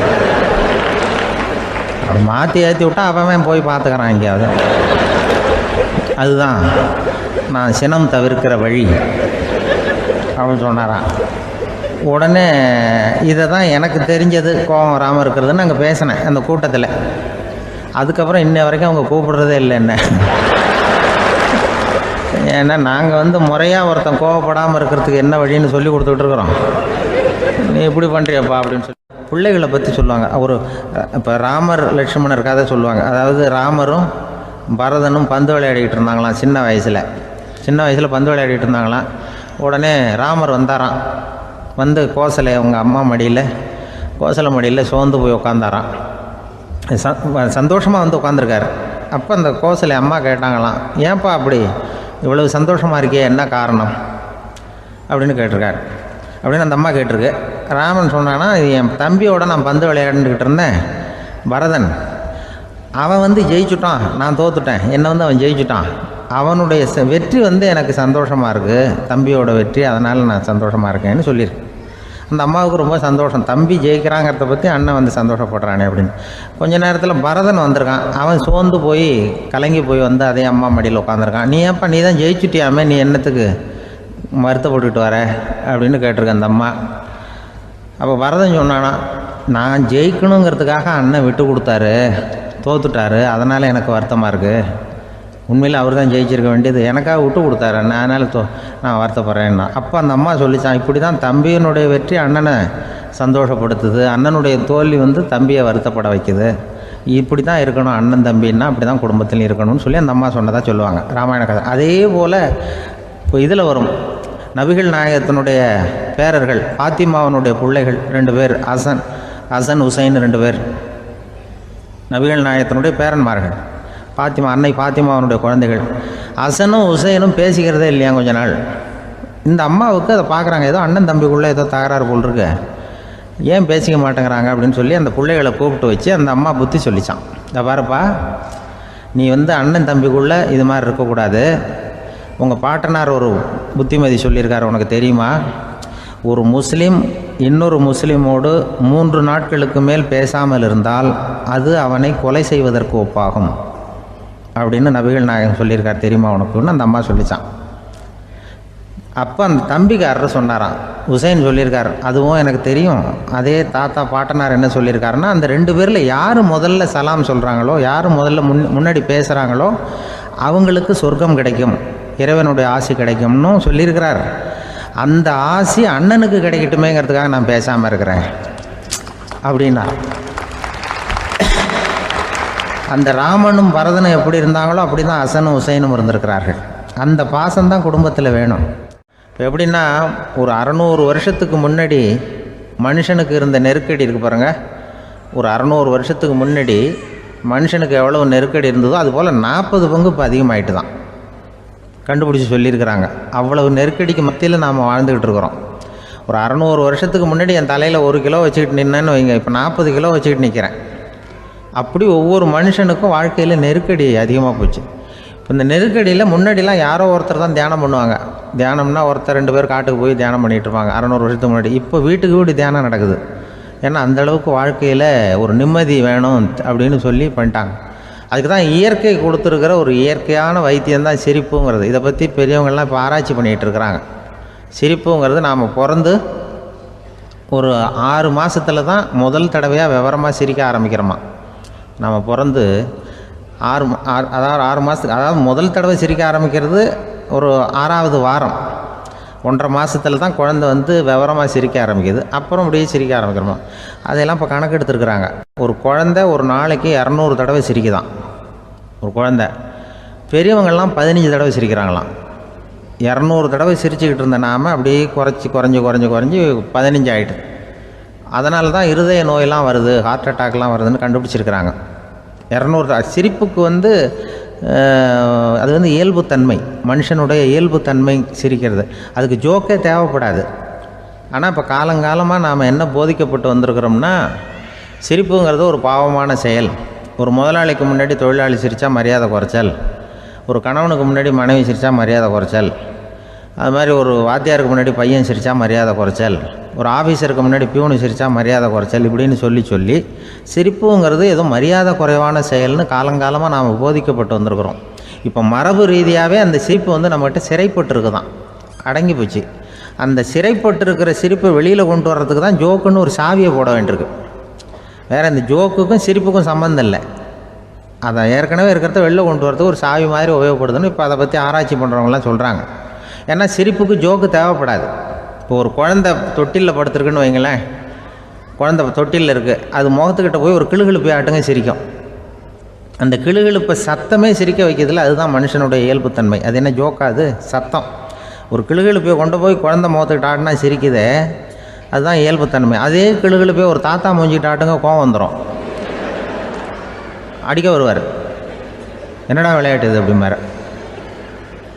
அப்படி மாற்றி ஏற்றி விட்டா அவன் போய் பார்த்துக்கிறான் எங்கேயாவது. அதுதான் நான் சினம் தவிர்க்கிற வழி அப்படின்னு சொன்னாரான். உடனே இதை தான் எனக்கு தெரிஞ்சது கோபம் வராமல் இருக்கிறதுன்னு அங்கே பேசினேன் அந்த கூட்டத்தில். அதுக்கப்புறம் இன்ன வரைக்கும் அவங்க கூப்பிடுறதே இல்லை என்ன. ஏன்னா நாங்கள் முறையாக ஒருத்தன் கோவப்படாமல் இருக்கிறதுக்கு என்ன வழின்னு சொல்லி கொடுத்துக்கிட்டு இருக்கிறோம். நீ இப்படி பண்ணுறியப்பா அப்படின்னு சொல்லி பிள்ளைகளை பற்றி சொல்லுவாங்க. இப்போ ராமர் லட்சுமணர் கதை சொல்லுவாங்க. அதாவது ராமரும் பரதனும் பந்து விளையாடிக்கிட்டு இருந்தாங்களாம் சின்ன வயசில் பந்து விளையாடிக்கிட்டு இருந்தாங்களாம். உடனே ராமர் வந்தாராம். வந்து கோசலை அவங்க அம்மா கோசலை மடியில் சோர்ந்து போய் உட்காந்தாராம். சந்தோஷமாக உட்காந்துருக்காரு. அப்போ அந்த கோசலை அம்மா கேட்டாங்களாம், ஏன்ப்பா அப்படி இவ்வளவு சந்தோஷமாக இருக்கே, என்ன காரணம் அப்படின்னு கேட்டிருக்காரு. அப்படின்னு அந்த அம்மா கேட்டிருக்கு. ராமன் சொன்னான்னா, என் தம்பியோட நான் பந்து விளையாண்டுக்கிட்டு இருந்தேன், பரதன் அவன் ஜெயிச்சுட்டான், நான் தோத்துட்டேன், என்னை அவன் ஜெயிச்சுட்டான், அவனுடைய வெற்றி எனக்கு சந்தோஷமாக இருக்குது, தம்பியோட வெற்றி, அதனால் நான் சந்தோஷமாக இருக்கேன்னு சொல்லியிருக்கு. அந்த அம்மாவுக்கு ரொம்ப சந்தோஷம், தம்பி ஜெயிக்கிறாங்கிறத பற்றி அண்ணன் சந்தோஷப்படுறானே அப்படின்னு. கொஞ்ச நேரத்தில் பரதன் வந்திருக்கான். அவன் சோர்ந்து போய் கலங்கி போய் அதே அம்மா மடியில் உட்காந்துருக்கான். நீ ஏன்ப்பா நீ தான் ஜெயிச்சுட்டியாமே, நீ என்னத்துக்கு வருத்தப்பட்டுக்கிட்டு வர அப்படின்னு கேட்டிருக்கேன் அந்த அம்மா. அப்போ பரதன் சொன்னானா, நான் ஜெயிக்கணுங்கிறதுக்காக அண்ணன் விட்டு கொடுத்தாரு, தோத்துட்டாரு, அதனால் எனக்கு வருத்தமாக இருக்குது. உண்மையில் அவர் தான் ஜெயிச்சிருக்க வேண்டியது, எனக்காக விட்டு கொடுத்தாரு அண்ணன், அதனால் நான் வருத்தப்படுறேன்னா. அப்போ அந்த அம்மா சொல்லிச்சான், இப்படி தான் தம்பியினுடைய வெற்றி அண்ணனை சந்தோஷப்படுத்துது, அண்ணனுடைய தோல்வி தம்பியை வருத்தப்பட வைக்குது, இப்படி தான் இருக்கணும் அண்ணன் தம்பின்னா, அப்படி தான் குடும்பத்தில் இருக்கணும்னு சொல்லி அந்த அம்மா சொன்னதாக சொல்லுவாங்க ராமாயண கதை. அதே போல் இப்போ இதில் வரும், நபிகள் நாயகத்தினுடைய பேரர்கள் பாத்திமாவனுடைய பிள்ளைகள் 2 பேர், ஹசன் ஹுசைன் 2 பேர் நபிகள் நாயகத்தினுடைய பேரன்மார்கள். அன்னை பாத்திமாவனுடைய குழந்தைகள். ஹசனும் ஹுசைனும் பேசிக்கிறதே இல்லையா கொஞ்ச நாள். இந்த அம்மாவுக்கு அதை பார்க்குறாங்க, ஏதோ அண்ணன் தம்பிக்குள்ளே ஏதோ தகராறு போல் இருக்கு, ஏன் பேசிக்க மாட்டேங்கிறாங்க அப்படின்னு சொல்லி அந்த பிள்ளைகளை கூப்பிட்டு வச்சு அந்த அம்மா புத்தி சொல்லிச்சான். இதை பாருப்பா, நீ அண்ணன் தம்பிக்குள்ளே இது மாதிரி இருக்கக்கூடாது, உங்கள் பாட்டனார் ஒரு புத்திமதி சொல்லியிருக்காரு, உனக்கு தெரியுமா, ஒரு முஸ்லீம் இன்னொரு முஸ்லீமோடு 3 நாட்களுக்கு மேல் பேசாமல் இருந்தால் அது அவனை கொலை செய்வதற்கு ஒப்பாகும் அப்படின்னு நபிகள் நாயகம் சொல்லியிருக்கார், தெரியுமா உனக்குன்னு அந்த அம்மா சொல்லிச்சான். அப்போ அந்த தம்பிக்காரர் சொன்னாராம், ஹுசைன் சொல்லியிருக்கார், அதுவும் எனக்கு தெரியும், அதே தாத்தா பாட்டனார் என்ன சொல்லியிருக்காருன்னா, அந்த 2 பேரில் யார் முதல்ல சலாம் சொல்கிறாங்களோ, யார் முதல்ல முன்னாடி பேசுகிறாங்களோ அவங்களுக்கு சொர்க்கம் கிடைக்கும், இறைவனுடைய ஆசி கிடைக்கும்னு சொல்லியிருக்கிறார். அந்த ஆசி அண்ணனுக்கு கிடைக்கட்டுமேங்கிறதுக்காக நான் பேசாமல் இருக்கிறேன் அப்படின்னா. அந்த ராமனும் பரதனும் எப்படி இருந்தாங்களோ அப்படி தான் ஹசனும் ஹுசைனும் இருந்திருக்கிறார்கள். அந்த பாசம்தான் குடும்பத்தில் வேணும். இப்போ எப்படின்னா, ஒரு 600 வருஷத்துக்கு முன்னாடி மனுஷனுக்கு இருந்த நெருக்கடி இருக்குது பாருங்கள், ஒரு 600 வருஷத்துக்கு முன்னாடி மனுஷனுக்கு எவ்வளோ நெருக்கடி இருந்ததோ அதுபோல் 40 பங்கு இப்போ அதிகமாகிட்டு தான் கண்டுபிடிச்சி சொல்லியிருக்கிறாங்க. அவ்வளவு நெருக்கடிக்கு மத்தியில் நாம் வாழ்ந்துக்கிட்டு இருக்கிறோம். ஒரு 600 வருஷத்துக்கு முன்னாடி என் தலையில் 1 கிலோ வச்சுக்கிட்டு நின்னேன்னு வைங்க, இப்போ 40 கிலோ வச்சுக்கிட்டு நிற்கிறேன். அப்படி ஒவ்வொரு மனுஷனுக்கும் வாழ்க்கையில் நெருக்கடி அதிகமாக போச்சு. இப்போ இந்த நெருக்கடியில் முன்னாடிலாம் யாரோ ஒருத்தர் தான் தியானம் பண்ணுவாங்க. தியானம்னா ஒருத்தர் 2 பேர் காட்டுக்கு போய் தியானம் பண்ணிகிட்டு இருப்பாங்க 600 வருஷத்துக்கு முன்னாடி. இப்போ வீட்டுக்கு வீடு தியானம் நடக்குது. ஏன்னா அந்தளவுக்கு வாழ்க்கையில் ஒரு நிம்மதி வேணும் அப்படின்னு சொல்லி பண்ணிட்டாங்க. அதுக்கு தான் இயற்கை கொடுத்துருக்கிற ஒரு இயற்கையான வைத்தியம்தான் சிரிப்புங்கிறது. இதை பற்றி பெரியவங்கள்லாம் இப்போ ஆராய்ச்சி பண்ணிகிட்டு இருக்கிறாங்க. சிரிப்புங்கிறது நாம் பிறந்து ஒரு 6 மாதத்தில் தான் முதல் தடவையாக விவரமாக சிரிக்க ஆரம்பிக்கிறோமா. நம்ம பிறந்து 6 மாதத்துக்கு, அதாவது முதல் தடவை சிரிக்க ஆரம்பிக்கிறது ஒரு 6ஆவது வாரம், 1.5 மாதத்தில் தான் குழந்தை விவரமாக சிரிக்க ஆரம்பிக்குது. அப்புறம் அப்படியே சிரிக்க ஆரம்பிக்கிறோமா. அதெல்லாம் இப்போ கணக்கு எடுத்துருக்குறாங்க. ஒரு குழந்தை ஒரு நாளைக்கு 200 தடவை சிரிக்குதான் ஒரு குழந்தை. பெரியவங்கள்லாம் 15 தடவை சிரிக்கிறாங்களாம். 200 தடவை சிரிச்சுக்கிட்டு இருந்த நாம் அப்படியே குறைஞ்சி 15 ஆகிட்டு. அதனால தான் இருதய நோயெல்லாம் வருது, ஹார்ட் அட்டாக்லாம் வருதுன்னு கண்டுபிடிச்சிருக்கிறாங்க. 200 சிரிப்புக்கு அது இயல்புத்தன்மை, மனுஷனுடைய இயல்புத்தன்மை சிரிக்கிறது. அதுக்கு ஜோக்கே தேவைப்படாது. ஆனால் இப்போ காலங்காலமாக நாம் என்ன போதிக்கப்பட்டு வந்திருக்கிறோம்னா, சிரிப்புங்கிறது ஒரு பாவமான செயல். ஒரு முதலாளிக்கு முன்னாடி தொழிலாளி சிரித்தா மரியாதை குறைச்சல், ஒரு கணவனுக்கு முன்னாடி மனைவி சிரித்தா மரியாதை குறைச்சல், அது மாதிரி ஒரு வாத்தியாருக்கு முன்னாடி பையன் சிரித்தா மரியாதை குறைச்சல், ஒரு ஆஃபீஸருக்கு முன்னாடி பியூனு சிரித்தா மரியாதை குறைச்சல், இப்படின்னு சொல்லி சிரிப்புங்கிறது ஏதோ மரியாதை குறைவான செயல்னு காலங்காலமாக நாம் போதிக்கப்பட்டு வந்திருக்கிறோம். இப்போ மரபு ரீதியாகவே அந்த சிரிப்பு நம்மகிட்ட சிறைப்பட்டுருக்கு தான், அடங்கி போச்சு. அந்த சிறைப்பட்டிருக்கிற சிரிப்பை வெளியில் கொண்டு வர்றதுக்கு தான் ஜோக்குன்னு ஒரு சாவியை போட வேண்டியிருக்கு. வேறு இந்த ஜோக்குக்கும் சிரிப்புக்கும் சம்மந்தம் இல்லை. அதை ஏற்கனவே இருக்கிறத வெளில கொண்டு வரதுக்கு ஒரு சாவி மாதிரி உபயோகப்படுதுன்னு இப்போ அதை பற்றி ஆராய்ச்சி பண்ணுறவங்களாம் சொல்கிறாங்க. ஏன்னா சிரிப்புக்கு ஜோக்கு தேவைப்படாது. இப்போ ஒரு குழந்தை தொட்டிலில் படுத்துருக்குன்னு வைங்களேன், குழந்தை தொட்டிலில் இருக்குது, அது முகத்துக்கிட்ட போய் ஒரு கிளுகிழுப்பை ஆட்டுங்க சிரிக்கும். அந்த கிளுகிழுப்பை சத்தமே சிரிக்க வைக்கிறதுல அதுதான் மனுஷனுடைய இயல்புத்தன்மை. அது என்ன ஜோக்காது? சத்தம். ஒரு கிளுகிழுப்பையை கொண்டு போய் குழந்தை முகத்துக்கிட்ட ஆட்டினா சிரிக்குதே, அதுதான் இயல்புத்தன்மை. அதே கிளுகிழுப்பையை ஒரு தாத்தா மூஞ்சிக்கிட்ட ஆட்டுங்க, கோவம் வந்துடும், அடிக்க வருவார். என்னடா விளையாட்டு இது அப்படிம்பார்.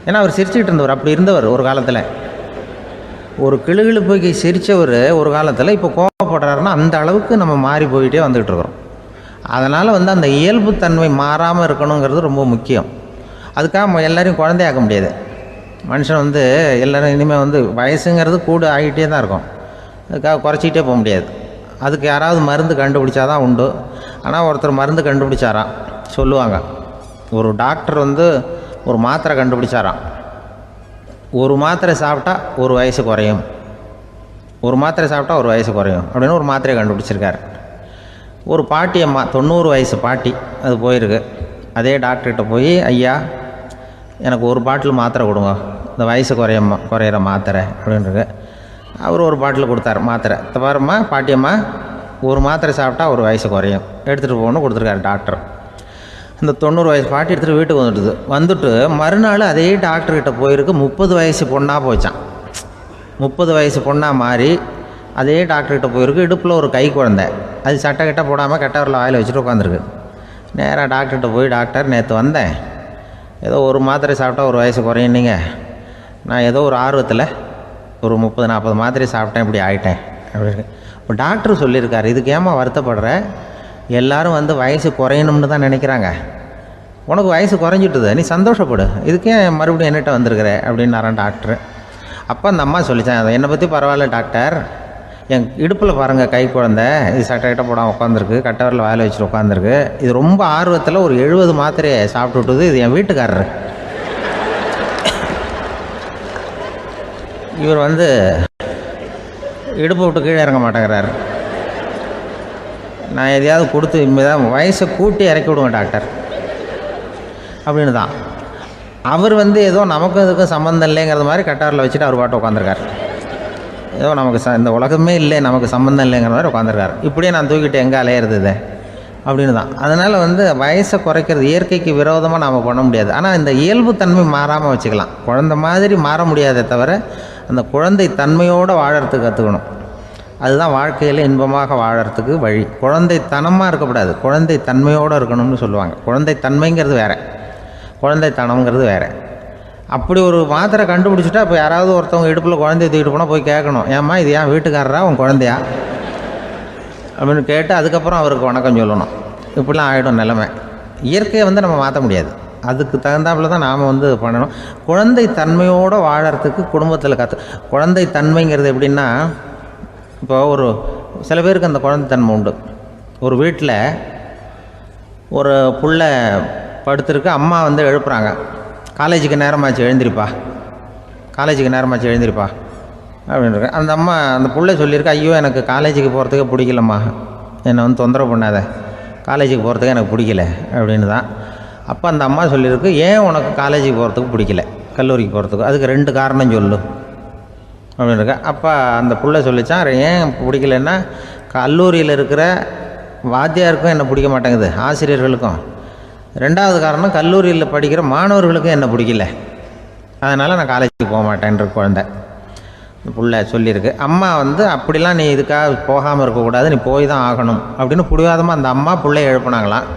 ஏன்னா அவர் சிரிச்சுக்கிட்டு இருந்தவர், அப்படி இருந்தவர் ஒரு காலத்தில். ஒரு கிளுகிழுப்பைக்கு சிரித்தவர் ஒரு காலத்தில் இப்போ கோவப்படுறாருன்னா அந்த அளவுக்கு நம்ம மாறி போயிட்டே வந்துக்கிட்டு இருக்கிறோம். அதனால் அந்த இயல்புத்தன்மை மாறாமல் இருக்கணுங்கிறது ரொம்ப முக்கியம். அதுக்காக எல்லோரையும் குழந்தையாக்க முடியாது. மனுஷன் எல்லோரும் இனிமேல் வயசுங்கிறது கூட ஆகிட்டே தான் இருக்கும். அதுக்காக குறைச்சிக்கிட்டே போக முடியாது. அதுக்கு யாராவது மருந்து கண்டுபிடிச்சாதான் உண்டு. ஆனால் ஒருத்தர் மருந்து கண்டுபிடிச்சாராம், சொல்லுவாங்க. ஒரு டாக்டர் ஒரு மாத்திரை கண்டுபிடிச்சாராம். ஒரு மாத்திரை சாப்பிட்டா ஒரு வயசு குறையும், ஒரு மாத்திரை சாப்பிட்டா ஒரு வயசு குறையும் அப்படின்னு ஒரு மாத்திரையை கண்டுபிடிச்சிருக்காரு. ஒரு பாட்டி அம்மா, 90 வயசு பாட்டி, அது போயிருக்கு. அதே டாக்டர்கிட்ட போய், ஐயா எனக்கு ஒரு பாட்டில் மாத்திரை கொடுங்க, இந்த வயசு குறையிற மாத்திரை அப்படின்றது. அவர் ஒரு பாட்டில் கொடுத்தார் மாத்திரை. பாரும்மா பாட்டியம்மா, ஒரு மாத்திரை சாப்பிட்டா ஒரு வயசு குறையும், எடுத்துகிட்டு போகணும்னு கொடுத்துருக்காரு டாக்டர். இந்த 90 வயசு பாட்டி எடுத்துகிட்டு வீட்டுக்கு வந்துட்டு மறுநாள் அதே டாக்டர்கிட்ட போயிருக்கு. 30 வயசு பொண்ணாக போச்சான். 30 வயசு பொண்ணாக மாறி அதே டாக்டர்கிட்ட போயிருக்கு. இடுப்பில் ஒரு கை குழந்தை, அது சட்டை கிட்ட போடாமல் கட்டவரில் வாயில் வச்சுட்டு உட்காந்துருக்கு. நேராக டாக்டர்கிட்ட போய், டாக்டர் நேற்று வந்தேன், ஏதோ ஒரு மாத்திரை சாப்பிட்டா ஒரு வயசு குறையுன்னீங்க, நான் ஏதோ ஒரு ஆர்வத்தில் ஒரு 30-40 மாத்திரை சாப்பிட்டேன், இப்படி ஆகிட்டேன் அப்படின்னு. இப்போ டாக்டர் சொல்லியிருக்காரு, இதுக்கு ஏமா வருத்தப்படுற, எல்லோரும் வயசு குறையணும்னு தான் நினைக்கிறாங்க, உனக்கு வயசு குறைஞ்சிட்டுது, நீ சந்தோஷப்படு, இதுக்கே மறுபடியும் என்னகிட்ட வந்திருக்கிற அப்படின்னாரான் டாக்டர். அப்போ அந்த அம்மா சொல்லித்தான், என்னை பற்றி பரவாயில்ல டாக்டர், என் இடுப்பில் பாருங்கள் கை குழந்தை, இது சட்டை கிட்ட போடாமல் உட்காந்துருக்கு, கட்டவரில் வாயில் வச்சுட்டு உட்காந்துருக்கு, இது ரொம்ப ஆர்வத்தில் ஒரு 70 மாத்திரையை சாப்பிட்டு விட்டுது, இது என் வீட்டுக்காரரு. இவர் இடுப்பை விட்டு கீழே இறங்க மாட்டேங்கிறார். நான் எதையாவது கொடுத்து இனிமேதான் வயசை கூட்டி இறக்கி விடுவேன் டாக்டர் அப்படின்னு தான். அவர் ஏதோ நமக்கும் இதுக்கும் சம்மந்தம் இல்லைங்கிறது மாதிரி கட்டாரில் வச்சுட்டு அவர் பாட்டு உட்காந்துருக்கார். ஏதோ நமக்கு இந்த உலகமே இல்லை, நமக்கு சம்மந்தம் இல்லைங்கிற மாதிரி உட்காந்துருக்கார். இப்படியே நான் தூக்கிட்டு எங்கே அலையிறது இது அப்படின்னு தான். அதனால் வயசை குறைக்கிறது இயற்கைக்கு விரோதமாக நாம் பண்ண முடியாது. ஆனால் இந்த இயல்புத்தன்மை மாறாமல் வச்சுக்கலாம். குழந்தை மாதிரி மாற முடியாதே தவிர அந்த குழந்தை தன்மையோடு வாழறதுக்கு கற்றுக்கணும். அதுதான் வாழ்க்கையில் இன்பமாக வாழறதுக்கு வழி. குழந்தைத்தனமாக இருக்கக்கூடாது, குழந்தை தன்மையோடு இருக்கணும்னு சொல்லுவாங்க. குழந்தை தன்மைங்கிறது வேறு, குழந்தைத்தனம்ங்கிறது வேறு. அப்படி ஒரு மாத்திரை கண்டுபிடிச்சிட்டா இப்போ யாராவது ஒருத்தவங்க இடுப்பில் குழந்தைய தூக்கிட்டு போனால் போய் கேட்கணும், ஏம்மா இது ஏன் வீட்டுக்காரரா உன் குழந்தையா அப்படின்னு கேட்டு அதுக்கப்புறம் அவருக்கு வணக்கம் சொல்லணும். இப்படிலாம் ஆகிடும் நிலைமை. இயற்கையை நம்ம மாற்ற முடியாது, அதுக்கு தகுந்தாப்புல தான் நாம் பண்ணணும். குழந்தை தன்மையோடு வாழறதுக்கு குடும்பத்தில் குழந்தை தன்மைங்கிறது எப்படின்னா, இப்போ ஒரு சில பேருக்கு அந்த குழந்தைத்தன்மை உண்டு. ஒரு வீட்டில் ஒரு புள்ள படுத்துருக்கு, அம்மா எழுப்புறாங்க, காலேஜுக்கு நேரமாச்சு எழுந்திருப்பா, காலேஜுக்கு நேரமாச்சு எழுந்திருப்பா அப்படின்ட்டு. அந்த அம்மா அந்த புள்ளை சொல்லியிருக்கு, ஐயோ எனக்கு காலேஜுக்கு போகிறதுக்கே பிடிக்கலம்மா, என்னை தொந்தரவு பண்ணாத, காலேஜுக்கு போகிறதுக்கு எனக்கு பிடிக்கல அப்படின்னு தான். அப்போ அந்த அம்மா சொல்லியிருக்கு, ஏன் உனக்கு காலேஜுக்கு போகிறதுக்கு பிடிக்கல, கல்லூரிக்கு போகிறதுக்கு, அதுக்கு 2 காரணம் சொல்லு அப்படின்னுருக்க. அப்போ அந்த புள்ளை சொல்லிச்சான், ஏன் பிடிக்கலன்னா, கல்லூரியில் இருக்கிற வாத்தியாருக்கும் என்ன பிடிக்க மாட்டேங்குது, ஆசிரியர்களுக்கும். 2வது காரணம், கல்லூரியில் படிக்கிற மாணவர்களுக்கும் என்ன பிடிக்கல, அதனால் நான் காலேஜுக்கு போக மாட்டேன்ற குழந்தை புள்ள சொல்லியிருக்கு. அம்மா அப்படிலாம் நீ இதுக்காக போகாமல் இருக்கக்கூடாது, நீ போய் தான் ஆகணும் அப்படின்னு பிடிவாதமாக அந்த அம்மா பிள்ளைய எழுப்புனாங்களாம்.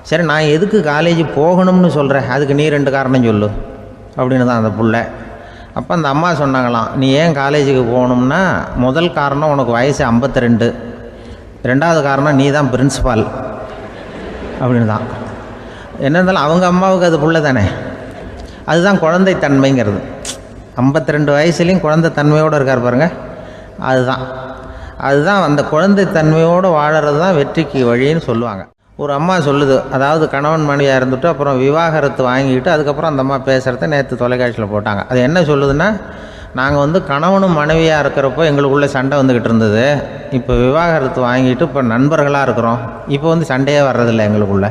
சரி நான் எதுக்கு காலேஜ் போகணும்னு சொல்கிறேன், அதுக்கு நீ 2 காரணம் சொல்லு அப்படின்னு தான் அந்த புள்ள. அப்போ அந்த அம்மா சொன்னாங்களாம், நீ ஏன் காலேஜுக்கு போகணும்னா, முதல் காரணம் உனக்கு வயசு 52, 2வது காரணம் நீ தான் பிரின்சிபால் அப்படின்னு தான். என்ன இருந்தாலும் அவங்க அம்மாவுக்கு அது புள்ள தானே, அதுதான் குழந்தைத்தன்மைங்கிறது. 52 வயசுலேயும் குழந்தைத்தன்மையோடு இருக்கார் பாருங்கள், அதுதான் அந்த குழந்தைத்தன்மையோடு வாழறது தான் வெற்றிக்கு வழின்னு சொல்லுவாங்க. ஒரு அம்மா சொல்லுது, அதாவது கணவன் மனைவியாக இருந்துட்டு அப்புறம் விவாகரத்து வாங்கிட்டு அதுக்கப்புறம் அந்த அம்மா பேசுகிறத நேற்று தொலைக்காட்சியில் போட்டாங்க. அது என்ன சொல்லுதுன்னா, நாங்கள் வந்து கணவனும் மனைவியாக இருக்கிறப்போ எங்களுக்குள்ளே சண்டை வந்துக்கிட்டு இருந்தது. இப்போ விவாகரத்து வாங்கிட்டு இப்போ நண்பர்களாக இருக்கிறோம். இப்போ வந்து சண்டையே வர்றதில்லை எங்களுக்குள்ளே.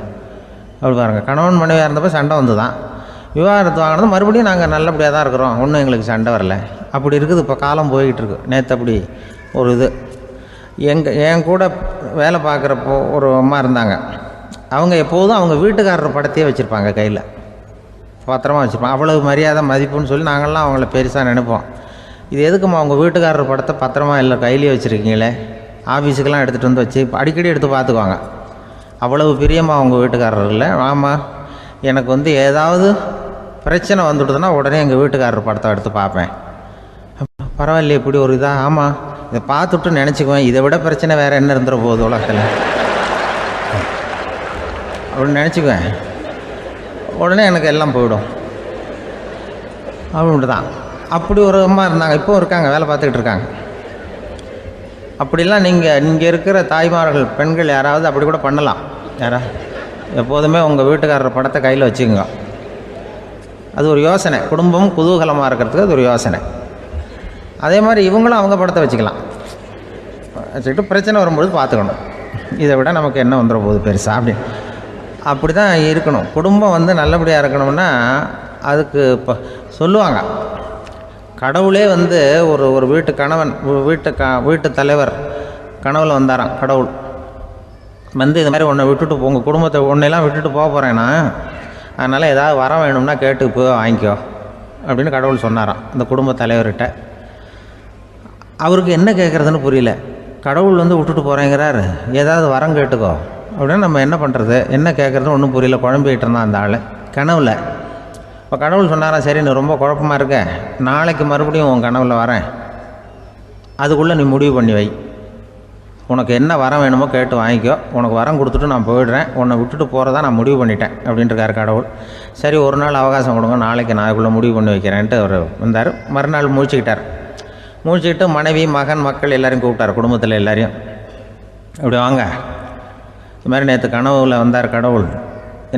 அப்படி பாருங்கள், கணவன் மனைவியாக இருந்தப்போ சண்டை வந்து தான், விவாகரத்து வாங்கினது மறுபடியும் நாங்கள் நல்லபடியாக தான் இருக்கிறோம், ஒன்றும் எங்களுக்கு சண்டை வரல. அப்படி இருக்குது இப்போ காலம் போய்கிட்டு இருக்கு. நேற்று அப்படி ஒரு இது என் கூட வேலை பார்க்குறப்போ ஒரு அம்மா இருந்தாங்க. அவங்க எப்போதும் அவங்க வீட்டுக்காரர் படத்தையே வச்சுருப்பாங்க, கையில் பத்திரமா வச்சுருப்பாங்க. அவ்வளவு மரியாதை மதிப்புன்னு சொல்லி நாங்கள்லாம் அவங்கள பெருசாக நினைப்போம். இது எதுக்குமா அவங்க வீட்டுக்காரர் படத்தை பத்திரமா இல்லை கையிலே வச்சுருக்கீங்களே, ஆஃபீஸுக்கெல்லாம் எடுத்துகிட்டு வந்து வச்சு அடிக்கடி எடுத்து பார்த்துக்குவாங்க. அவ்வளவு பிரியமாக அவங்க வீட்டுக்காரர் இல்லை. ஆமாம், எனக்கு வந்து ஏதாவது பிரச்சனை வந்துவிடுதுன்னா உடனே எங்கள் வீட்டுக்காரர் படத்தை எடுத்து பார்ப்பேன். பரவாயில்லையே இப்படி ஒரு இதாக. ஆமாம், இதை பார்த்துட்டு நினச்சிக்குவேன், இதை விட பிரச்சனை வேறு என்ன இருந்துட போகுது உலகத்தில் அப்படின்னு நினச்சிக்குவேன். உடனே எனக்கு எல்லாம் போயிடும் அப்படின்ட்டு தான். அப்படி ஒரு அம்மா இருந்தாங்க, இப்போவும் இருக்காங்க, வேலை பார்த்துக்கிட்டு இருக்காங்க. அப்படிலாம் நீங்கள் இருக்கிற தாய்மார்கள் பெண்கள் யாராவது அப்படி கூட பண்ணலாம். எப்போதுமே உங்கள் வீட்டுக்காரர் படத்தை கையில் வச்சுக்கோங்க. அது ஒரு யோசனை, குடும்பம் குதூகலமாக இருக்கிறதுக்கு அது ஒரு யோசனை. அதே மாதிரி இவங்களும் அவங்க படத்தை வச்சுக்கலாம், வச்சுக்கிட்டு பிரச்சனை வரும்போது பார்த்துக்கணும். இதை விட நமக்கு என்ன வந்துட போகுது பெருசாக அப்படி தான் இருக்கணும். குடும்பம் வந்து நல்லபடியாக இருக்கணும்னா அதுக்கு இப்போ சொல்லுவாங்க, கடவுளே வந்து ஒரு வீட்டு கணவன் வீட்டு தலைவர் கனவில் வந்தாராம். கடவுள் வந்து இது மாதிரி உன்னை விட்டுட்டு உங்கள் குடும்பத்தை உன்னையெல்லாம் விட்டுட்டு போக போகிறேன்னா, அதனால் ஏதாவது வர வேணும்னா கேட்டு போய் வாங்கிக்கோ அப்படின்னு கடவுள் சொன்னாராம் அந்த குடும்ப தலைவர்கிட்ட. அவருக்கு என்ன கேட்குறதுன்னு புரியல. கடவுள் வந்து விட்டுட்டு போகிறேங்கிறாரு, ஏதாவது வரம் கேட்டுக்கோ அப்படின்னு நம்ம என்ன பண்ணுறது, என்ன கேட்குறதுன்னு ஒன்றும் புரியல. குழம்பிக்கிட்டு இருந்தான் அந்த ஆள் கனவில். இப்போ கடவுள் சொன்னாரா, சரி நீ ரொம்ப குழப்பமாக இருக்க, நாளைக்கு மறுபடியும் உன் கனவில் வரேன், அதுக்குள்ளே நீ முடிவு பண்ணி வை, உனக்கு என்ன வரம் வேணுமோ கேட்டு வாங்கிக்கோ, உனக்கு வரம் கொடுத்துட்டு நான் போயிடுறேன், உன்னை விட்டுட்டு போகிறதா நான் முடிவு பண்ணிட்டேன் அப்படின்ட்டுருக்காரு கடவுள். சரி ஒரு நாள் அவகாசம் கொடுங்க, நாளைக்கு நான் அதுக்குள்ளே முடிவு பண்ணி வைக்கிறேன்ட்டு அவர் வந்தார். மறுநாள் முழிச்சுக்கிட்டு மனைவி மகன் மக்கள் எல்லோரையும் கூப்பிட்டார், குடும்பத்தில் எல்லாரையும். இப்படி வாங்க, இது மாதிரி நேற்று கனவுல வந்தார் கடவுள்,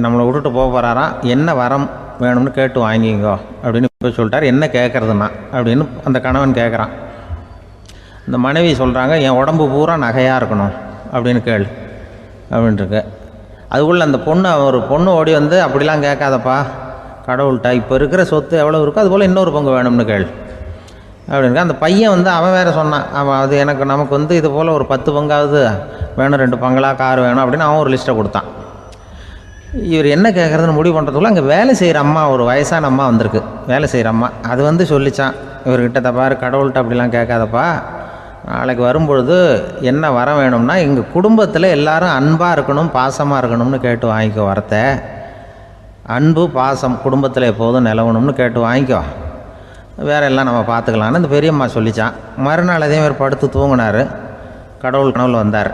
நம்மளை விட்டுட்டு போக போகிறாராம், என்ன வரம் வேணும்னு கேட்டு வாங்கிங்கோ அப்படின்னு போய் சொல்லிட்டார். என்ன கேட்குறதுன்னா அப்படின்னு அந்த கணவன் கேட்குறான். இந்த மனைவி சொல்கிறாங்க, என் உடம்பு பூரா நகையாக இருக்கணும் அப்படின்னு கேள் அப்படின்ட்டுருக்கு. அதுக்குள்ளே அந்த ஒரு பொண்ணு ஓடி வந்து, அப்படிலாம் கேட்காதப்பா கடவுள்கிட்ட, இப்போ இருக்கிற சொத்து எவ்வளோ இருக்கோ அதுபோல் இன்னொரு பங்கு வேணும்னு கேள் அப்படின்னு. அந்த பையன் வந்து அவன் வேறு சொன்னான், அவன் அது நமக்கு வந்து இது போல் ஒரு 10 பங்காவது வேணும், 2 பங்களா கார் வேணும் அப்படின்னு அவன் ஒரு லிஸ்ட்டை கொடுத்தான். இவர் என்ன கேட்குறதுன்னு முடிவு பண்ணுறதுக்குள்ள அங்கே வேலை செய்கிற அம்மா, ஒரு வயசான அம்மா வந்திருக்கு, வேலை செய்கிற அம்மா. அது வந்து சொல்லித்தான் இவர்கிட்ட, தப்பாரு கடவுள்கிட்ட அப்படிலாம் கேட்காதப்பா, நாளைக்கு வரும்பொழுது என்ன வர வேணும்னா எங்கள் குடும்பத்தில் எல்லாரும் அன்பாக இருக்கணும் பாசமாக இருக்கணும்னு கேட்டு வாங்கிக்கோ, வரத்தை அன்பு பாசம் குடும்பத்தில் எப்போதும் நிலவணும்னு கேட்டு வாங்கிக்கோ, வேற எல்லாம் நம்ம பார்த்துக்கலான்னு இந்த பெரியம்மா சொல்லித்தான். மறுநாள் அதேமாதிரி படுத்து தூங்கினார். கடவுள் கனவுல வந்தார்.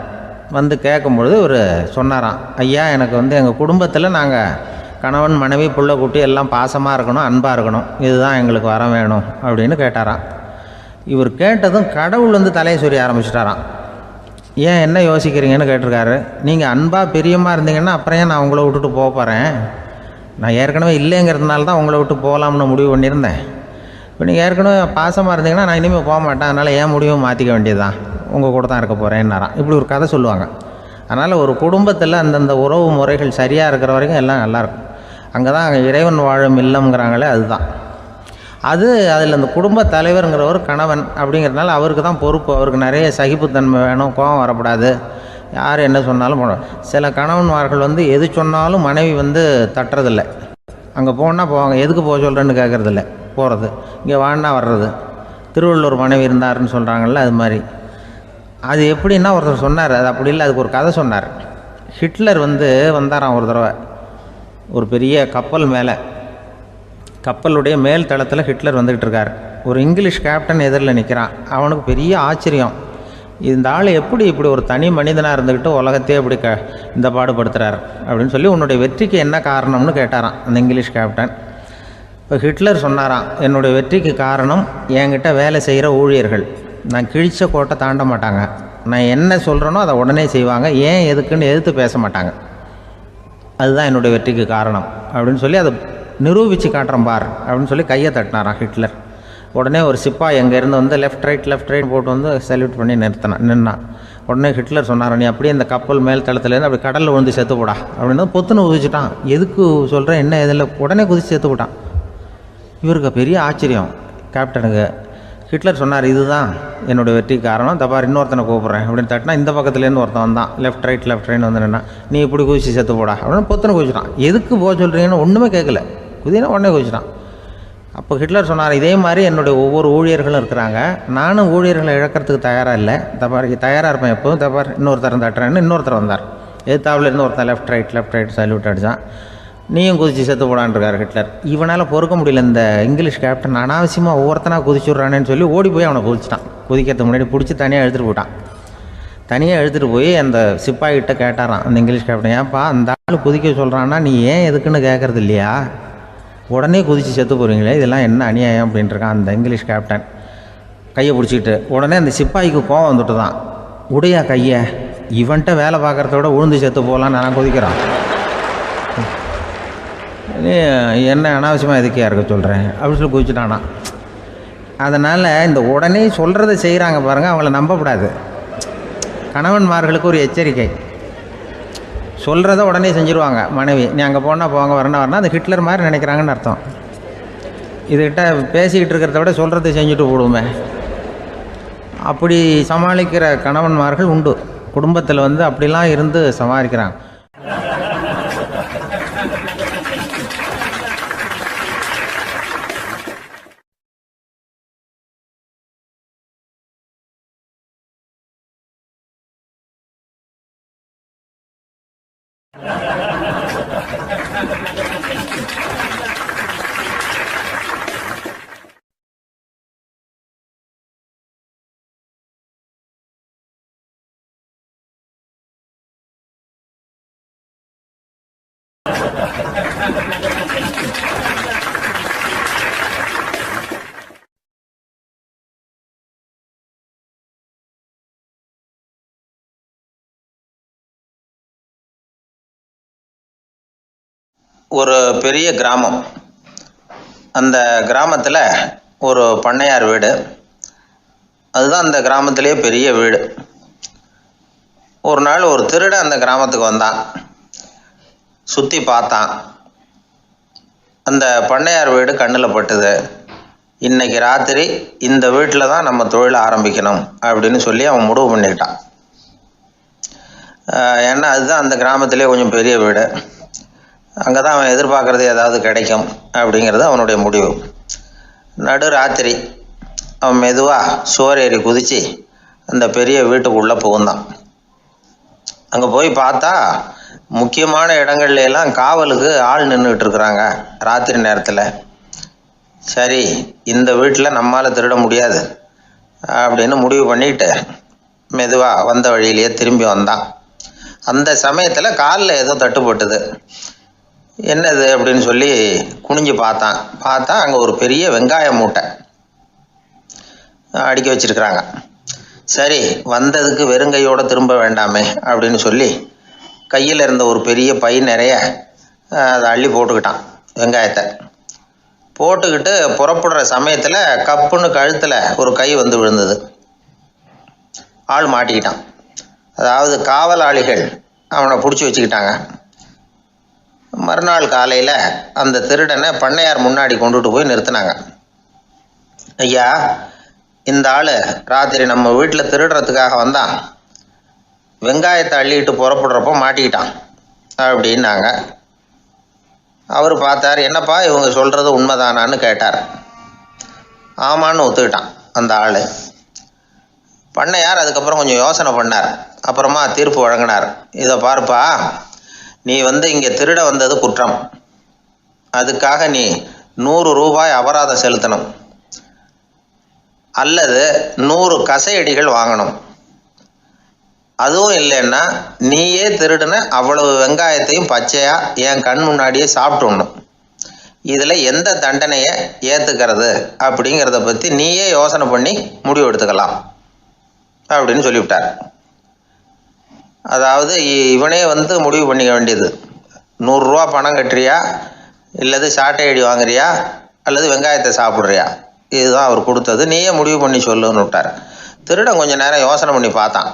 வந்து கேட்கும்பொழுது இவர் சொன்னாராம், ஐயா எனக்கு வந்து எங்கள் குடும்பத்தில் நாங்கள் கணவன் மனைவி புள்ள குட்டி எல்லாம் பாசமாக இருக்கணும் அன்பாக இருக்கணும், இதுதான் எங்களுக்கு வர வேணும் அப்படின்னு கேட்டாராம். இவர் கேட்டதும் கடவுள் வந்து தலையை சொரிய ஆரம்பிச்சிட்டாராம். ஏன் என்ன யோசிக்கிறீங்கன்னு கேட்டிருக்காரு. நீங்கள் அன்பாக பிரியமாக இருந்தீங்கன்னா அப்புறம் ஏன் நான் உங்களை விட்டுட்டு போக போகிறேன், நான் ஏற்கனவே இல்லைங்கிறதுனால தான் உங்களை விட்டு போகலாம்னு முடிவு பண்ணியிருந்தேன். இப்போ நீங்கள் ஏற்கனவே பாசமாக இருந்தீங்கன்னா நான் இனிமேல் போக மாட்டேன், அதனால் ஏன் முடிவும் மாற்றிக்க வேண்டியது தான், உங்கள் கூட தான் இருக்க போகிறேன்னாராம். இப்படி ஒரு கதை சொல்லுவாங்க. அதனால் ஒரு குடும்பத்தில் அந்தந்த உறவு முறைகள் சரியாக இருக்கிற வரைக்கும் எல்லாம் நல்லாயிருக்கும். அங்கே தான் இறைவன் வாழும் இல்லம்ங்கிறாங்களே, அதுதான் அது. அதில் அந்த குடும்ப தலைவருங்கிறவர் கணவன் அப்படிங்கிறதுனால அவருக்கு தான் பொறுப்பு. அவருக்கு நிறைய சகிப்புத்தன்மை வேணும், கோபம் வரக்கூடாது, யார் என்ன சொன்னாலும் போகணும். சில கணவன்மார்கள் வந்து எது சொன்னாலும் மனைவி வந்து தட்டுறதில்லை, அங்கே போனால் போவாங்க, எதுக்கு போக சொல்கிறேன்னு கேட்குறதில்ல, போகிறது, இங்கே வான்னா வர்றது. திருவள்ளுவர் மனைவி இருந்தாருன்னு சொல்கிறாங்கல்ல, அது மாதிரி. அது எப்படின்னா ஒருத்தர் சொன்னார், அது அப்படி இல்லை, அதுக்கு ஒரு கதை சொன்னார். ஹிட்லர் வந்து வந்தாராம் ஒரு தடவை, ஒரு பெரிய கப்பல் மேலே, கப்பலுடைய மேல் தளத்தில் ஹிட்லர் வந்துக்கிட்டு இருக்கார். ஒரு இங்கிலீஷ் கேப்டன் எதிரில் நிற்கிறான். அவனுக்கு பெரிய ஆச்சரியம், இந்த ஆள் எப்படி இப்படி ஒரு தனி மனிதனாக இருந்துக்கிட்டு உலகத்தையே இப்படி இந்த பாடுபடுத்துகிறார் அப்படின்னு சொல்லி, உன்னுடைய வெற்றிக்கு என்ன காரணம்னு கேட்டாராம் அந்த இங்கிலீஷ் கேப்டன். இப்போ ஹிட்லர் சொன்னாராம், என்னுடைய வெற்றிக்கு காரணம் என்கிட்ட வேலை செய்கிற ஊழியர்கள், நான் கிழிச்ச கோட்டை தாண்ட மாட்டாங்க, நான் என்ன சொல்கிறேனோ அதை உடனே செய்வாங்க, ஏன் எதுக்குன்னு எதிர்த்து பேச மாட்டாங்க, அதுதான் என்னுடைய வெற்றிக்கு காரணம் அப்படின்னு சொல்லி அதை நிரூபித்து காட்டுறேன் பார் அப்படின்னு சொல்லி கையை தட்டினாராம் ஹிட்லர். உடனே ஒரு சிப்பாய் அங்கேருந்து வந்து லெஃப்ட் ரைட் போட்டு வந்து சல்யூட் பண்ணி நின்னான். உடனே ஹிட்லர் சொன்னார், நீ அப்படியே இந்த கப்பல் மேல் தளத்துலேருந்து அப்படி கடலில் விழுந்து செத்து போடா அப்படின்னு பொத்துன்னு குதிச்சுட்டான். எதுக்கு சொல்கிறேன் என்ன இதில், உடனே குதிச்சு செத்து போட்டான். இவருக்கு பெரிய ஆச்சரியம் கேப்டனுக்கு. ஹிட்லர் சொன்னார், இதுதான் என்னுடைய வெற்றி காரணம், தப்பார் இன்னொருத்தனை கூப்பிட்றேன் அப்படின்னு தட்டினா இந்த பக்கத்துலேருந்து ஒருத்தன் வந்தான். லெஃப்ட் ரைட் வந்து நின்னா, நீ இப்படி குதிச்சு செத்து போடா அப்படின்னு பொத்துன்னு குதிச்சிட்டான். எதுக்கு போக சொல்கிறீங்கன்னு ஒன்றுமே கேட்கல, குதினா உடனே குதிச்சிட்டான். அப்போ ஹிட்லர் சொன்னார், இதே மாதிரி என்னுடைய ஒவ்வொரு ஊழியர்களும் இருக்கிறாங்க, நானும் ஊழியர்களை இழக்கிறதுக்கு தயாராக இல்லை, தப்பார் தயாராக இருப்பேன் எப்போதும், தப்பார் இன்னொருத்தரம் தட்டுறேன்னு இன்னொருத்தர் வந்தார். எதிர்த்தாவில் இருந்து ஒருத்தன் லெஃப்ட் ரைட் சல்யூட் அடித்தான். நீயும் குதிச்சு செத்து போடான்ருக்கார் ஹிட்லர். இவனால் பொறுக்க முடியல, இந்த இங்கிலீஷ் கேப்டன் அனாவசியமாக ஒவ்வொருத்தனாக குதிச்சுட்றானேன்னு சொல்லி ஓடி போய் அவனை குதிச்சிட்டான். குதிக்கிறதுக்கு முன்னாடி பிடிச்சி தனியாக எடுத்துகிட்டு போட்டான். தனியாக எடுத்துகிட்டு போய் அந்த சிப்பாய்கிட்ட கேட்டாரான் அந்த இங்கிலீஷ் கேப்டன், ஏன்ப்பா அந்த ஆள் குதிக்க சொல்கிறான்னா நீ ஏன் எதுக்குன்னு கேட்குறது இல்லையா, உடனே குதித்து செத்து போகிறீங்களே, இதெல்லாம் என்ன அநியாயம் அப்படின்ட்டுருக்கான் அந்த இங்கிலீஷ் கேப்டன் கையை பிடிச்சிக்கிட்டு. உடனே அந்த சிப்பாய்க்கு கோவம் வந்துட்டு தான், உடையா கையை, இவன்ட்ட வேலை பார்க்குறத விட உழுந்து செத்து போகலான்னு நான் குதிக்கிறான், என்ன அனாவசியமாக எதுக்கியா இருக்க சொல்கிறேன் அப்படின்னு சொல்லி குதிச்சுட்டானா. அதனால் இந்த உடனே சொல்கிறத செய்கிறாங்க பாருங்கள், அவங்கள நம்பக்கூடாது. கணவன்மார்களுக்கு ஒரு எச்சரிக்கை, சொல்கிறத உடனே செஞ்சுருவாங்க மனைவி, நீ அங்கே போனால் போங்க வரணும் அது ஹிட்லர் மாதிரி நினைக்கிறாங்கன்னு அர்த்தம். இதுகிட்ட பேசிக்கிட்டு இருக்கிறத விட சொல்கிறத செஞ்சுட்டு போடுவோமே, அப்படி சமாளிக்கிற கணவன்மார்கள் உண்டு. குடும்பத்தில் வந்து அப்படிலாம் இருந்து சமாளிக்கிறாங்க. ஒரு பெரிய கிராமம். அந்த கிராமத்தில் ஒரு பண்ணையார் வீடு, அதுதான் அந்த கிராமத்திலேயே பெரிய வீடு. ஒரு நாள் ஒரு திருடன் அந்த கிராமத்துக்கு வந்தான், சுற்றி பார்த்தான். அந்த பண்ணையார் வீடு கண்ணில் பட்டுது. இன்னைக்கு ராத்திரி இந்த வீட்டில் தான் நம்ம தொழிலை ஆரம்பிக்கணும் அப்படின்னு சொல்லி அவன் முடிவு பண்ணிக்கிட்டான். ஏன்னா அதுதான் அந்த கிராமத்திலே கொஞ்சம் பெரிய வீடு, அங்கே தான் அவன் எதிர்பார்க்குறது ஏதாவது கிடைக்கும் அப்படிங்கிறது அவனுடைய முடிவு. நடு ராத்திரி அவன் மெதுவாக சுவர் ஏறி குதித்து அந்த பெரிய வீட்டுக்குள்ளே புகுந்தான். அங்கே போய் பார்த்தா முக்கியமான இடங்கள்ல எல்லாம் காவலுக்கு ஆள் நின்றுக்கிட்டு இருக்கிறாங்க ராத்திரி நேரத்தில். சரி, இந்த வீட்டில் நம்மால் திருட முடியாது அப்படின்னு முடிவு பண்ணிட்டு மெதுவாக வந்த வழியிலேயே திரும்பி வந்தான். அந்த சமயத்தில் காலில் ஏதோ தட்டுப்பட்டுது. என்னது அப்படின்னு சொல்லி குனிஞ்சு பார்த்தா அங்கே ஒரு பெரிய வெங்காய மூட்டை அடுக்கி வச்சிருக்கிறாங்க. சரி, வந்ததுக்கு வெறுங்கையோடு திரும்ப வேண்டாமே அப்படின்னு சொல்லி கையில் இருந்த ஒரு பெரிய பை நிறைய அதை அள்ளி போட்டுக்கிட்டான். வெங்காயத்தை போட்டுக்கிட்டு புறப்படுற சமயத்தில் கப்புன்னு கழுத்தில் ஒரு கை வந்து விழுந்தது. ஆள் மாட்டிக்கிட்டான். அதாவது காவலாளிகள் அவனை பிடிச்சி வச்சுக்கிட்டாங்க. மறுநாள் காலையில் அந்த திருடனை பண்ணையார் முன்னாடி கொண்டுட்டு போய் நிறுத்தினாங்க. ஐயா, இந்த ஆள் ராத்திரி நம்ம வீட்டில் திருடுறதுக்காக வந்தான், வெங்காயத்தை அள்ளிட்டு புறப்படுறப்போ மாட்டிக்கிட்டான் அப்படின்னாங்க. அவர் பார்த்தார், என்னப்பா இவங்க சொல்கிறது உண்மைதானான்னு கேட்டார். ஆமான்னு ஒத்துக்கிட்டான் அந்த ஆள். பண்ணையார் அதுக்கப்புறம் கொஞ்சம் யோசனை பண்ணார். அப்புறமா தீர்ப்பு வழங்கினார். இதை பாருப்பா, நீ இங்கே திருட வந்தது குற்றம், அதுக்காக நீ 100 ரூபாய் அபராதம் செலுத்தணும், அல்லது 100 கசையடிகள் வாங்கணும். அதுவும் இல்லைன்னா நீயே திருடுன அவ்வளவு வெங்காயத்தையும் பச்சையாக என் கண் முன்னாடியே சாப்பிட்டுணும். இதில் எந்த தண்டனையை ஏற்றுக்கிறது அப்படிங்கிறத பற்றி நீயே யோசனை பண்ணி முடிவு எடுத்துக்கலாம் அப்படின்னு சொல்லிவிட்டார். அதாவது இவனே முடிவு பண்ணிக்க வேண்டியது, 100 ரூபா பணம் கட்டுறியா, இல்லது சாட்டை அடி வாங்குறியா, அல்லது வெங்காயத்தை சாப்பிட்றியா, இதுதான் அவர் கொடுத்தது, நீயே முடிவு பண்ணி சொல்லுன்னு விட்டார். திருடன் கொஞ்சம் நேரம் யோசனை பண்ணி பார்த்தான்.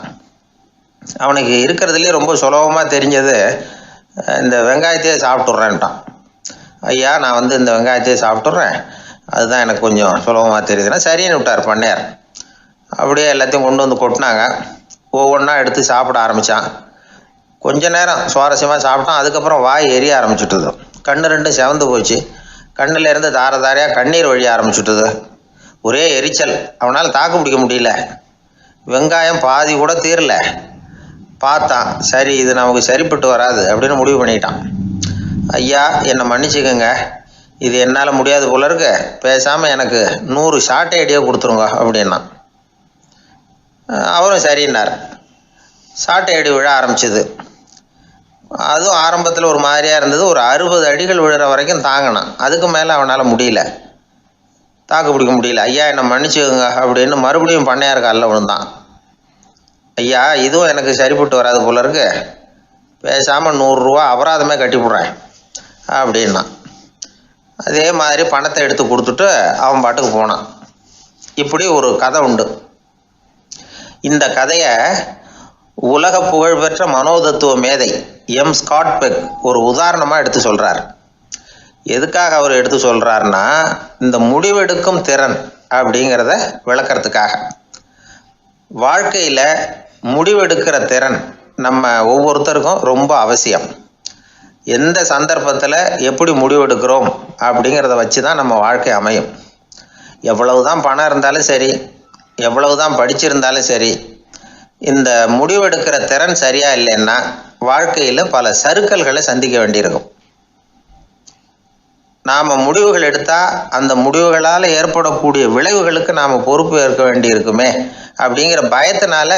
அவனுக்கு இருக்கிறதுலே ரொம்ப சுலபமாக தெரிஞ்சது இந்த வெங்காயத்தையே சாப்பிட்டுட்றேன்ட்டான். ஐயா, நான் இந்த வெங்காயத்தையே சாப்பிட்டுட்றேன், அதுதான் எனக்கு கொஞ்சம் சுலபமாக தெரியுதுன்னா சரின்னு விட்டார் பண்ணையார். அப்படியே எல்லாத்தையும் கொண்டு வந்து கொட்டினாங்க. ஒவ்வொன்றா எடுத்து சாப்பிட ஆரம்பித்தான். கொஞ்ச நேரம் சுவாரஸ்யமாக சாப்பிட்டான். அதுக்கப்புறம் வாய் எரிய ஆரம்பிச்சுட்டுது. கண்ணு ரெண்டும் செவந்து போச்சு. கண்ணில் இருந்து தார தாரையாக கண்ணீர் வழிய ஆரம்பிச்சுட்டுது. ஒரே எரிச்சல். அவனால் தாக்கு பிடிக்க முடியல. வெங்காயம் பாதி கூட தீரல. பார்த்தான், சரி இது நமக்கு சரிப்பட்டு வராது அப்படின்னு முடிவு பண்ணிட்டான். ஐயா, என்னை மன்னிச்சுக்கோங்க, இது என்னால் முடியாது போல இருக்கு, பேசாமல் எனக்கு 100 ஷார்ட் ஐடியா கொடுத்துருங்க அப்படின்னா. அவரும் சரின்னார். ஷார்ட் ஐடி விழ ஆரம்பிச்சிது. அதுவும் ஆரம்பத்தில் ஒரு மாதிரியாக இருந்தது. ஒரு 60 அடிகள் விழுற வரைக்கும் தாங்கினான். அதுக்கு மேலே அவனால் முடியல, தாக்கு பிடிக்க முடியல. ஐயா, என்னை மன்னிச்சுக்கோங்க அப்படின்னு மறுபடியும் பண்ணையார் காலில் விழுந்தான். ஐயா, இதுவும் எனக்கு சரிப்பட்டு வராது போல இருக்கு, பேசாமல் 100 ரூபா அபராதமே கட்டிவிட்றேன் அப்படின்னா. அதே மாதிரி பணத்தை எடுத்து கொடுத்துட்டு அவன் பாட்டுக்கு போனான். இப்படி ஒரு கதை உண்டு. இந்த கதையை உலக புகழ்பெற்ற மனோதத்துவ மேதை எம் ஸ்காட் பெக் ஒரு உதாரணமாக எடுத்து சொல்கிறார். எதுக்காக அவர் எடுத்து சொல்கிறாருன்னா, இந்த முடிவெடுக்கும் திறன் அப்படிங்கிறத விளக்கறதுக்காக. வாழ்க்கையில் முடிவெடுக்கிற திறன் நம்ம ஒவ்வொருத்தருக்கும் ரொம்ப அவசியம். எந்த சந்தர்ப்பத்தில் எப்படி முடிவெடுக்கிறோம் அப்படிங்கிறத வச்சு தான் நம்ம வாழ்க்கை அமையும். எவ்வளவு தான் பணம் இருந்தாலும் சரி, எவ்வளவு தான் படிச்சிருந்தாலும் சரி, இந்த முடிவெடுக்கிற திறன் சரியா இல்லைன்னா வாழ்க்கையில் பல சறுக்கல்களை சந்திக்க வேண்டியிருக்கும். நாம் முடிவுகள் எடுத்தால் அந்த முடிவுகளால் ஏற்படக்கூடிய விளைவுகளுக்கு நாம் பொறுப்பு ஏற்க வேண்டியிருக்குமே அப்படிங்கிற பயத்தினால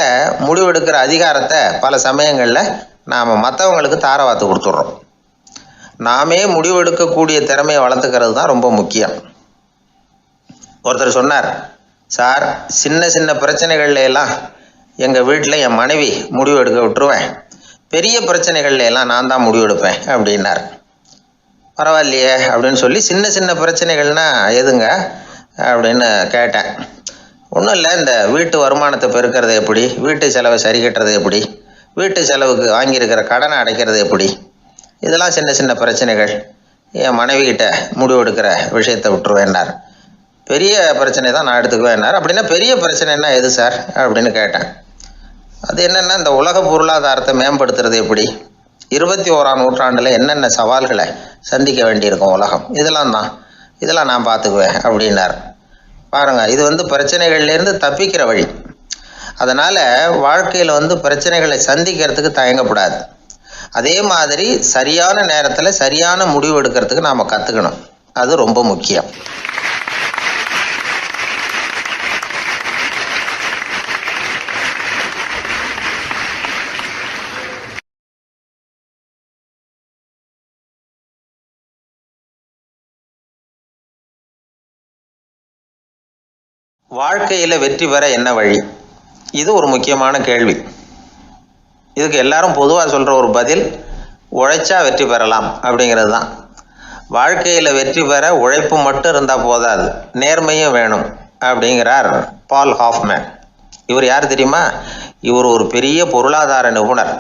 முடிவெடுக்கிற அதிகாரத்தை பல சமயங்களில் நாம் மற்றவங்களுக்கு தாரவாத்து கொடுத்துட்றோம். நாமே முடிவெடுக்கக்கூடிய திறமையை வளர்த்துக்கிறது தான் ரொம்ப முக்கியம். ஒருத்தர் சொன்னார், சார், சின்ன சின்ன பிரச்சனைகள்ல எல்லாம் எங்கள் வீட்டில் என் மனைவி முடிவு எடுக்க விட்டுருவேன், பெரிய பிரச்சனைகள்ல எல்லாம் நான் தான் முடிவு எடுப்பேன் அப்படின்னார். பரவாயில்லையே அப்படின்னு சொல்லி, சின்ன சின்ன பிரச்சனைகள்னா எதுங்க அப்படின்னு கேட்டேன். ஒன்றும் இல்லை, இந்த வீட்டு வருமானத்தை பெருக்கிறது எப்படி, வீட்டு செலவை சரி கட்டுறது எப்படி, வீட்டு செலவுக்கு வாங்கியிருக்கிற கடனை அடைக்கிறது எப்படி, இதெல்லாம் சின்ன சின்ன பிரச்சனைகள், என் மனைவிகிட்ட முடிவு எடுக்கிற விஷயத்தை விட்டுருவேன்னார். பெரிய பிரச்சனை தான் நான் எடுத்துக்குவேன்னார். அப்படின்னா பெரிய பிரச்சனைன்னா எது சார் அப்படின்னு கேட்டேன். அது என்னென்னா, இந்த உலக பொருளாதாரத்தை மேம்படுத்துறது எப்படி, 21ஆம் நூற்றாண்டில் என்னென்ன சவால்களை சந்திக்க வேண்டியிருக்கும் உலகம், இதெல்லாம் நான் பார்த்துக்குவேன் அப்படின்னார். பாருங்கள், இது பிரச்சனைகள்லேருந்து தப்பிக்கிற வழி. அதனால் வாழ்க்கையில் பிரச்சனைகளை சந்திக்கிறதுக்கு தயங்கக்கூடாது. அதே மாதிரி சரியான நேரத்தில் சரியான முடிவு எடுக்கிறதுக்கு நாம் கற்றுக்கணும். அது ரொம்ப முக்கியம். வாழ்க்கையில் வெற்றி பெற என்ன வழி, இது ஒரு முக்கியமான கேள்வி. இதுக்கு எல்லாரும் பொதுவாக சொல்கிற ஒரு பதில், உழைச்சா வெற்றி பெறலாம் அப்படிங்கிறது தான். வாழ்க்கையில் வெற்றி பெற உழைப்பு மட்டும் இருந்தால் போதாது, நேர்மையும் வேணும் அப்படிங்கிறார் பால் ஹாஃப்மேன். இவர் யார் தெரியுமா? இவர் ஒரு பெரிய பொருளாதார நிபுணர்.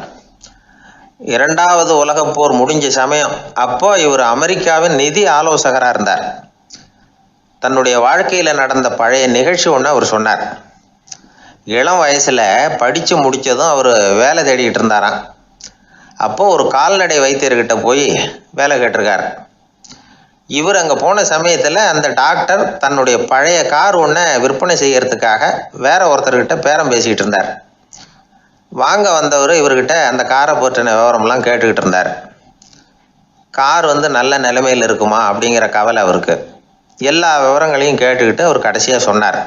2வது உலகப் போர் முடிஞ்ச சமயம் அப்போ இவர் அமெரிக்காவின் நிதி ஆலோசகராக இருந்தார். தன்னுடைய வாழ்க்கையில் நடந்த பழைய நிகழ்ச்சி ஒன்று அவர் சொன்னார். இளம் வயசில் படித்து முடித்ததும் அவர் வேலை தேடிக்கிட்டு இருந்தாராம். அப்போது ஒரு கால்நடை வைத்தியர்கிட்ட போய் வேலை கேட்டிருக்கார். இவர் அங்கே போன சமயத்தில் அந்த டாக்டர் தன்னுடைய பழைய கார் ஒன்றை விற்பனை செய்யறதுக்காக வேற ஒருத்தர்கிட்ட பேரம் பேசிக்கிட்டு இருந்தார். வாங்க வந்தவர் இவர்கிட்ட அந்த காரை பற்றின விவரம்லாம் கேட்டுக்கிட்டு இருந்தார். கார் நல்ல நிலைமையில் இருக்குமா அப்படிங்கிற கவலை அவருக்கு. எல்லா விவரங்களையும் கேட்டுக்கிட்டு அவர் கடைசியாக சொன்னார்,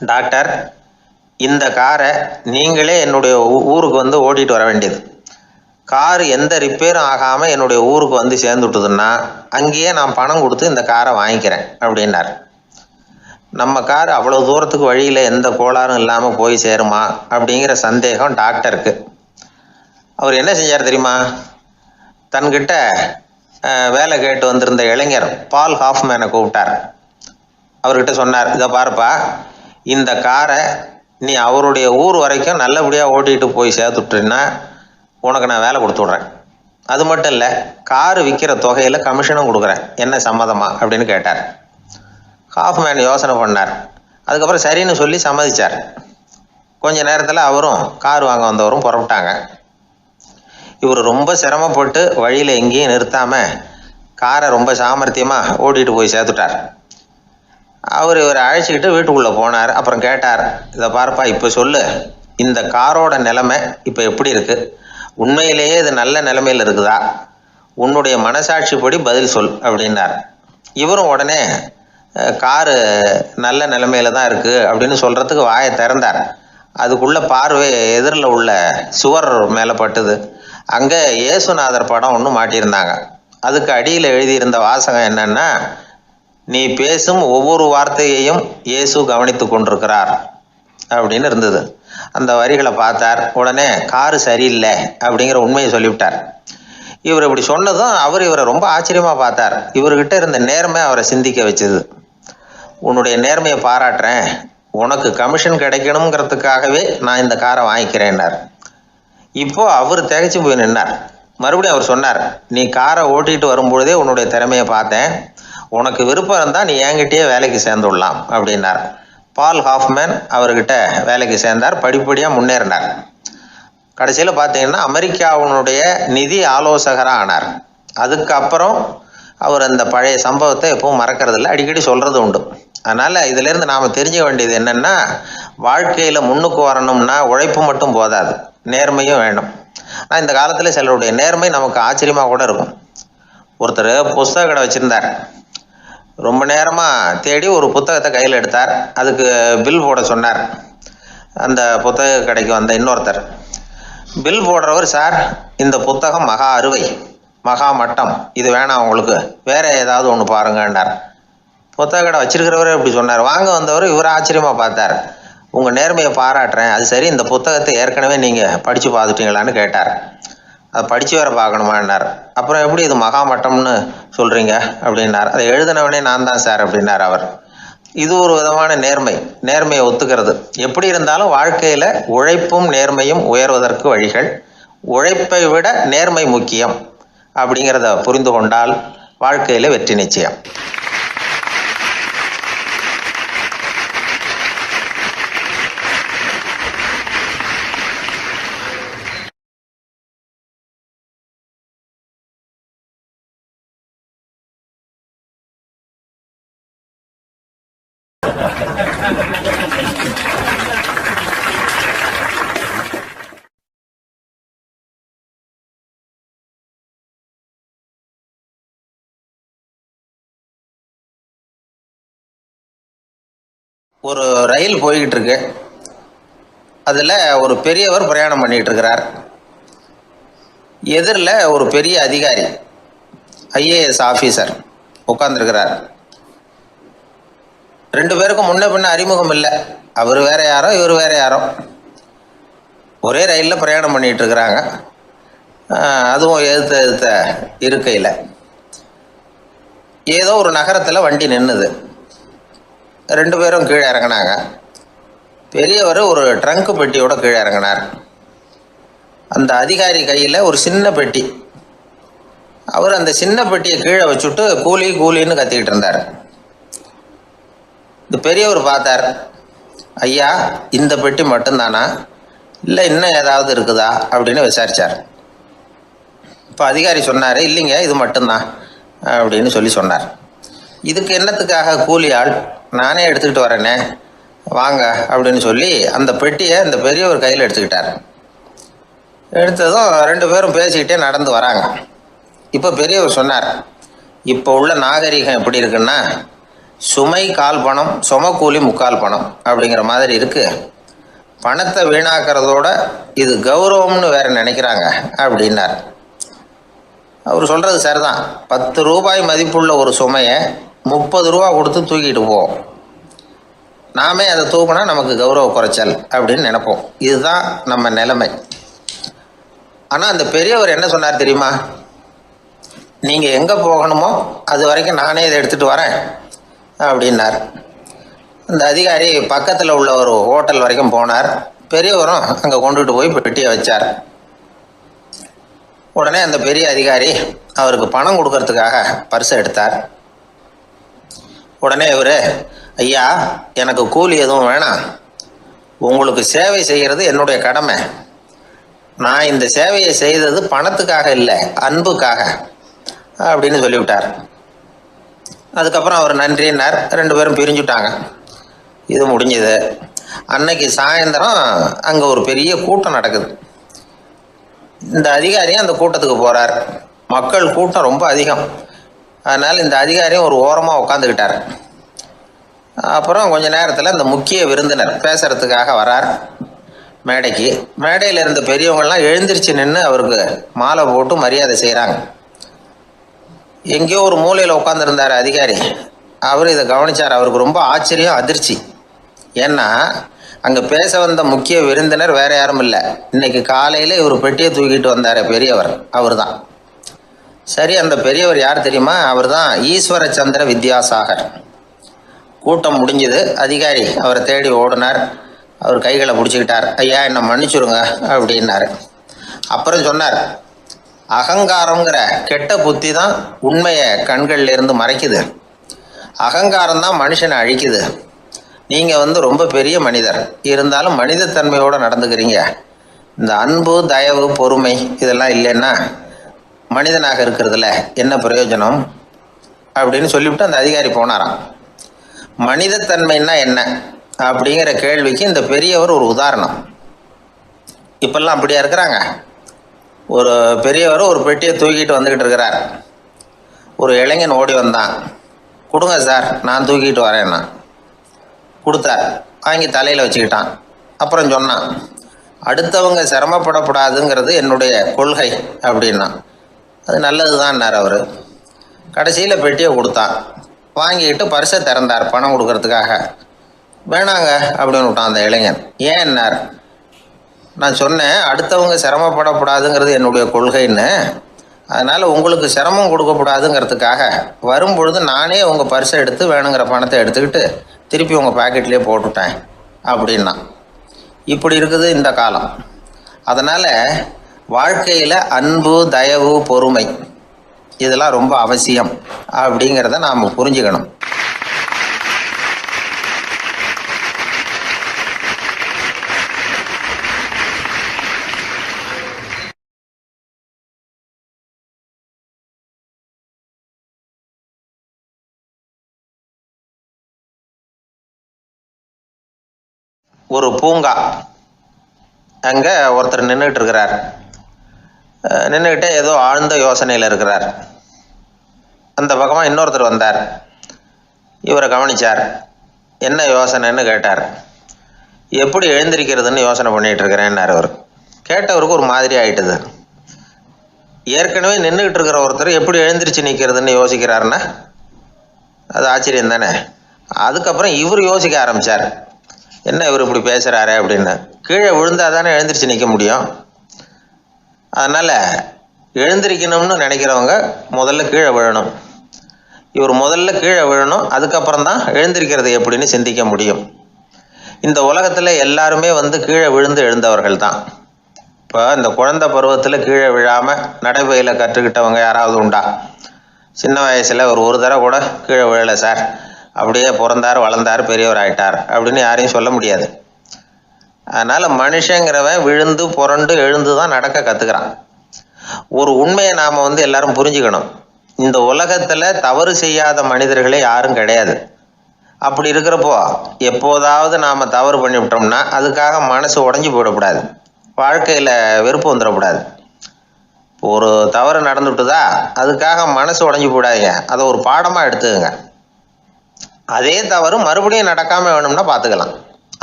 டாக்டர், இந்த காரை நீங்களே என்னுடைய ஊருக்கு ஓட்டிகிட்டு வர வேண்டியது. கார் எந்த ரிப்பேரும் ஆகாமல் என்னுடைய ஊருக்கு சேர்ந்துட்டுதுன்னா அங்கேயே நான் பணம் கொடுத்து இந்த காரை வாங்கிக்கிறேன் அப்படின்னார். நம்ம கார் அவ்வளோ தூரத்துக்கு வழியில் எந்த கோளாறும் இல்லாமல் போய் சேருமா அப்படிங்கிற சந்தேகம் டாக்டருக்கு. அவர் என்ன செஞ்சார் தெரியுமா? தன்கிட்ட வேலை கேட்டு வந்திருந்த இளைஞர் பால் ஹாஃப்மேனை கூப்பிட்டார். அவர்கிட்ட சொன்னார், இதை பாருப்பா, இந்த காரை நீ அவருடைய ஊர் வரைக்கும் நல்லபடியாக ஓட்டிகிட்டு போய் சேர்த்துட்டீன்னா உனக்கு நான் வேலை கொடுத்து விட்றேன். அது மட்டும் இல்லை, காரு விற்கிற தொகையில் கமிஷனும் கொடுக்குறேன், என்ன சம்மதமா அப்படின்னு கேட்டார். ஹாஃப்மேன் யோசனை பண்ணார். அதுக்கப்புறம் சரின்னு சொல்லி சம்மதிச்சார். கொஞ்ச நேரத்தில் அவரும் கார் வாங்க வந்தவரும் புறப்பட்டாங்க. இவர் ரொம்ப சிரமப்பட்டு வழியில் எங்கேயும் நிறுத்தாமல் காரை ரொம்ப சாமர்த்தியமாக ஓட்டிகிட்டு போய் சேர்த்துட்டார். இவரை அழைச்சிக்கிட்டு வீட்டுக்குள்ளே போனார். அப்புறம் கேட்டார், இதை பார்ப்பா, இப்போ சொல்லு, இந்த காரோட நிலைமை இப்போ எப்படி இருக்குது? உண்மையிலேயே இது நல்ல நிலைமையில் இருக்குதா? உன்னுடைய மனசாட்சிப்படி பதில் சொல் அப்படின்னார். இவரும் உடனே காரு நல்ல நிலைமையில தான் இருக்குது அப்படின்னு சொல்கிறதுக்கு வாயை திறந்தார். அதுக்குள்ளே பார்வை எதிரில் உள்ள சுவர் மேலே பட்டுது. அங்கே இயேசுநாதர் படம் ஒன்று மாட்டியிருந்தாங்க. அதுக்கு அடியில் எழுதியிருந்த வாசகம் என்னன்னா, நீ பேசும் ஒவ்வொரு வார்த்தையையும் இயேசு கவனித்து கொண்டிருக்கிறார் அப்படின்னு இருந்தது. அந்த வரிகளை பார்த்தார். உடனே காரு சரியில்லை அப்படிங்கிற உண்மையை சொல்லிவிட்டார். இவர் இப்படி சொன்னதும் இவரை ரொம்ப ஆச்சரியமாக பார்த்தார். இவர்கிட்ட இருந்த நேர்மை அவரை சிந்திக்க வச்சது. உன்னுடைய நேர்மையை பாராட்டுறேன், உனக்கு கமிஷன் கிடைக்கணுங்கிறதுக்காகவே நான் இந்த காரை வாங்கிக்கிறேன்னார். இப்போ அவர் திகைச்சு போய் நின்னார். மறுபடியும் அவர் சொன்னார், நீ காரை ஓட்டிகிட்டு வரும்பொழுதே உன்னுடைய திறமையை பார்த்தேன், உனக்கு விருப்பம் இருந்தால் நீ என்கிட்டயே வேலைக்கு சேர்ந்துடலாம் அப்படின்னார். பால் ஹாஃப்மேன் அவர்கிட்ட வேலைக்கு சேர்ந்தார். படிப்படியாக முன்னேறினார். கடைசியில் பார்த்தீங்கன்னா அமெரிக்காவினுடைய நிதி ஆலோசகராக ஆனார். அதுக்கப்புறம் அவர் அந்த பழைய சம்பவத்தை எப்பவும் மறக்கறதில்ல, அடிக்கடி சொல்கிறது உண்டு. அதனால் இதிலேருந்து நாம் தெரிஞ்சுக்க வேண்டியது என்னென்னா, வாழ்க்கையில் முன்னுக்கு வரணும்னா உழைப்பு மட்டும் போதாது, நேர்மையும் வேணும். ஆனால் இந்த காலத்தில் சிலருடைய நேர்மை நமக்கு ஆச்சரியமாக கூட இருக்கும். ஒருத்தர் புஸ்தக கடை வச்சுருந்தார். ரொம்ப நேரமாக தேடி ஒரு புத்தகத்தை கையில் எடுத்தார். அதுக்கு பில் போட சொன்னார். அந்த புத்தக கடைக்கு வந்த இன்னொருத்தர் பில் போடுறவர், சார் இந்த புத்தகம் மகா அறுவை, மகா மட்டம், இது வேணாம் உங்களுக்கு, வேற ஏதாவது ஒன்று பாருங்கன்னார். புத்தக கடை வச்சிருக்கிறவரே இப்படி சொன்னார். வாங்க வந்தவர் இவர் ஆச்சரியமாக பார்த்தார். உங்கள் நேர்மையை பாராட்டுறேன், அது சரி, இந்த புத்தகத்தை ஏற்கனவே நீங்கள் படித்து பார்த்துட்டீங்களான்னு கேட்டார். அதை படித்து வேற பார்க்கணுமான்னார். அப்புறம் எப்படி இது மகா மட்டம்னு சொல்கிறீங்க அப்படின்னார். அதை எழுதினவனே நான் தான் சார் அப்படின்னார் அவர். இது ஒரு விதமான நேர்மை, நேர்மையை ஒத்துக்கிறது. எப்படி இருந்தாலும் வாழ்க்கையில் உழைப்பும் நேர்மையும் உயர்வதற்கு வழிகள். உழைப்பை விட நேர்மை முக்கியம் அப்படிங்கிறத புரிந்து கொண்டால் வாழ்க்கையில் வெற்றி நிச்சயம். ஒரு ரயில் போய்கிட்டு இருக்கு. அதில் ஒரு பெரியவர் பிரயாணம் பண்ணிகிட்டு இருக்கிறார். எதிரில் ஒரு பெரிய அதிகாரி, ஐஏஎஸ் ஆஃபீஸர் உட்காந்துருக்கிறார். ரெண்டு பேருக்கும் முன்ன பின்ன அறிமுகம் இல்லை. அவர் வேற யாரோ, இவர் வேற யாரோ. ஒரே ரயிலில் பிரயாணம் பண்ணிகிட்டு இருக்கிறாங்க. அதுவும் எதிர்த்த இருக்கையில். ஏதோ ஒரு நகரத்தில் வண்டி நின்றுது. ரெண்டு பேரும் கீழே இறங்கினாங்க. பெரியவர் ஒரு ட்ரங்க் பெட்டியோட கீழே இறங்கினார். அந்த அதிகாரி கையில் ஒரு சின்ன பெட்டி. அவர் அந்த சின்ன பெட்டியை கீழே வச்சுட்டு கூலி கூலின்னு கத்திக்கிட்டு இருந்தார். இந்த பெரியவர் பார்த்தார். ஐயா, இந்த பெட்டி மட்டும்தானா, இல்லை இன்னும் ஏதாவது இருக்குதா அப்படின்னு விசாரித்தார். இப்போ அதிகாரி சொன்னார், இல்லைங்க இது மட்டும்தான் அப்படின்னு சொன்னார். இதுக்கு என்னத்துக்காக கூலி ஆள், நானே எடுத்துக்கிட்டு வரேனே, வாங்க அப்படின்னு சொல்லி அந்த பெட்டியை இந்த பெரியவர் கையில் எடுத்துக்கிட்டார். எடுத்ததும் ரெண்டு பேரும் பேசிக்கிட்டே நடந்து வராங்க. இப்போ பெரியவர் சொன்னார், இப்போ உள்ள நாகரிகம் எப்படி இருக்குன்னா, சுமை கால் பணம், சுமக்கூலி முக்கால் பணம் அப்படிங்கிற மாதிரி இருக்குது. பணத்தை வீணாக்கிறதோட இது கௌரவம்னு வேற நினைக்கிறாங்க அப்படின்னார். அவர் சொல்கிறது சரிதான். 10 ரூபாய் மதிப்புள்ள ஒரு சுமையை 30 ரூபா கொடுத்து தூக்கிட்டு போவோம். நாமே அதை தூக்கினா நமக்கு கௌரவ குறைச்சல் அப்படின்னு நினைப்போம். இதுதான் நம்ம நிலைமை. ஆனால் அந்த பெரியவர் என்ன சொன்னார் தெரியுமா? நீங்கள் எங்கே போகணுமோ அது வரைக்கும் நானே இதை எடுத்துகிட்டு வரேன் அப்படின்னார். அந்த அதிகாரி பக்கத்தில் உள்ள ஒரு ஹோட்டல் வரைக்கும் போனார். பெரியவரும் அங்கே கொண்டுட்டு போய் பெட்டியை வச்சார். உடனே அந்த பெரிய அதிகாரி அவருக்கு பணம் கொடுக்கறதுக்காக பர்ஸை எடுத்தார். உடனே இவர், ஐயா, எனக்கு கூலி எதுவும் வேணாம், உங்களுக்கு சேவை செய்கிறது என்னுடைய கடமை. நான் இந்த சேவையை செய்தது பணத்துக்காக இல்லை, அன்புக்காக அப்படின்னு சொல்லிவிட்டார். அதுக்கப்புறம் அவர் நன்றின்னார். 2 பேரும் பிரிஞ்சுட்டாங்க. இது முடிஞ்சது. அன்னைக்கு சாயந்தரம் அங்கே ஒரு பெரிய கூட்டம் நடக்குது. இந்த அதிகாரியும் அந்த கூட்டத்துக்கு போகிறார். மக்கள் கூட்டம் ரொம்ப அதிகம். அதனால் இந்த அதிகாரியும் ஒரு ஓரமாக உட்காந்துக்கிட்டார். அப்புறம் கொஞ்ச நேரத்தில் இந்த முக்கிய விருந்தினர் பேசுகிறதுக்காக வரார் மேடைக்கு. மேடையில் இருந்த பெரியவங்கள்லாம் எழுந்திரிச்சு நின்று அவருக்கு மாலை போட்டு மரியாதை செய்கிறாங்க. எங்கேயோ ஒரு மூலையில் உட்காந்துருந்தார் அதிகாரி. அவர் இதை கவனித்தார். அவருக்கு ரொம்ப ஆச்சரியம், அதிர்ச்சி. ஏன்னா அங்கே பேச வந்த முக்கிய விருந்தினர் வேற யாரும் இல்லை, இன்னைக்கு காலையில் இவர் பெட்டியை தூக்கிட்டு வந்தார் பெரியவர், அவர் தான். சரி, அந்த பெரியவர் யார் தெரியுமா? அவர் தான் ஈஸ்வர சந்திர வித்யாசாகர். கூட்டம் முடிஞ்சது. அதிகாரி அவரை தேடி ஓடினார். அவர் கைகளை பிடிச்சிக்கிட்டார். ஐயா, என்னை மன்னிச்சுருங்க அப்படின்னாரு. அப்புறம் சொன்னார், அகங்காரங்கிற கெட்ட புத்தி தான் உண்மையை கண்கள்ல இருந்து மறைக்குது. அகங்காரம் தான் மனுஷனை அழிக்குது. நீங்கள் ரொம்ப பெரிய மனிதர், இருந்தாலும் மனிதத்தன்மையோடு நடந்துக்கிறீங்க. இந்த அன்பு, தயவு, பொறுமை இதெல்லாம் இல்லைன்னா மனிதனாக இருக்கிறதுல என்ன பிரயோஜனம் அப்படின்னு சொல்லிவிட்டு அந்த அதிகாரி போனாராம். மனிதத்தன்மைன்னா என்ன அப்படிங்கிற கேள்விக்கு இந்த பெரியவர் ஒரு உதாரணம். இப்பெல்லாம் அப்படியா இருக்கிறாங்க? ஒரு பெரியவர் ஒரு பெட்டியை தூக்கிட்டு வந்துக்கிட்டு இருக்கிறார். ஒரு இளைஞன் ஓடி வந்தான். கொடுங்க சார், நான் தூக்கிட்டு வரேன்னா. கொடுத்தார். வாங்கி தலையில் வச்சுக்கிட்டான். அப்புறம் சொன்னான், அடுத்தவங்க சிரமப்படக்கூடாதுங்கிறது என்னுடைய கொள்கை அப்படின்னா. அது நல்லது தான்னார் அவர். கடைசியில் பெட்டியை கொடுத்தான். வாங்கிக்கிட்டு பர்ஸை திறந்தார் பணம் கொடுக்கறதுக்காக. வேணாங்க அப்படின்னு விட்டான் அந்த இளைஞன். ஏன்னார், நான் சொன்னேன் அடுத்தவங்க சிரமப்படக்கூடாதுங்கிறது என்னுடைய கொள்கைன்னு. அதனால் உங்களுக்கு சிரமம் கொடுக்கக்கூடாதுங்கிறதுக்காக வரும்பொழுது நானே உங்கள் பர்ஸை எடுத்து வேணுங்கிற பணத்தை எடுத்துக்கிட்டு திருப்பி உங்கள் பாக்கெட்லேயே போட்டுட்டேன் அப்படின்னா. இப்படி இருக்குது இந்த காலம். அதனால் வாழ்க்கையில் அன்பு, தயவு, பொறுமை இதெல்லாம் ரொம்ப அவசியம் அப்படிங்கிறத நாம் புரிஞ்சுக்கணும். ஒரு பூங்கா, அங்கே ஒருத்தர் நின்றுட்டு இருக்கிறார். நின்றுக்கிட்டே ஏதோ ஆழ்ந்த யோசனையில் இருக்கிறார். அந்த பக்கமாக இன்னொருத்தர் வந்தார். இவரை கவனித்தார். என்ன யோசனைன்னு கேட்டார். எப்படி எழுந்திருக்கிறதுன்னு யோசனை பண்ணிகிட்டு இருக்கிறேன்னார் அவர். கேட்டவருக்கு ஒரு மாதிரி ஆகிட்டுது. ஏற்கனவே நின்றுக்கிட்டு இருக்கிற ஒருத்தர் எப்படி எழுந்திரிச்சு நிற்கிறதுன்னு யோசிக்கிறாருன்னா அது ஆச்சரியம் தானே. அதுக்கப்புறம் இவர் யோசிக்க ஆரம்பித்தார். என்ன இவர் இப்படி பேசுகிறாரு அப்படின்னு. கீழே விழுந்தால் தானே எழுந்திரிச்சு நிற்க முடியும். அதனால் எழுந்திரிக்கணும்னு நினைக்கிறவங்க முதல்ல கீழே விழணும். இவர் முதல்ல கீழே விழணும், அதுக்கப்புறம் தான் எழுந்திருக்கிறது எப்படின்னு சிந்திக்க முடியும். இந்த உலகத்தில் எல்லாருமே கீழே விழுந்து எழுந்தவர்கள் தான். இப்போ இந்த குழந்தை பருவத்தில் கீழே விழாமல் நடைபயில கற்றுக்கிட்டவங்க யாராவது உண்டா? சின்ன வயசில் ஒரு தடவை கூட கீழே விழலை சார், அப்படியே பிறந்தார், வளர்ந்தார், பெரியவர் ஆயிட்டார் அப்படின்னு யாரையும் சொல்ல முடியாது. அதனால் மனுஷங்கிறவன் விழுந்து புரண்டு எழுந்து தான் நடக்க கற்றுக்கிறான். ஒரு உண்மையை நாம் எல்லாரும் புரிஞ்சுக்கணும். இந்த உலகத்தில் தவறு செய்யாத மனிதர்களே யாரும் கிடையாது. அப்படி இருக்கிறப்போ எப்போதாவது நாம் தவறு பண்ணிவிட்டோம்னா அதுக்காக மனசு உடஞ்சி போயிடக்கூடாது, வாழ்க்கையில் வெறுப்பு வந்துடக்கூடாது. ஒரு தவறு நடந்துட்டுதா அதுக்காக மனசு உடஞ்சி போடாதீங்க, அதை ஒரு பாடமாக எடுத்துக்கங்க. அதே தவறு மறுபடியும் நடக்காமல் வேணும்னா பார்த்துக்கலாம்,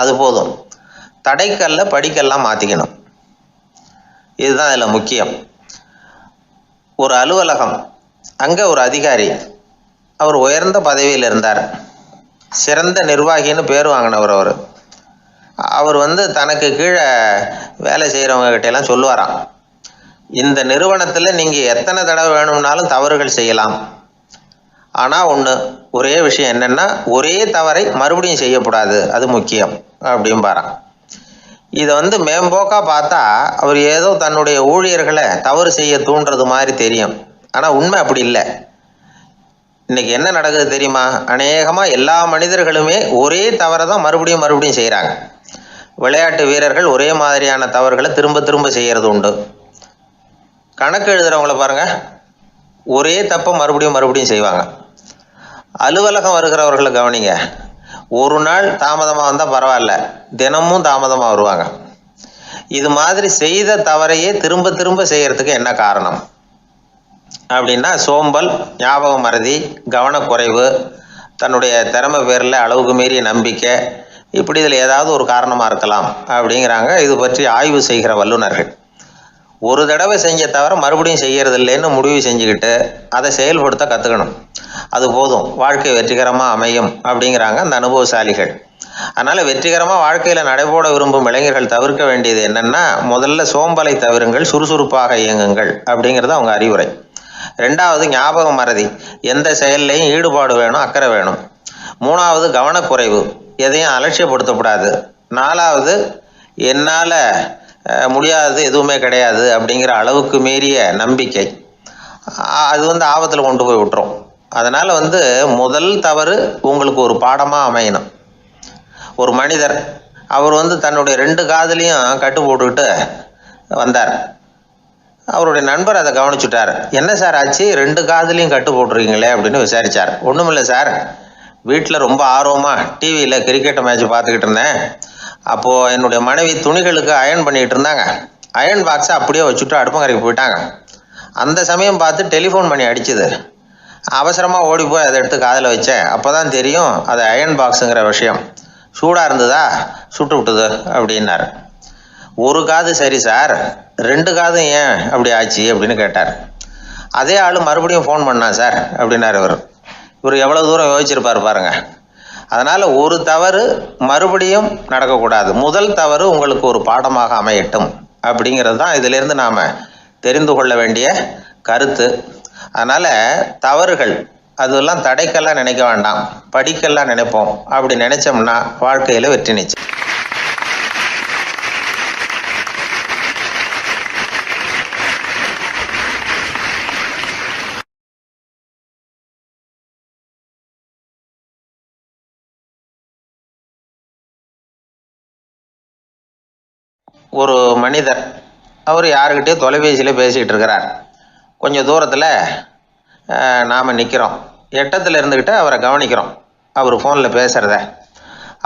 அது போதும். தடைக்கல்ல படிக்கல்லாம் மாற்றிக்கணும். இதுதான் இதில் முக்கியம். ஒரு அலுவலகம், அங்கே ஒரு அதிகாரி, அவர் உயர்ந்த பதவியில் இருந்தார். சிறந்த நிர்வாகின்னு பேர் வாங்கினவர் அவர். அவர் தனக்கு கீழே வேலை செய்கிறவங்க கிட்டெல்லாம் சொல்லுவாராம், இந்த நிறுவனத்தில் நீங்கள் எத்தனை தடவை வேணும்னாலும் தவறுகள் செய்யலாம், ஆனால் ஒன்று, ஒரே விஷயம் என்னென்னா, ஒரே தவறை மறுபடியும் செய்யக்கூடாது, அது முக்கியம் அப்படின்பாரான். இதை மேம்போக்காக பார்த்தா அவர் ஏதோ தன்னுடைய ஊழியர்களை தவறு செய்ய தூண்டுறது மாதிரி தெரியும். ஆனால் உண்மை அப்படி இல்லை. இன்னைக்கு என்ன நடக்குது தெரியுமா? அநேகமாக எல்லா மனிதர்களுமே ஒரே தவறை தான் மறுபடியும் மறுபடியும் செய்கிறாங்க. விளையாட்டு வீரர்கள் ஒரே மாதிரியான தவறுகளை திரும்ப திரும்ப செய்கிறது உண்டு. கணக்கு எழுதுகிறவங்கள பாருங்க, ஒரே தப்பை மறுபடியும் மறுபடியும் செய்வாங்க. அலுவலகம் வருகிறவர்களை கவனிங்க, ஒரு நாள் தாமதமாக வந்தால் பரவாயில்ல, தினமும் தாமதமாக வருவாங்க. இது மாதிரி செய்த தவறையே திரும்ப திரும்ப செய்கிறதுக்கு என்ன காரணம் அப்படின்னா, சோம்பல், ஞாபக மறதி, கவனக்குறைவு, தன்னுடைய திறமை பேரில் அளவுக்கு மீறிய நம்பிக்கை, இப்படி இதில் ஏதாவது ஒரு காரணமாக இருக்கலாம் அப்படிங்கிறாங்க இது பற்றி ஆய்வு செய்கிற வல்லுநர்கள். ஒரு தடவை செஞ்ச தவிர மறுபடியும் செய்கிறது இல்லைன்னு முடிவு செஞ்சுக்கிட்டு அதை செயல்படுத்த கற்றுக்கணும். அது போதும், வாழ்க்கை வெற்றிகரமாக அமையும் அப்படிங்கிறாங்க அந்த அனுபவசாலிகள். அதனால் வெற்றிகரமாக வாழ்க்கையில் நடைபோட விரும்பும் இளைஞர்கள் தவிர்க்க வேண்டியது என்னென்னா, முதல்ல சோம்பலை தவிருங்கள், சுறுசுறுப்பாக இயங்குங்கள் அப்படிங்கிறது அவங்க அறிவுரை. ரெண்டாவது, ஞாபக மறதி, எந்த செயல்லையும் ஈடுபாடு வேணும், அக்கறை வேணும். மூணாவது, கவனக்குறைவு, எதையும் அலட்சியப்படுத்தக்கூடாது. நாலாவது, என்னால் முடியாதது எதுவுமே கிடையாது அப்படிங்கிற அளவுக்கு மீறிய நம்பிக்கை. அது ஆபத்தில் கொண்டு போய் விட்டுரும். அதனால் முதல் தவறு உங்களுக்கு ஒரு பாடமாக அமையணும். ஒரு மனிதர் அவர் தன்னுடைய 2 காதுலையும் கட்டு போட்டுக்கிட்டு வந்தார். அவருடைய நண்பர் அதை கவனிச்சுட்டார். என்ன சார் ஆச்சு, 2 காதுலையும் கட்டு போட்டிருக்கீங்களே அப்படின்னு விசாரித்தார். ஒன்றுமில்லை சார், வீட்டில் ரொம்ப ஆர்வமாக டிவியில் கிரிக்கெட் மேட்ச் பார்த்துக்கிட்டு இருந்தேன். அப்போது என்னுடைய மனைவி துணிகளுக்கு அயர்ன் பண்ணிகிட்டு இருந்தாங்க. அயர்ன் பாக்ஸை அப்படியே வச்சுட்டு அடுப்பங்கரைக்கு போயிட்டாங்க. அந்த சமயம் பார்த்து டெலிஃபோன் பண்ணி அடிச்சுது. அவசரமாக ஓடி போய் அதை எடுத்து காதில் வச்சேன். அப்போ தான் தெரியும் அது அயர்ன் பாக்ஸுங்கிற விஷயம். சூடாக இருந்ததா, சுட்டு விட்டுது அப்படின்னார். ஒரு காது சரி சார், 2 காதும் ஏன் அப்படி ஆச்சு அப்படின்னு கேட்டார். அதே ஆள் மறுபடியும் ஃபோன் பண்ணா சார் அப்படின்னார் இவர். எவ்வளோ தூரம் யோசிச்சிருப்பார் பாருங்க. அதனால் ஒரு தவறு மறுபடியும் நடக்கக்கூடாது. முதல் தவறு உங்களுக்கு ஒரு பாடமாக அமையட்டும் அப்படிங்கிறது தான் இதிலிருந்து நாம் தெரிந்து கொள்ள வேண்டிய கருத்து. அதனால் தவறுகள் அதெல்லாம் தடைக்கெல்லாம் நினைக்க வேண்டாம், படிக்கெல்லாம் நினைப்போம். அப்படி நினைச்சோம்னா வாழ்க்கையில் வெற்றி நிச்சயம். ஒரு மனிதர் அவர் யாருக்கிட்டே தொலைபேசியில் பேசிகிட்டு இருக்கிறார். கொஞ்சம் தூரத்தில் நாம் நிற்கிறோம். எட்டத்தில் இருந்துக்கிட்டு அவரை கவனிக்கிறோம், அவர் ஃபோனில் பேசுகிறத.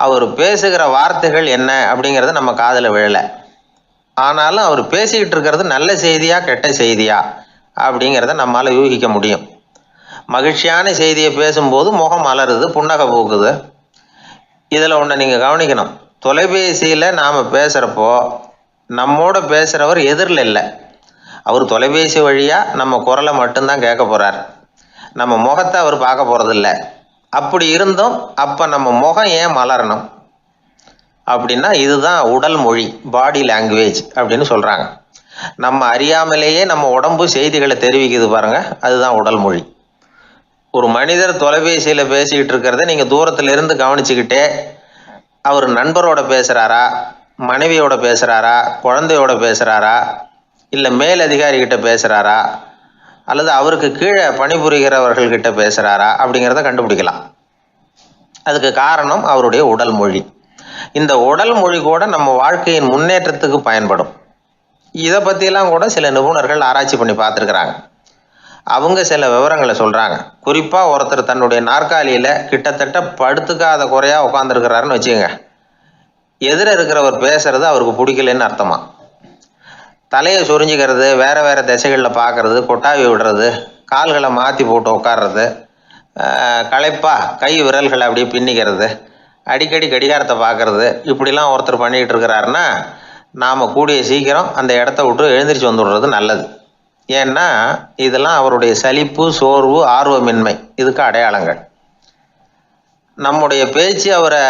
அவர் பேசுகிற வார்த்தைகள் என்ன அப்படிங்கிறது நம்ம காதில் விழலை. ஆனாலும் அவர் பேசிக்கிட்டு இருக்கிறது நல்ல செய்தியா கெட்ட செய்தியா அப்படிங்கிறத நம்மளால் யூகிக்க முடியும். மகிழ்ச்சியான செய்தியை பேசும்போது முகம் மலருது, புன்னகை பூக்குது. இதில் ஒன்று நீங்கள் கவனிக்கணும், தொலைபேசியில் நாம் பேசுகிறப்போ நம்மோட பேசுகிறவர் எதிரில் இல்லை. அவர் தொலைபேசி வழியாக நம்ம குரலை மட்டும்தான் கேட்க போகிறார், நம்ம முகத்தை அவர் பார்க்க போகிறதில்ல. அப்படி இருந்தும் அப்போ நம்ம முகம் ஏன் மலரணும் அப்படின்னா, இதுதான் உடல் மொழி, பாடி லாங்குவேஜ் அப்படின்னு சொல்கிறாங்க. நம்ம அறியாமலேயே நம்ம உடம்பு செய்திகளை தெரிவிக்குது பாருங்க, அதுதான் உடல் மொழி. ஒரு மனிதர் தொலைபேசியில் பேசிக்கிட்டு இருக்கிறத நீங்கள் தூரத்தில் இருந்து கவனிச்சுக்கிட்டே அவர் நண்பரோட பேசுகிறாரா, மனைவியோட பேசுகிறாரா, குழந்தையோட பேசுகிறாரா, இல்லை மேல் அதிகாரிகிட்ட பேசுகிறாரா, அல்லது அவருக்கு கீழே பணிபுரிகிறவர்கள்கிட்ட பேசுகிறாரா அப்படிங்கிறத கண்டுபிடிக்கலாம். அதுக்கு காரணம் அவருடைய உடல் மொழி. இந்த உடல் மொழி கூட நம்ம வாழ்க்கையின் முன்னேற்றத்துக்கு பயன்படும். இதை பற்றியெல்லாம் கூட சில நிபுணர்கள் ஆராய்ச்சி பண்ணி பார்த்துருக்குறாங்க. அவங்க சில விவரங்களை சொல்கிறாங்க. குறிப்பாக ஒருத்தர் தன்னுடைய நாற்காலியில் கிட்டத்தட்ட படுத்துக்காத குறையாக உட்காந்துருக்கிறாருன்னு வச்சுக்கோங்க. எதிர இருக்கிறவர் பேசுறது அவருக்கு பிடிக்கலன்னு அர்த்தமா. தலையை சொரிஞ்சிக்கிறது, வேறு வேறு திசைகளில் பார்க்குறது, கொட்டாவி விடுறது, கால்களை மாற்றி போட்டு உட்கார்றது, களைப்பாக கை விரல்களை அப்படியே பின்னிக்கிறது, அடிக்கடி கடிகாரத்தை பார்க்குறது, இப்படிலாம் ஒருத்தர் பண்ணிக்கிட்டு இருக்கிறாருன்னா நாம் கூடிய சீக்கிரம் அந்த இடத்த விட்டு எழுந்திரிச்சு வந்துடுறது நல்லது. ஏன்னா இதெல்லாம் அவருடைய சலிப்பு, சோர்வு, ஆர்வமின்மை, இதுக்கு அடையாளங்கள். நம்முடைய பேச்சு அவரை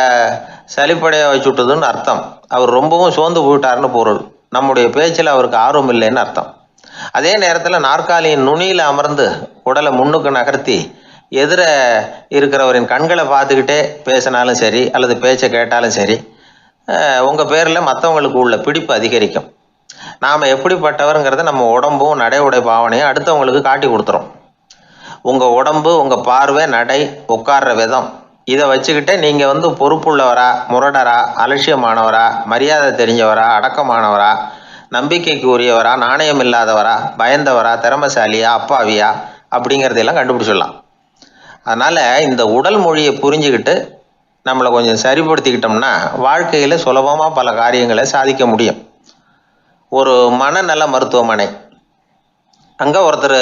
சலிப்படைய வச்சுட்டுதுன்னு அர்த்தம். அவர் ரொம்பவும் சோர்ந்து போயிட்டாருன்னு பொருள். நம்முடைய பேச்சில் அவருக்கு ஆர்வம் இல்லைன்னு அர்த்தம். அதே நேரத்தில் நாற்காலியின் நுனியில் அமர்ந்து உடலை முன்னுக்கு நகர்த்தி எதிர இருக்கிறவரின் கண்களை பார்த்துக்கிட்டே பேசினாலும் சரி அல்லது பேச்சை கேட்டாலும் சரி உங்கள் பேரில் மற்றவங்களுக்கு உள்ள பிடிப்பு அதிகரிக்கும். நாம் எப்படிப்பட்டவருங்கிறத நம்ம உடம்பும் நடை உடை பாவனையும் அடுத்தவங்களுக்கு காட்டி கொடுத்துரும். உங்கள் உடம்பு, உங்கள் பார்வை, நடை, உட்கார்ற விதம் இதை வச்சுக்கிட்டே நீங்கள் பொறுப்புள்ளவரா, முரடரா, அலட்சியமானவரா, மரியாதை தெரிஞ்சவரா, அடக்கமானவரா, நம்பிக்கைக்கு உரியவரா, நாணயம் இல்லாதவரா, பயந்தவரா, திறமைசாலியா, அப்பாவியா அப்படிங்கிறதையெல்லாம் கண்டுபிடிச்சிடலாம். அதனால் இந்த உடல் மொழியை புரிஞ்சுக்கிட்டு நம்மளை கொஞ்சம் சரிப்படுத்திக்கிட்டோம்னா வாழ்க்கையில் சுலபமாக பல காரியங்களை சாதிக்க முடியும். ஒரு மனநல மருத்துவமனை, அங்கே ஒருத்தர்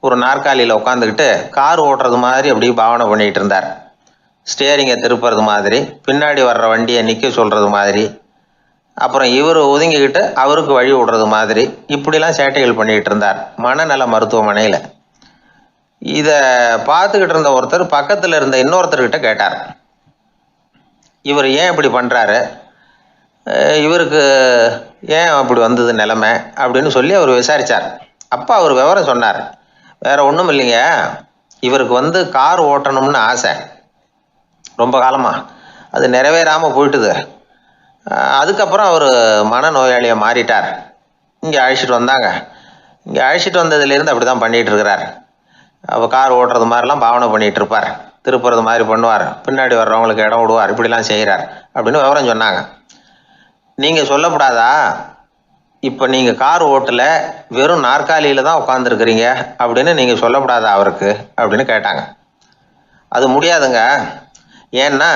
ஒரு நாற்காலியில் உட்காந்துக்கிட்டு கார் ஓட்டுறது மாதிரி அப்படி பாவனை பண்ணிகிட்டு இருந்தார். ஸ்டியரிங்கை திருப்புறது மாதிரி, பின்னாடி வர்ற வண்டியை நிற்க சொல்கிறது மாதிரி, அப்புறம் இவர் ஒதுங்கிக்கிட்டு அவருக்கு வழி விடுறது மாதிரி, இப்படிலாம் சேட்டைகள் பண்ணிக்கிட்டு இருந்தார் மனநல மருத்துவமனையில். இதை பார்த்துக்கிட்டு இருந்த ஒருத்தர் பக்கத்தில் இருந்த இன்னொருத்தர்கிட்ட கேட்டார், இவர் ஏன் இப்படி பண்ணுறாரு, இவருக்கு ஏன் அப்படி வந்தது நிலைமை அப்படின்னு சொல்லி அவர் விசாரித்தார். அப்போ அவர் விவரம் சொன்னார். வேற ஒன்றும் இல்லைங்க, இவருக்கு கார் ஓட்டணும்னு ஆசை ரொம்ப காலமாக, அது நிறைவேறாமல் போயிட்டுது. அதுக்கப்புறம் அவர் மனநோயாளியை மாறிட்டார். இங்கே அழைச்சிட்டு வந்தாங்க. இங்கே அழைச்சிட்டு வந்ததுலேருந்து அப்படி தான் பண்ணிகிட்டு இருக்கிறார். அவர் கார் ஓட்டுறது மாதிரிலாம் பாவனை பண்ணிகிட்டு இருப்பார், திருப்புறது மாதிரி பண்ணுவார், பின்னாடி வர்றவங்களுக்கு இடம் விடுவார், இப்படிலாம் செய்கிறார் அப்படின்னு விவரம் சொன்னாங்க. நீங்கள் சொல்லப்படாதா, இப்போ நீங்கள் கார் ஓட்டல, வெறும் நாற்காலியில் தான் உட்காந்துருக்குறீங்க அப்படின்னு நீங்கள் சொல்லப்படாதா அவருக்கு அப்படின்னு கேட்டாங்க. அது முடியாதுங்க, ஏன்னா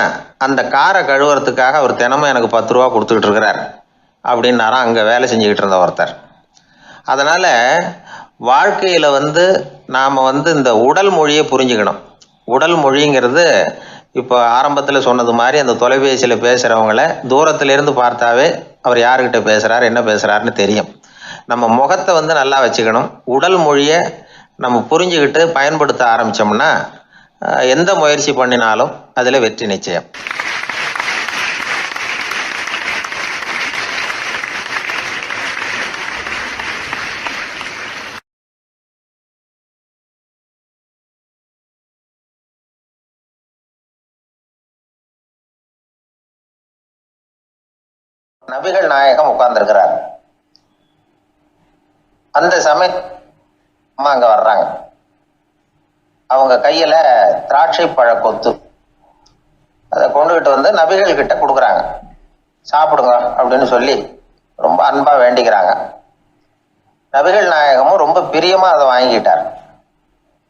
அந்த காரை கழுவுறதுக்காக அவர் தினமும் எனக்கு 10 ரூபா கொடுத்துக்கிட்டு இருக்கிறார் அப்படின்னாராம் அங்கே வேலை செஞ்சுக்கிட்டு இருந்த ஒருத்தர். அதனால் வாழ்க்கையில் நாம் இந்த உடல் மொழியை புரிஞ்சுக்கணும். உடல் மொழிங்கிறது இப்போ ஆரம்பத்தில் சொன்னது மாதிரி அந்த தொலைபேசியில் பேசுகிறவங்கள தூரத்திலேருந்து பார்த்தாவே அவர் யாருக்கிட்ட பேசுகிறார், என்ன பேசுகிறாருன்னு தெரியும். நம்ம முகத்தை நல்லா வச்சுக்கணும். உடல் மொழியை நம்ம புரிஞ்சுக்கிட்டு பயன்படுத்த ஆரம்பித்தோம்னா எந்த முயற்சி பண்ணினாலும் அதில் வெற்றி நிச்சயம். நபிகள் நாயகம் உட்கார்ந்துருக்கிறார். அந்த சமயம் அம்மா அங்க வர்றாங்க. அவங்க கையில திராட்சை பழ கொத்து அதை கொண்டுகிட்டு நபிகள் கிட்ட கொடுக்குறாங்க. சாப்பிடுங்க அப்படின்னு சொல்லி ரொம்ப அன்பா வேண்டிக்கிறாங்க. நபிகள் நாயகமும் ரொம்ப பிரியமா அதை வாங்கிக்கிட்டார்.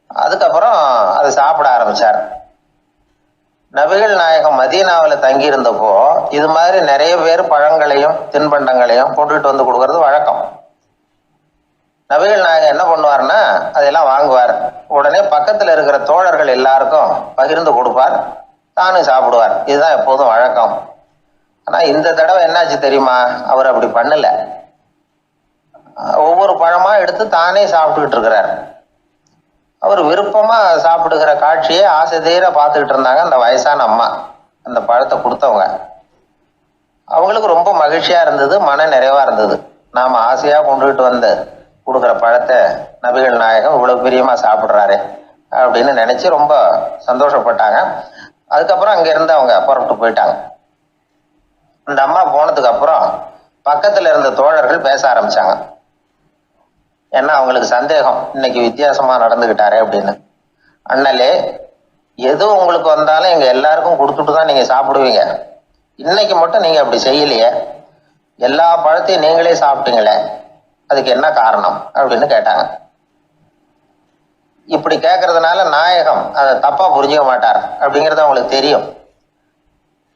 அதுக்கப்புறம் அதை சாப்பிட ஆரம்பிச்சார். நபிகள் நாயகம் மதீனாவில் தங்கி இருந்தப்போ இது மாதிரி நிறைய பேர் பழங்களையும் தின்பண்டங்களையும் கொண்டுகிட்டு கொடுக்கறது வழக்கம். நபிகள் நாயகம் என்ன பண்ணுவார்னா அதெல்லாம் வாங்குவார். உடனே பக்கத்தில் இருக்கிற தோழர்கள் எல்லாருக்கும் பகிர்ந்து கொடுப்பார், தானும் சாப்பிடுவார். இதுதான் எப்போதும் வழக்கம். ஆனால் இந்த தடவை என்னாச்சு தெரியுமா, அவர் அப்படி பண்ணல. ஒவ்வொரு பழமா எடுத்து தானே சாப்பிட்டுக்கிட்டு இருக்கிறார். அவர் விருப்பமா சாப்பிடுகிற காட்சியை ஆசை தீர பார்த்துக்கிட்டு இருந்தாங்க அந்த வயசான அம்மா, அந்த பழத்தை கொடுத்தவங்க. அவங்களுக்கு ரொம்ப மகிழ்ச்சியா இருந்தது, மன நிறைவா இருந்தது. நாம ஆசையா கொண்டுகிட்டு கொடுக்குற பழத்தை நபிகள் நாயகம் இவ்வளவு பிரியமா சாப்பிட்றாரு அப்படின்னு நினைச்சு ரொம்ப சந்தோஷப்பட்டாங்க. அதுக்கப்புறம் அங்க இருந்து அவங்க புறப்பட்டு போயிட்டாங்க. அந்த அம்மா போனதுக்கு அப்புறம் பக்கத்துல இருந்த தோழர்கள் பேச ஆரம்பிச்சாங்க. ஏன்னா அவங்களுக்கு சந்தேகம், இன்னைக்கு வித்தியாசமா நடந்துகிட்டாரே அப்படின்னு. அண்ணலே, எது உங்களுக்கு வந்தாலும் எங்க எல்லாருக்கும் கொடுத்துட்டு தான் நீங்க சாப்பிடுவீங்க, இன்னைக்கு மட்டும் நீங்க அப்படி செய்யலையே, எல்லா பழத்தையும் நீங்களே சாப்பிட்டீங்களே, அதுக்கு என்ன காரணம் அப்படின்னு கேட்டாங்க. இப்படி கேட்கறதுனால நாயகம் அதை தப்பா புரிஞ்சுக்க மாட்டார் அப்படிங்கிறது அவங்களுக்கு தெரியும்.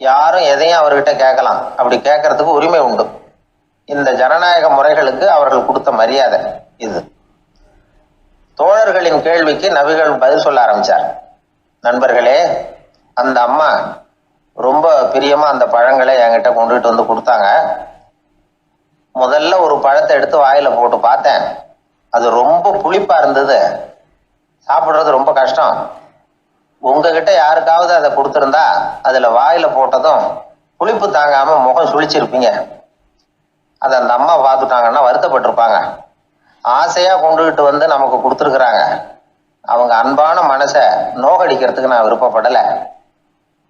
யாரும் எதையும் அவர்கிட்ட கேட்கலாம், அப்படி கேட்கறதுக்கு உரிமை உண்டு. இந்த ஜனநாயக முறைகளுக்கு அவர்கள் கொடுத்த மரியாதை இது. தோழர்களின் கேள்விக்கு நபிகள் பதில் சொல்ல ஆரம்பிச்சார். நண்பர்களே, அந்த அம்மா ரொம்ப பிரியமா அந்த பழங்களை என்கிட்ட கொண்டுகிட்டு கொடுத்தாங்க. முதல்ல ஒரு பழத்தை எடுத்து வாயில போட்டு பார்த்தேன், அது ரொம்ப புளிப்பா இருந்தது, சாப்பிடுறது ரொம்ப கஷ்டம். உங்ககிட்ட யாருக்காவது அதை கொடுத்துருந்தா அதுல வாயில போட்டதும் புளிப்பு தாங்காம முகம் சுழிச்சிருப்பீங்க. அதை அந்த அம்மா பார்த்துட்டாங்கன்னா வருத்தப்பட்டிருப்பாங்க. ஆசையா கொண்டுகிட்டு நமக்கு கொடுத்துருக்குறாங்க, அவங்க அன்பான மனசை நோகடிக்கிறதுக்கு நான் விருப்பப்படலை.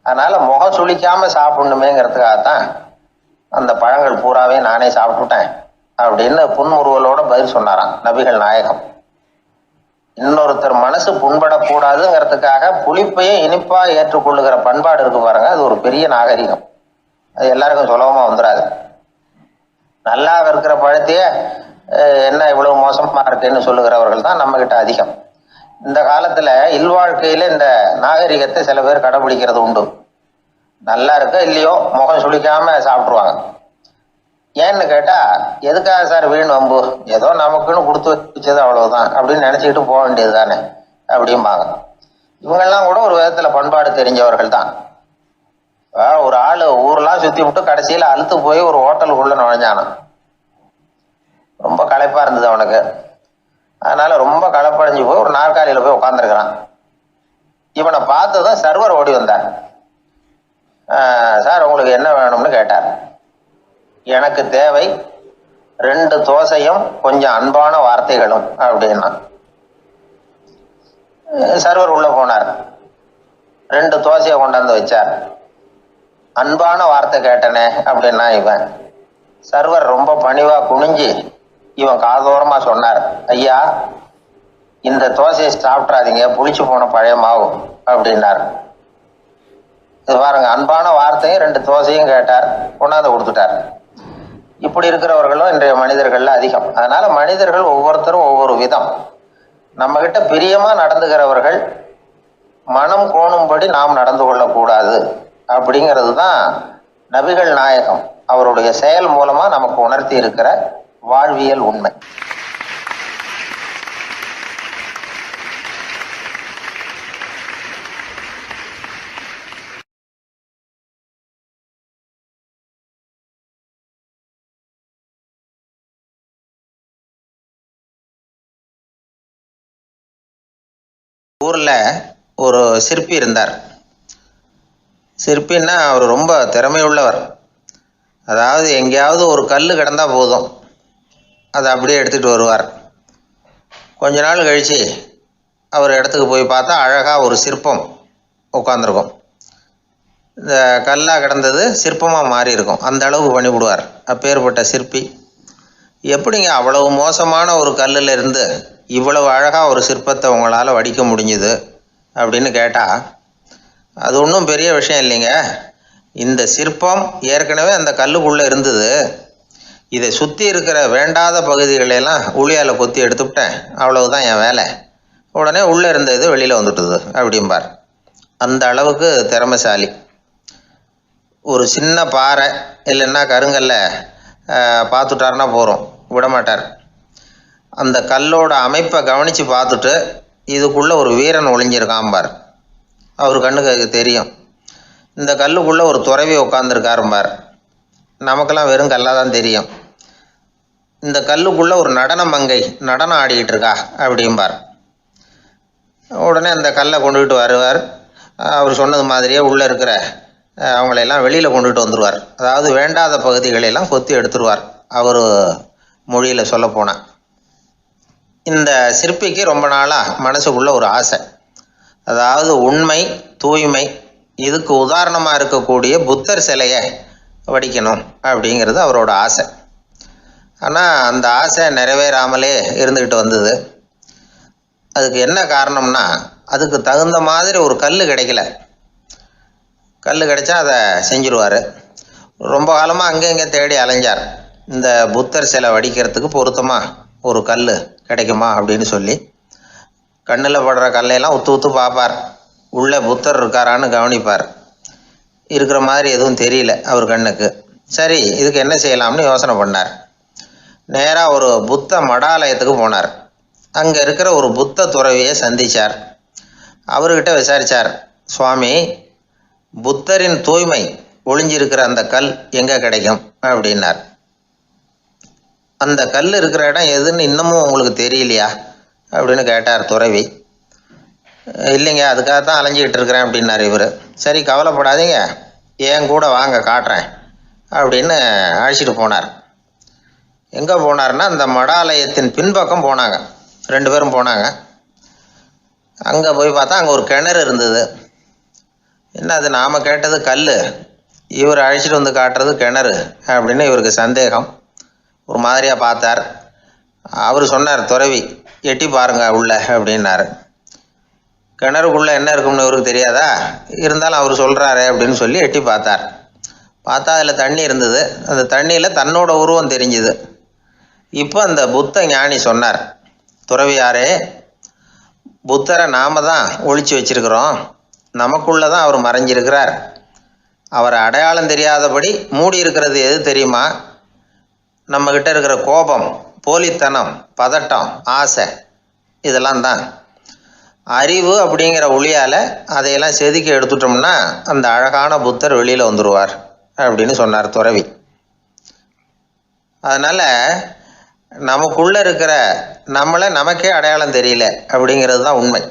அதனால முகம் சுளிக்காம சாப்பிடணுமேங்கிறதுக்காகத்தான் அந்த பழங்கள் பூராவே நானே சாப்பிட்டுட்டேன் அப்படின்னு புன்முறுவலோட பதில் சொன்னாராம் நபிகள் நாயகம். இன்னொருத்தர் மனசு புண்படக்கூடாதுங்கிறதுக்காக புளிப்பையே இனிப்பா ஏற்றுக்கொள்ளுகிற பண்பாடு இருக்கு பாருங்க, அது ஒரு பெரிய நாகரிகம். அது எல்லாருக்கும் சுலபமா வந்துடாது. நல்லா இருக்கிற பழத்தையே என்ன இவ்வளவு மோசமா இருக்குன்னு சொல்லுகிறவர்கள் தான் நம்ம கிட்ட அதிகம். இந்த காலத்துல இல்வாழ்க்கையில இந்த நாகரிகத்தை சில பேர் கடைபிடிக்கிறது உண்டு. நல்லா இருக்க இல்லையோ முகம் சுளிக்காம சாப்பிட்ருவாங்க. ஏன்னு கேட்டா, எதுக்காக சார் வீண் வம்பு, ஏதோ நமக்குன்னு கொடுத்து வச்சது அவ்வளவுதான் அப்படின்னு நினைச்சுக்கிட்டு போக வேண்டியது தானே அப்படிம்பாங்க. இவங்கெல்லாம் கூட ஒரு விதத்துல பண்பாடு தெரிஞ்சவர்கள் தான். ஒரு ஆளு ஊரெல்லாம் சுத்தி விட்டு கடைசியில அழுத்து போய் ஒரு ஹோட்டலுக்குள்ள நுழைஞ்சானான். ரொம்ப களைப்பா இருந்தது அவனுக்கு. அதனால ரொம்ப களைப்படைஞ்சு போய் ஒரு நாற்காலியில போய் உட்காந்துருக்கிறான். இவனை பார்த்ததும் சர்வர் ஓடி வந்தார். சார் உங்களுக்கு என்ன வேணும்னு கேட்டார். எனக்கு தேவை 2 தோசையும் கொஞ்சம் அன்பான வார்த்தைகளும் அப்படின்னா. சர்வர் உள்ள போனார். 2 தோசையை கொண்டாந்து வச்சார். அன்பான வார்த்தை கேட்டனே அப்படின்னா இவன். சர்வர் ரொம்ப பணிவா குனிஞ்சு இவன் காதோரமா சொன்னார், ஐயா இந்த தோசையை சாப்பிட்றாதீங்க, புளிச்சு போன பழைய மாவு அப்படின்னார். இது பாருங்க, அன்பான வார்த்தையும் 2 தோசையும் கேட்டார், கொண்டாந்து கொடுத்துட்டார். இப்படி இருக்கிறவர்களும் இன்றைய மனிதர்கள்ல அதிகம். அதனால மனிதர்கள் ஒவ்வொருத்தரும் ஒவ்வொரு விதம். நம்ம கிட்ட பிரியமா நடந்துகிறவர்கள் மனம் கோணும்படி நாம் நடந்து கொள்ளக்கூடாது அப்படிங்கிறது தான் நபிகள் நாயகம் அவருடைய செயல் மூலமா நமக்கு உணர்த்தி இருக்கிற வாழ்வியல் உண்மை. ஊர்ல ஒரு சிற்பி இருந்தார். சிற்பின்னா அவர் ரொம்ப திறமையுள்ளவர். அதாவது எங்கேயாவது ஒரு கல் கிடந்தா போதும், அதை அப்படியே எடுத்துகிட்டு வருவார். கொஞ்ச நாள் கழித்து அவர் இடத்துக்கு போய் பார்த்தா அழகாக ஒரு சிற்பம் உட்காந்துருக்கும். இந்த கல்லாக கிடந்தது சிற்பமாக மாறி இருக்கும். அந்த அளவுக்கு பண்ணிவிடுவார். அப்பேற்பட்ட சிற்பி. எப்படிங்க அவ்வளவு மோசமான ஒரு கல்லில் இருந்து இவ்வளவு அழகாக ஒரு சிற்பத்தை உங்களால் வடிக்க முடிஞ்சுது அப்படின்னு கேட்டால், அது ஒன்றும் பெரிய விஷயம் இல்லைங்க. இந்த சிற்பம் ஏற்கனவே அந்த கல்லுக்குள்ளே இருந்தது. இதை சுற்றி இருக்கிற வேண்டாத பகுதிகளெல்லாம் உளியால் கொத்தி எடுத்துவிட்டேன், அவ்வளவுதான் என் வேலை. உடனே உள்ளே இருந்த இது வெளியில் வந்துட்டுது அப்படிம்பார். அந்த அளவுக்கு திறமைசாலி. ஒரு சின்ன பாறை இல்லைன்னா கருங்கல்ல பார்த்துட்டாருன்னா போகிறோம், விடமாட்டார். அந்த கல்லோட அமைப்பை கவனித்து பார்த்துட்டு இதுக்குள்ளே ஒரு வீரன் ஒளிஞ்சிருக்காம்பார். அவர் கண்ணுக்கு தெரியும். இந்த கல்லுக்குள்ளே ஒரு துறவி உட்காந்துருக்காரும்பார். நமக்கெல்லாம் வெறும் கல்லாக தான் தெரியும். இந்த கல்லுக்குள்ளே ஒரு நடன மங்கை நடனம் ஆடிக்கிட்டு இருக்கா அப்படிம்பார். உடனே அந்த கல்லை கொண்டுகிட்டு வருவார். அவர் சொன்னது மாதிரியே உள்ளே இருக்கிற அவங்களையெல்லாம் வெளியில் கொண்டுகிட்டு வந்துடுவார். அதாவது வேண்டாத பகுதிகளெல்லாம் கொத்தி எடுத்துருவார். அவர் மொழியில் சொல்லப்போனால். இந்த சிற்பிக்கு ரொம்ப நாளாக மனசுக்குள்ளே ஒரு ஆசை. அதாவது உண்மை, தூய்மை, இதுக்கு உதாரணமாக இருக்கக்கூடிய புத்தர் சிலையை வடிக்கணும் அப்படிங்கிறது அவரோட ஆசை. ஆனால் அந்த ஆசை நிறைவேறாமலே இருந்துக்கிட்டு வந்தது. அதுக்கு என்ன காரணம்னா, அதுக்கு தகுந்த மாதிரி ஒரு கல் கிடைக்கல. கல் கிடைச்சா அதை செஞ்சுருவார். ரொம்ப காலமாக அங்கே இங்கே தேடி அலைஞ்சார். இந்த புத்தர் சிலை வடிக்கிறதுக்கு பொருத்தமாக ஒரு கல் கிடைக்குமா அப்படின்னு சொல்லி கண்ணில் படுற கல்லையெல்லாம் உத்து உத்து பார்ப்பார். உள்ளே புத்தர் இருக்காரான்னு கவனிப்பார். இருக்கிற மாதிரி எதுவும் தெரியல அவர் கண்ணுக்கு. சரி, இதுக்கு என்ன செய்யலாம்னு யோசனை பண்ணார். நேராக ஒரு புத்த மடாலயத்துக்கு போனார். அங்கே இருக்கிற ஒரு புத்த துறவியை சந்தித்தார். அவர்கிட்ட விசாரித்தார், சுவாமி, புத்தரின் தூய்மை ஒளிஞ்சிருக்கிற அந்த கல் எங்கே கிடைக்கும் அப்படின்னார். அந்த கல் இருக்கிற இடம் எதுன்னு இன்னமும் உங்களுக்கு தெரியலையா அப்படின்னு கேட்டார் துறவி. இல்லைங்க, அதுக்காகத்தான் அலைஞ்சிக்கிட்டு இருக்கிறேன் அப்படின்னார் இவர். சரி, கவலைப்படாதீங்க, ஏன் கூட வாங்க காட்டுறேன் அப்படின்னு அழைச்சிட்டு போனார். எங்கே போனார்னா, அந்த மடாலயத்தின் பின்பக்கம் போனாங்க. 2 பேரும் போனாங்க. அங்கே போய் பார்த்தா அங்கே ஒரு கிணறு இருந்தது. என்ன அது நாம் கேட்டது கல், இவர் அழைச்சிட்டு வந்து காட்டுறது கிணறு அப்படின்னு இவருக்கு சந்தேகம். ஒரு மாதிரியாக பார்த்தார். அவர் சொன்னார், துறவி எட்டி பாருங்க உள்ள அப்படின்னாரு. கிணறுக்குள்ளே என்ன இருக்கும்னு இவருக்கு தெரியாதா, இருந்தாலும் அவர் சொல்கிறாரே அப்படின்னு சொல்லி எட்டி பார்த்தார். பார்த்தா அதில் தண்ணி இருந்தது. அந்த தண்ணியில் தன்னோட உருவம் தெரிஞ்சுது. இப்போ அந்த புத்த ஞானி சொன்னார், துறவியாரே, புத்தரை நாம தான் ஒழிச்சு வச்சிருக்கிறோம், நமக்குள்ளே தான் அவர் மறைஞ்சிருக்கிறார். அவரை அடையாளம் தெரியாதபடி மூடி இருக்கிறது எது தெரியுமா? நம்மக்கிட்ட இருக்கிற கோபம், போலித்தனம், பதட்டம், ஆசை, இதெல்லாம் தான். அறிவு அப்படிங்கிற ஒளியால் அதையெல்லாம் செதுக்கி எடுத்துட்டோம்னா அந்த அழகான புத்தர் வெளியில் வந்துடுவார் அப்படின்னு சொன்னார் துறவி. அதனால் நமக்குள்ளே இருக்கிற நம்மளை நமக்கே அடையாளம் தெரியல அப்படிங்கிறது தான் உண்மை.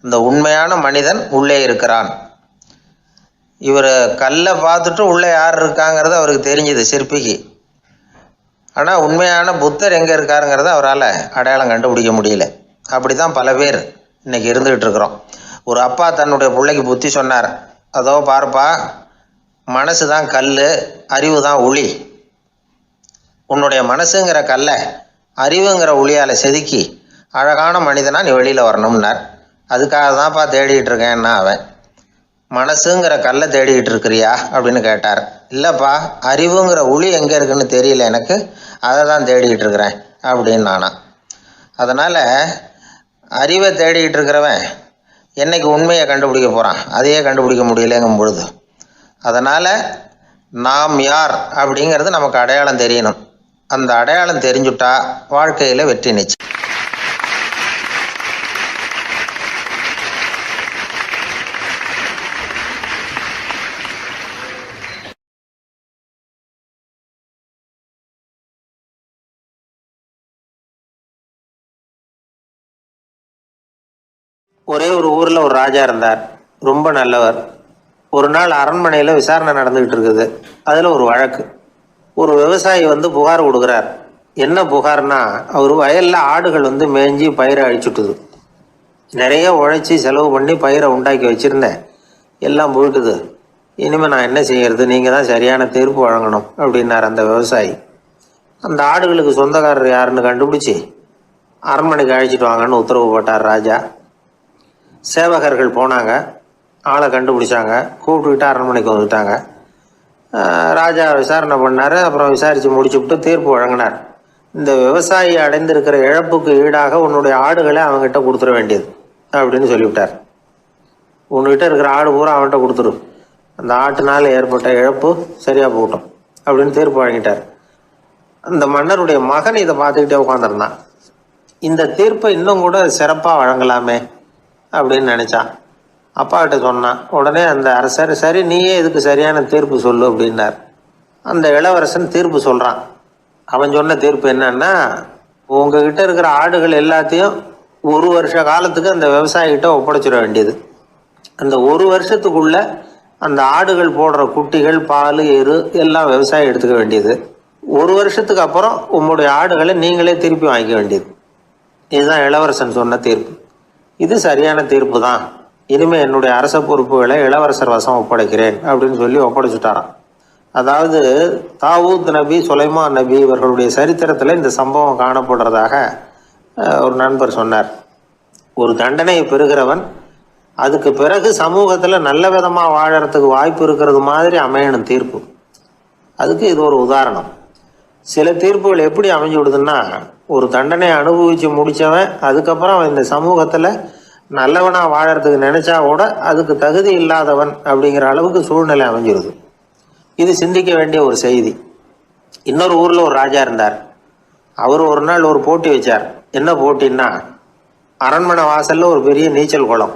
இந்த உண்மையான மனிதன் உள்ளே இருக்கிறான். இவர் கல்லை பார்த்துட்டு உள்ளே யார் இருக்காங்கிறது அவருக்கு தெரிஞ்சுது சிற்பிக்கு. ஆனால் உண்மையான புத்தர் எங்கே இருக்காருங்கிறத அவரால் அடையாளம் கண்டுபிடிக்க முடியல. அப்படி தான் பல பேர் இன்றைக்கி இருந்துக்கிட்டு இருக்கிறோம். ஒரு அப்பா தன்னுடைய பிள்ளைக்கு புத்தி சொன்னார், அதோ பார்ப்பா, மனசு தான் கல், அறிவு தான் உளி. உன்னுடைய மனசுங்கிற கல்லை அறிவுங்கிற ஒளியால் செதுக்கி அழகான மனிதனாக நீ வெளியில் வரணும்னார். அதுக்காக தான்ப்பா தேடிக்கிட்டு இருக்கேன்னா அவன். மனசுங்கிற கல்லை தேடிக்கிட்டு இருக்கிறியா அப்படின்னு கேட்டார். இல்லைப்பா, அறிவுங்கிற ஒளி எங்கே இருக்குன்னு தெரியல எனக்கு, அதை தான் தேடிக்கிட்டு இருக்கிறேன் அப்படின்னு நானா. அதனால் அறிவை தேடிக்கிட்டு இருக்கிறவன் என்னைக்கு உண்மையை கண்டுபிடிக்க போகிறான்? அதையே கண்டுபிடிக்க முடியலைங்கும் பொழுது. அதனால் நாம் யார் அப்படிங்கிறது நமக்கு அடையாளம் தெரியணும். அந்த அடையாளம் தெரிஞ்சுட்டா வாழ்க்கையில் வெற்றி நிச்சயம். ஒரே ஒரு ஊரில் ஒரு ராஜா இருந்தார், ரொம்ப நல்லவர். ஒரு நாள் அரண்மனையில் விசாரணை நடந்துக்கிட்டு இருக்குது. அதில் ஒரு வழக்கு. ஒரு விவசாயி வந்து புகார் கொடுக்குறார். என்ன புகார்னா, அவர் வயலில் ஆடுகள் வந்து மேய்ஞ்சி பயிரை அழிச்சுட்டுது. நிறைய உழைச்சி செலவு பண்ணி பயிரை உண்டாக்கி வச்சுருந்தேன், எல்லாம் போயிட்டுது. இனிமேல் நான் என்ன செய்யறது, நீங்கள் தான் சரியான தீர்ப்பு வழங்கணும் அப்படின்னார் அந்த விவசாயி. அந்த ஆடுகளுக்கு சொந்தக்காரர் யாருன்னு கண்டுபிடிச்சி அரண்மனைக்கு அழைச்சிட்டு வாங்கன்னு உத்தரவு போட்டார் ராஜா. சேவகர்கள் போனாங்க, ஆளை கண்டுபிடிச்சாங்க, கூப்பிட்டுக்கிட்டு அரண்மனைக்கு வந்துட்டாங்க. ராஜா விசாரணை பண்ணார். அப்புறம் விசாரித்து முடிச்சுவிட்டு தீர்ப்பு வழங்கினார். இந்த விவசாயி அடைந்திருக்கிற இழப்புக்கு ஈடாக உன்னுடைய ஆடுகளை அவங்ககிட்ட கொடுத்துட வேண்டியது அப்படின்னு சொல்லிவிட்டார். உன்கிட்ட இருக்கிற ஆடு பூரா அவன்கிட்ட கொடுத்துரு, அந்த ஆட்டுனால் ஏற்பட்ட இழப்பு சரியாக போகட்டும் அப்படின்னு தீர்ப்பு வழங்கிட்டார். அந்த மன்னருடைய மகன் இதை பார்த்துக்கிட்டே உட்காந்துருந்தான். இந்த தீர்ப்பை இன்னும் கூட சிறப்பாக வழங்கலாமே அப்படின்னு நினச்சான். அப்பாக்கிட்ட சொன்னான். உடனே அந்த அரசர், சரி நீயே இதுக்கு சரியான தீர்ப்பு சொல்லு அப்படின்னார். அந்த இளவரசன் தீர்ப்பு சொல்கிறான். அவன் சொன்ன தீர்ப்பு என்னன்னா, உங்ககிட்ட இருக்கிற ஆடுகள் எல்லாத்தையும் 1 வருஷ காலத்துக்கு அந்த விவசாயிகிட்ட ஒப்படைச்சிட வேண்டியது. அந்த 1 வருஷத்துக்குள்ள அந்த ஆடுகள் போடுற குட்டிகள், பால், எரு எல்லாம் விவசாயி எடுத்துக்க வேண்டியது. 1 வருஷத்துக்கு அப்புறம் உங்களுடைய ஆடுகளை நீங்களே திருப்பி வாங்கிக்க வேண்டியது. இதுதான் இளவரசன் சொன்ன தீர்ப்பு. இது சரியான தீர்ப்பு தான். இனிமேல் என்னுடைய அரச பொறுப்புகளை இளவரசர் வசம் ஒப்படைக்கிறேன் அப்படின்னு சொல்லி ஒப்படைச்சுட்டாராம். அதாவது தாவூத் நபி, சுலைமான் நபி இவர்களுடைய சரித்திரத்தில் இந்த சம்பவம் காணப்படுறதாக ஒரு நண்பர் சொன்னார். ஒரு தண்டனையை பெறுகிறவன் அதுக்கு பிறகு சமூகத்தில் நல்ல விதமாக வாழறதுக்கு வாய்ப்பு இருக்கிறது மாதிரி அமையணும் தீர்ப்பு. அதுக்கு இது ஒரு உதாரணம். சில தீர்ப்புகள் எப்படி அமைஞ்சு விடுதுன்னா, ஒரு தண்டனை அனுபவித்து முடித்தவன் அதுக்கப்புறம் அவன் இந்த சமூகத்தில் நல்லவனாக வாழறதுக்கு நினச்சா கூட அதுக்கு தகுதி இல்லாதவன் அப்படிங்கிற அளவுக்கு சூழ்நிலை அமைஞ்சிருது. இது சிந்திக்க வேண்டிய ஒரு செய்தி. இன்னொரு ஊரில் ஒரு ராஜா இருந்தார். அவர் ஒரு நாள் ஒரு போட்டி வச்சார். என்ன போட்டின்னா, அரண்மனை வாசலில் ஒரு பெரிய நீச்சல் குளம்,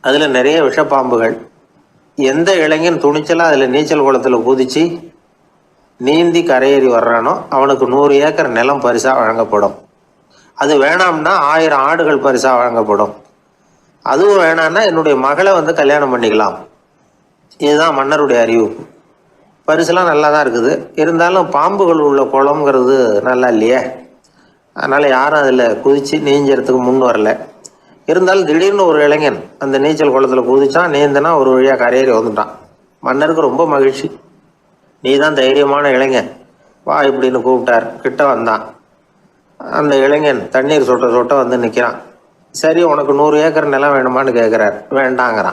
அதில் நிறைய விஷப்பாம்புகள். எந்த இளைஞன் துணிச்சலாக அதில் நீச்சல் குளத்தில் குதித்து நீந்தி கரையேறி வர்றானோ அவனுக்கு 100 ஏக்கர் நிலம் பரிசாக வழங்கப்படும். அது வேணாம்னா 1000 ஆடுகள் பரிசாக வழங்கப்படும். அதுவும் வேணான்னா என்னுடைய மகளை வந்து கல்யாணம் பண்ணிக்கலாம். இதுதான் மன்னருடைய அறிவிப்பு. பரிசுலாம் நல்லா தான் இருக்குது, இருந்தாலும் பாம்புகள் உள்ள குளம்ங்கிறது நல்லா இல்லையே. அதனால் யாரும் அதில் குதித்து நீஞ்சறதுக்கு முன் வரல. இருந்தாலும் திடீர்னு ஒரு இளைஞன் அந்த நீச்சல் குளத்தில் குதிச்சான், நீந்தினா ஒரு வழியாக கரையேறி வந்துட்டான். மன்னருக்கு ரொம்ப மகிழ்ச்சி. நீ தான் தைரியமான இளைஞன், வா இப்படின்னு கூப்பிட்டார். கிட்ட வந்தான். அந்த இளைஞன் தண்ணீர் சொட்ட சொட்ட வந்து நிற்கிறான். சரி, உனக்கு 100 ஏக்கர் நிலம் வேணுமான்னு கேட்குறார். வேண்டாங்கிறான்.